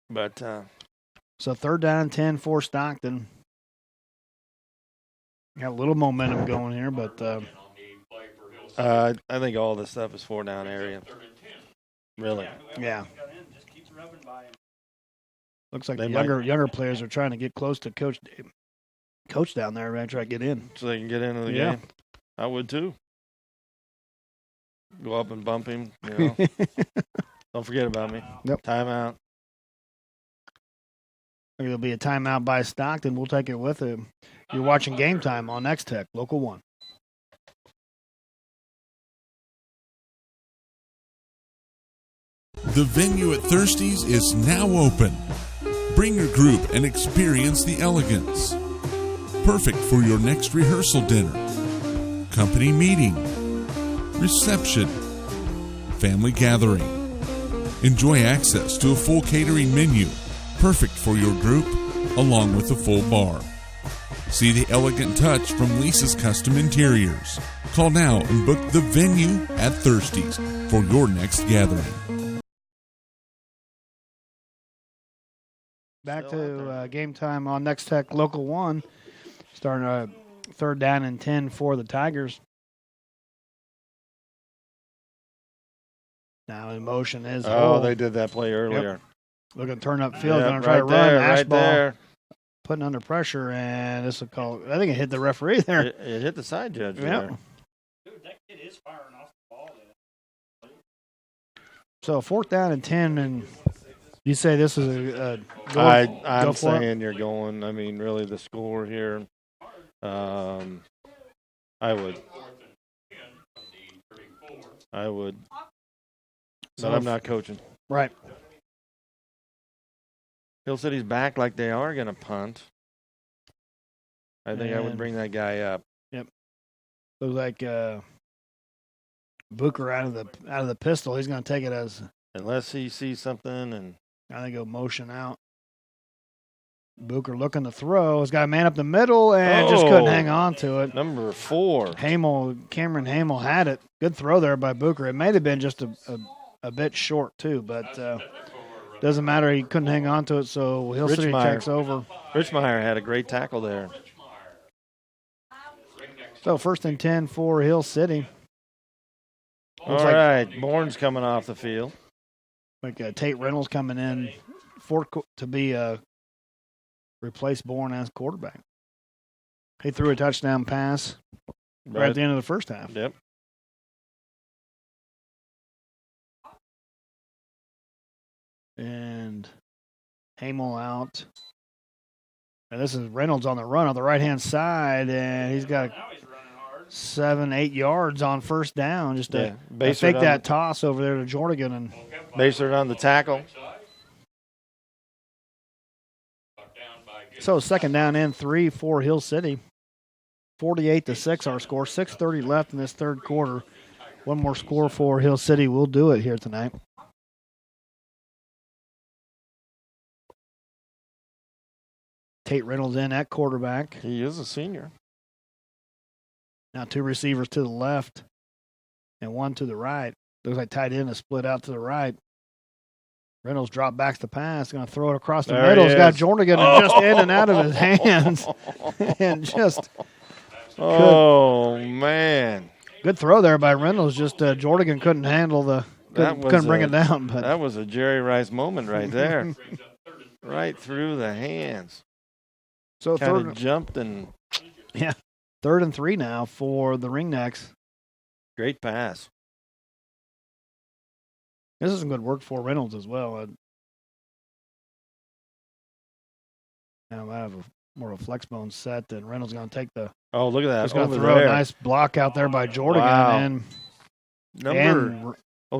But. So 3rd down and 10 for Stockton. Got a little momentum going here, but. I think all this stuff is 4-down area. Really. Yeah. Looks like the younger players are trying to get close to Coach down there and try to get in. So they can get into the game. I would too. Go up and bump him. Don't forget about me. Yep. Timeout. I think it'll be a timeout by Stockton. We'll take it with him. You're watching Game Time on Nex-Tech, Local 1. The venue at Thirsties is now open. Bring your group and experience the elegance. Perfect for your next rehearsal dinner, company meeting, reception, family gathering. Enjoy access to a full catering menu, perfect for your group, along with a full bar. See the elegant touch from Lisa's Custom Interiors. Call now and book the venue at Thirsties for your next gathering. Back to Game Time on Nex-Tech Local 1. Starting a 3rd down and 10 for the Tigers. Now in motion is they did that play earlier. Yep. Looking to turn up field, going to try to run. Ashball putting under pressure, and this will call. I think it hit the referee there. It hit the side judge there. Dude, that kid is firing off the ball there. So 4th down and 10, and you say this is a go, I'm go for saying it? you're going. I mean, really, the score here. I would. But I'm not coaching. Right. Hill City's back like they are going to punt. I think I would bring that guy up. Yep. Looks like Booker out of the pistol. He's going to take it as unless he sees something, and I think he'll motion out. Booker looking to throw. He's got a man up the middle and just couldn't hang on to it. Number 4. Cameron Hamel had it. Good throw there by Booker. It may have been just a bit short too, but doesn't matter. He couldn't hang on to it, so Hill City takes over. Richmeyer had a great tackle there. So 1st and 10 for Hill City. All right, Bourne's coming off the field. Like Tate Reynolds coming in to be replace Bourne as quarterback. He threw a touchdown pass right at the end of the first half. Yep. And Hamel out. And this is Reynolds on the run on the right-hand side, and he's got 7-8 yards on 1st down. Just to fake that toss over there to Jordan. And Baser on the tackle. So 2nd down and 3 for Hill City. 48-6 our score. 6:30 left in this third quarter. One more score for Hill City will do it here tonight. Tate Reynolds in at quarterback. He is a senior. Now 2 receivers to the left and 1 to the right. Looks like tight end is split out to the right. Reynolds drop backs the pass, going to throw it across the middle. He's got Jordan just in and out of his hands. And just. Man. Good throw there by Reynolds. Just Jordan couldn't handle couldn't bring it down. But that was a Jerry Rice moment right there. Right through the hands. So kind of jumped and. Yeah. 3rd and 3 now for the Ringnecks. Great pass. This is some good work for Reynolds as well. Now I have more of a flex bone set, and Reynolds going to take the. Oh, look at that! He's going to throw a nice block out there by Jordan. Wow.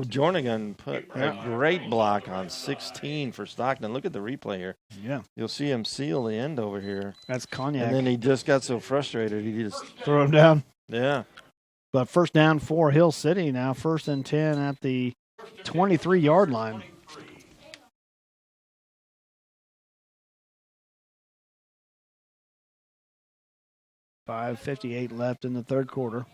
Jordan put a great block on 16 for Stockton. Look at the replay here. Yeah, you'll see him seal the end over here. That's Cognac. And then he just got so frustrated, he just threw him down. Yeah. But first down for Hill City now. 1st and 10 at the 23-yard line. $5:58 left in the 3rd quarter.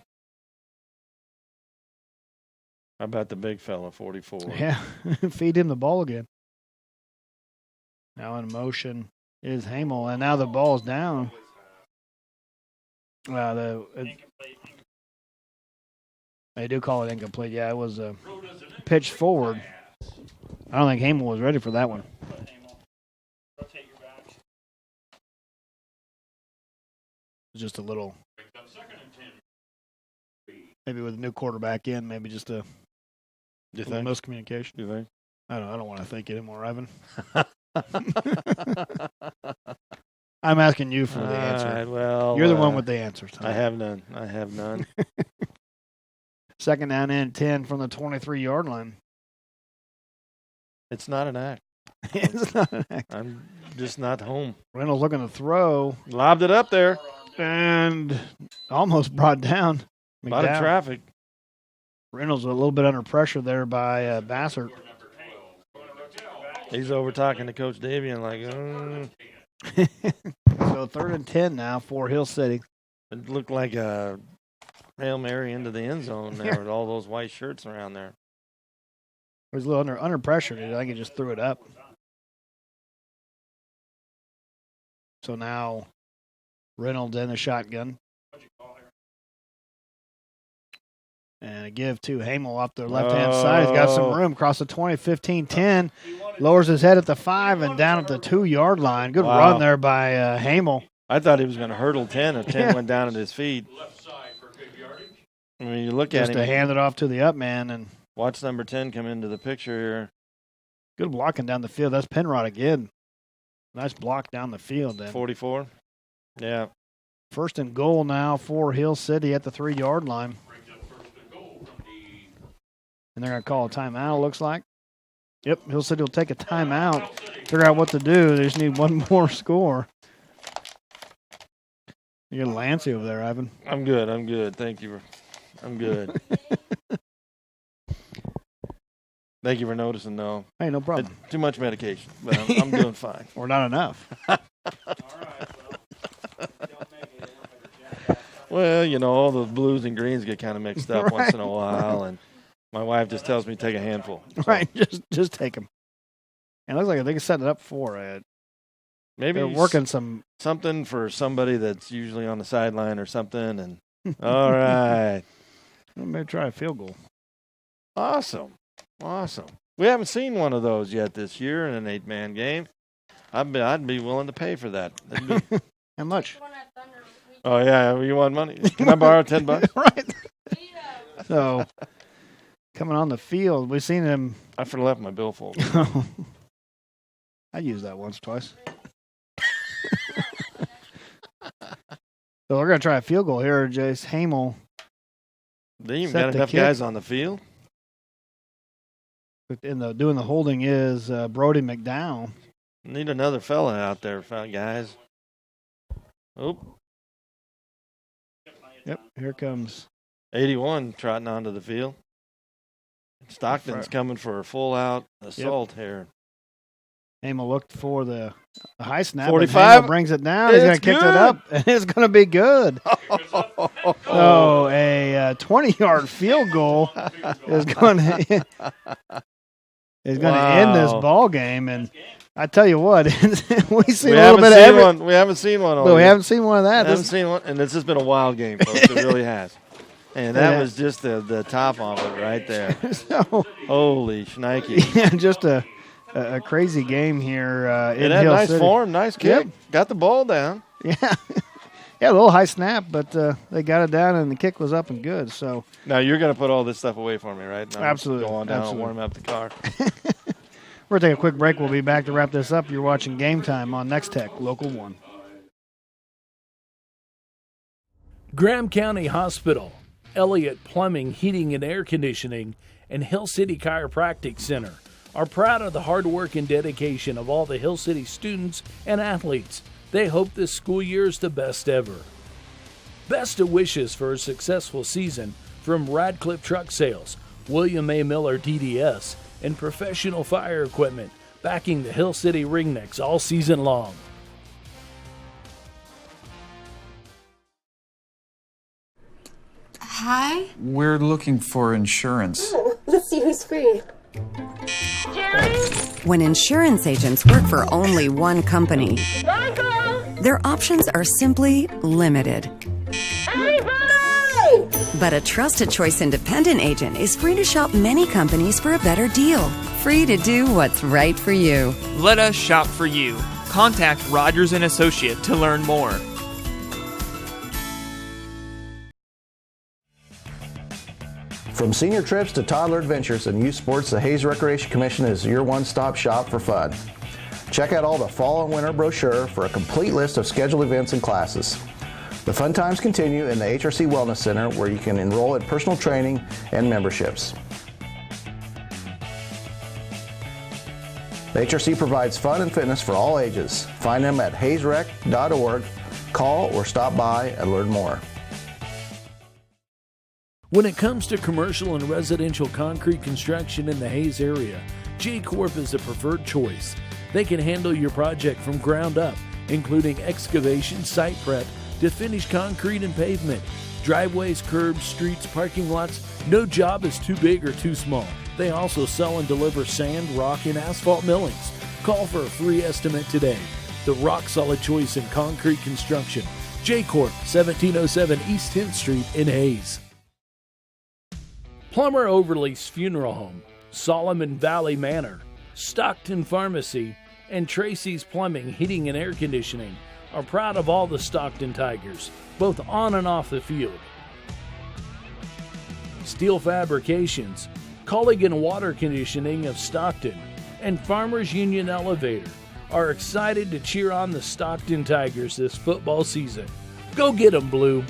How about the big fella, 44? Yeah, feed him the ball again. Now in motion is Hamel, and now the ball's down. They do call it incomplete. Yeah, it was a pitch forward. I don't think Hamel was ready for that one. Just a little, maybe with a new quarterback in, maybe just a little miscommunication. You think? I don't want to think anymore, Ivan. I'm asking you for the answer. Right, well, you're the one with the answers. I have none. 2nd down and 10 from the 23-yard line. It's not an act. It's not an act. I'm just not home. Reynolds looking to throw. Lobbed it up there. And almost brought down. A lot of traffic. Reynolds a little bit under pressure there by Bassert. He's over talking to Coach Davian So 3rd and 10 now for Hill City. It looked like a Hail Mary into the end zone there with all those white shirts around there. He was a little under pressure. I think he just threw it up. So now Reynolds in the shotgun. And a give to Hamel up the left-hand side. He's got some room across the 20, 15, 10. Lowers his head at the 5 and down at the 2-yard line. Good run there by Hamel. I thought he was going to hurdle 10 if 10 went down at his feet. I mean, you look at him. Just to hand it off to the up man. And watch number 10 come into the picture here. Good blocking down the field. That's Penrod again. Nice block down the field. Then 44. Yeah. 1st and goal now for Hill City at the 3-yard line. And they're going to call a timeout, it looks like. Yep, Hill City will take a timeout. Figure out what to do. They just need one more score. You're Lancy over there, Ivan. I'm good. Thank you. I'm good. Thank you for noticing, though. Hey, no problem. Too much medication, but I'm doing fine. Or not enough. Well, you know, all the blues and greens get kind of mixed up once in a while, and my wife just tells me take a handful. So. Right, just take them. And it looks like they can set it up for it. Maybe they're working something for somebody that's usually on the sideline or something. And all right, maybe try a field goal. Awesome. We haven't seen one of those yet this year in an 8-man game. I'd be willing to pay for that. How much? Oh yeah, you want money? Can I borrow $10? Right. So coming on the field, we've seen him. I left my billfold. I used that once, twice. So we're going to try a field goal here. Jace Hamel. They even got enough guys on the field. Doing the holding is Brody McDowell. Need another fella out there, guys. Oop. Yep, here comes 81 trotting onto the field. Stockton's coming for a full-out assault here. Amel looked for the high snap. 45 brings it down. He's going to kick it up, and it's going to be good. So a 20-yard field goal is going to end this ball game. And I tell you what, we see a little bit of everything. We haven't seen one. We haven't seen one of that. We haven't seen one, and this has been a wild game, folks. It really has. And that was just the top of it right there. So, holy shnikey. Yeah, just a crazy game here in Hill Hill nice City. form, nice kick. Yep. Got the ball down. Yeah. Yeah, a little high snap, but they got it down, and the kick was up and good. So now you're going to put all this stuff away for me, right? Now absolutely. Go on down Absolutely. and warm up the car. We're going to take a quick break. We'll be back to wrap this up. You're watching Game Time on Nex-Tech, Local 1. Graham County Hospital, Elliott Plumbing, Heating and Air Conditioning, and Hill City Chiropractic Center are proud of the hard work and dedication of all the Hill City students and athletes. They hope this school year is the best ever. Best of wishes for a successful season from Radcliffe Truck Sales, William A. Miller DDS, and Professional Fire Equipment, backing the Hill City Ringnecks all season long. Hi? We're looking for insurance. Oh, let's see who's free. When insurance agents work for only one company, their options are simply limited. But a trusted choice independent agent is free to shop many companies for a better deal. Free to do what's right for you. Let us shop for you. Contact Rogers & Associate to learn more. From senior trips to toddler adventures and youth sports, the Hayes Recreation Commission is your one-stop shop for fun. Check out all the fall and winter brochure for a complete list of scheduled events and classes. The fun times continue in the HRC Wellness Center, where you can enroll in personal training and memberships. The HRC provides fun and fitness for all ages. Find them at hayesrec.org. Call or stop by and learn more. When it comes to commercial and residential concrete construction in the Hayes area, J-Corp is the preferred choice. They can handle your project from ground up, including excavation, site prep, to finish concrete and pavement, driveways, curbs, streets, parking lots. No job is too big or too small. They also sell and deliver sand, rock, and asphalt millings. Call for a free estimate today. The rock-solid choice in concrete construction. J-Corp, 1707 East 10th Street in Hayes. Plummer Overlease Funeral Home, Solomon Valley Manor, Stockton Pharmacy, and Tracy's Plumbing, Heating and Air Conditioning are proud of all the Stockton Tigers, both on and off the field. Steel Fabrications, Culligan Water Conditioning of Stockton, and Farmers Union Elevator are excited to cheer on the Stockton Tigers this football season. Go get 'em, Blue!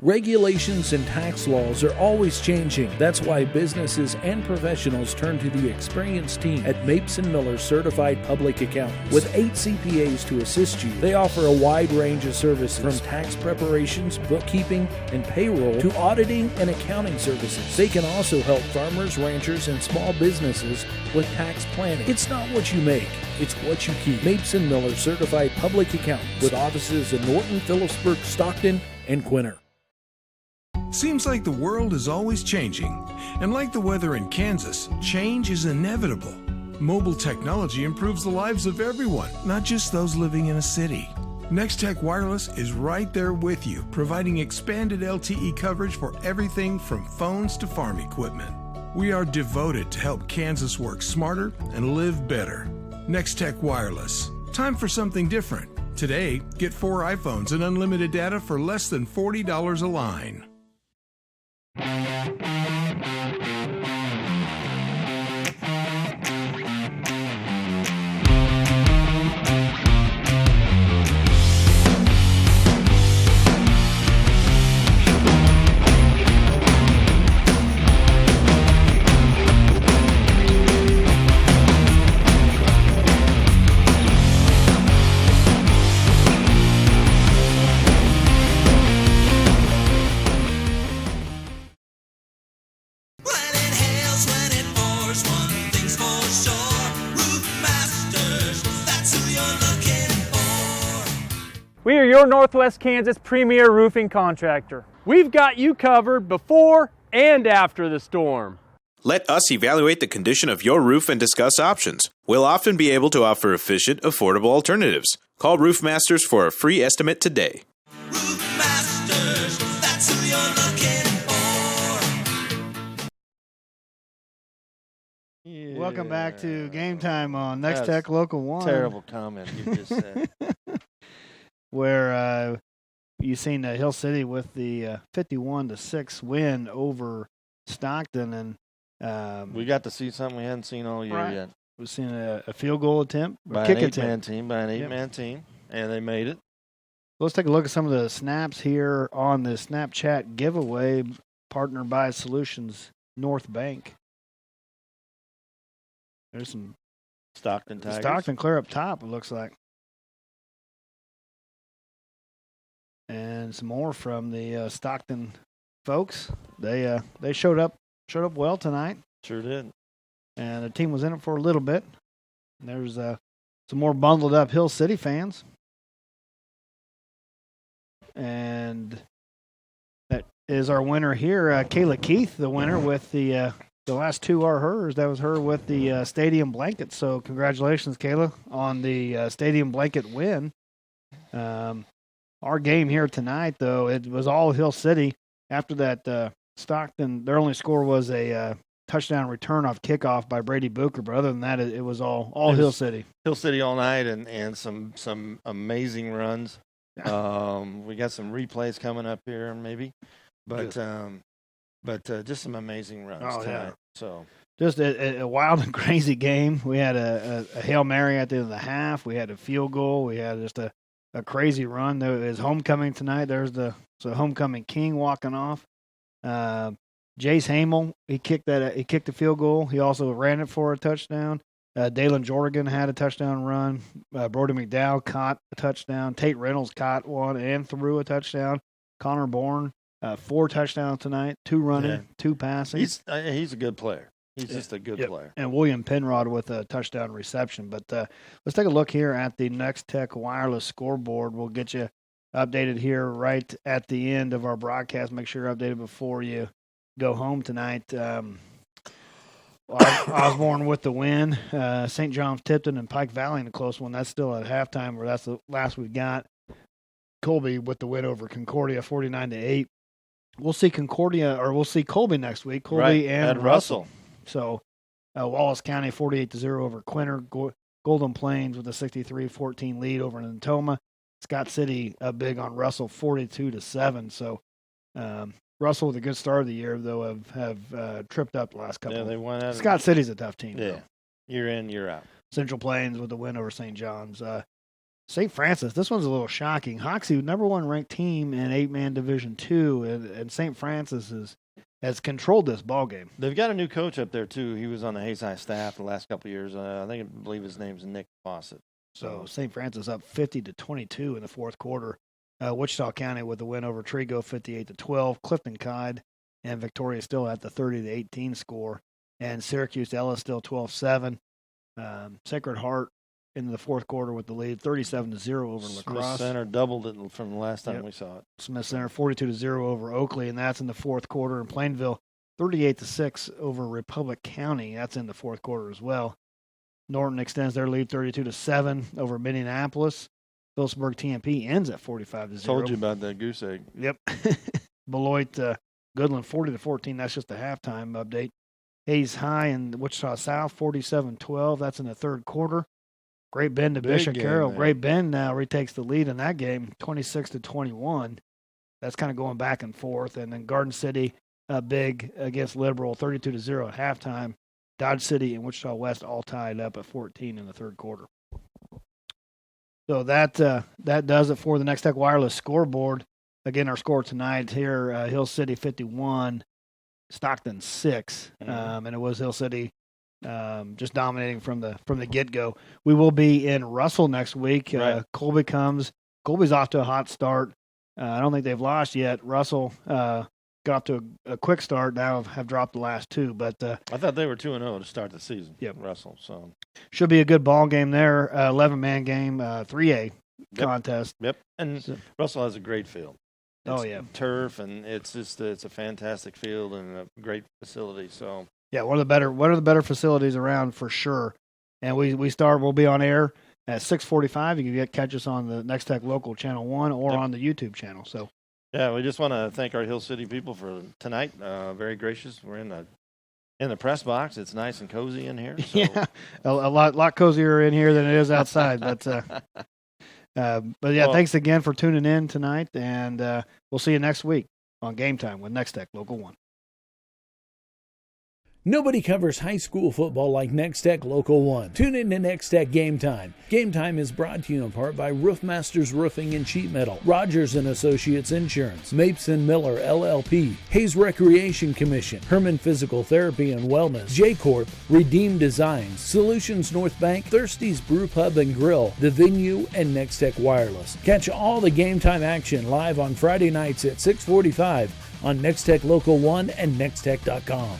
Regulations and tax laws are always changing. That's why businesses and professionals turn to the experienced team at Mapes & Miller Certified Public Accountants. With 8 CPAs to assist you, they offer a wide range of services from tax preparations, bookkeeping, and payroll to auditing and accounting services. They can also help farmers, ranchers, and small businesses with tax planning. It's not what you make, it's what you keep. Mapes & Miller Certified Public Accountants with offices in Norton, Phillipsburg, Stockton, and Quinter. Seems like the world is always changing. And like the weather in Kansas, change is inevitable. Mobile technology improves the lives of everyone, not just those living in a city. Nex-Tech Wireless is right there with you, providing expanded LTE coverage for everything from phones to farm equipment. We are devoted to help Kansas work smarter and live better. Nex-Tech Wireless. Time for something different. Today, get 4 iPhones and unlimited data for less than $40 a line. your Northwest Kansas premier roofing contractor. We've got you covered before and after the storm. Let us evaluate the condition of your roof and discuss options. We'll often be able to offer efficient, affordable alternatives. Call Roof Masters for a free estimate today. Roof Masters, that's who you're looking for. Welcome back to Game Time on Nex-Tech Local 1. Terrible comment you just said. Where you seen Hill City with the 51-6 win over Stockton, and we got to see something we hadn't seen all year yet. We've seen a field goal attempt, by an eight-man team, and they made it. Let's take a look at some of the snaps here on the Snapchat giveaway, partnered by Solutions North Bank. There's some Stockton Tigers. Stockton clear up top, it looks like. And some more from the Stockton folks. They showed up well tonight. Sure did. And the team was in it for a little bit. And there's some more bundled up Hill City fans. And that is our winner here, Kayla Keith, the winner with the last two are hers. That was her with the stadium blanket. So congratulations, Kayla, on the stadium blanket win. Our game here tonight, though, it was all Hill City. After that, Stockton, their only score was a touchdown return off kickoff by Brady Booker. But other than that, it was all Hill City. Hill City all night, and some amazing runs. We got some replays coming up here, maybe, but just some amazing runs tonight. Yeah. So just a wild and crazy game. We had a Hail Mary at the end of the half. We had a field goal. We had just a crazy run. There is homecoming tonight. There's the homecoming king walking off. Jace Hamel, he kicked the field goal. He also ran it for a touchdown. Dalen Jordan had a touchdown run. Brody McDowell caught a touchdown. Tate Reynolds caught one and threw a touchdown. Connor Bourne, 4 touchdowns tonight, 2 running, 2 passing. He's a good player. He's just a good player. And William Penrod with a touchdown reception. But let's take a look here at the Nex-Tech wireless scoreboard. We'll get you updated here right at the end of our broadcast. Make sure you're updated before you go home tonight. Osborne with the win. St. John's, Tipton, and Pike Valley in a close one. That's still at halftime, where that's the last we've got. Colby with the win over Concordia, 49-8. We'll see Colby next week. Colby and Russell. So Wallace County 48-0 over Quinter. Golden Plains with a 63-14 lead over Natoma. Scott City big on Russell, 42-7. So Russell with a good start of the year, though, have tripped up the last couple. Yeah, they won out. Scott City's a tough team. Yeah, though. Year in, year out. Central Plains with the win over St. John's. St. Francis, this one's a little shocking. Hoxie, #1 ranked team in 8-man Division II, and St. Francis has controlled this ball game. They've got a new coach up there too. He was on the Hayes High staff the last couple of years. I believe his name's Nick Fawcett. So St. Francis up 50-22 in the fourth quarter. Wichita County with the win over Trigo, 58-12. Clifton Clyde and Victoria still at the 30-18 score, and Syracuse Ellis still 12-7. Sacred Heart in the fourth quarter with the lead, 37-0 over La Crosse. Smith Center doubled it from the last time we saw it. Smith Center 42-0 over Oakley, and that's in the fourth quarter. And Plainville 38-6 over Republic County. That's in the fourth quarter as well. Norton extends their lead 32-7 over Minneapolis. Phillipsburg TMP ends at 45-0. Told you about that goose egg. Yep. Beloit Goodland 40-14. That's just a halftime update. Hayes High and Wichita South 47-12. That's in the third quarter. Great Bend to Bishop Carroll. Great Bend now retakes the lead in that game, 26-21. That's kind of going back and forth. And then Garden City big against Liberal, 32-0 at halftime. Dodge City and Wichita West all tied up at 14 in the third quarter. So that does it for the Nex-Tech wireless scoreboard. Again, our score tonight here: Hill City 51, Stockton 6, and it was Hill City just dominating from the get-go. We will be in Russell next week. Right. Colby's off to a hot start. I don't think they've lost yet. Russell got off to a quick start. Now have dropped the last 2, but I thought they were 2-0 to start the season. Yep, Russell. So should be a good ball game there. 11-man game, 3A contest. Yep. And Russell has a great field. Oh, yeah. Turf, and it's a fantastic field and a great facility. So yeah, one of the better facilities around for sure. And we'll be on air at 6:45. You can catch us on the Nex-Tech Local Channel 1 or on the YouTube channel. So yeah, we just want to thank our Hill City people for tonight. Very gracious. We're in the press box. It's nice and cozy in here. So. Yeah, a lot cozier in here than it is outside. But yeah, thanks again for tuning in tonight, and we'll see you next week on Game Time with Nex-Tech Local 1. Nobody covers high school football like Nex-Tech Local 1. Tune in to Nex-Tech Game Time. Game Time is brought to you in part by Roofmasters Roofing and Sheet Metal, Rogers & Associates Insurance, Mapes & Miller LLP, Hayes Recreation Commission, Herman Physical Therapy and Wellness, J-Corp, Redeem Designs, Solutions North Bank, Thirsty's Brew Pub and Grill, The Venue, and Nex-Tech Wireless. Catch all the Game Time action live on Friday nights at 6:45 on Nex-Tech Local 1 and nextech.com.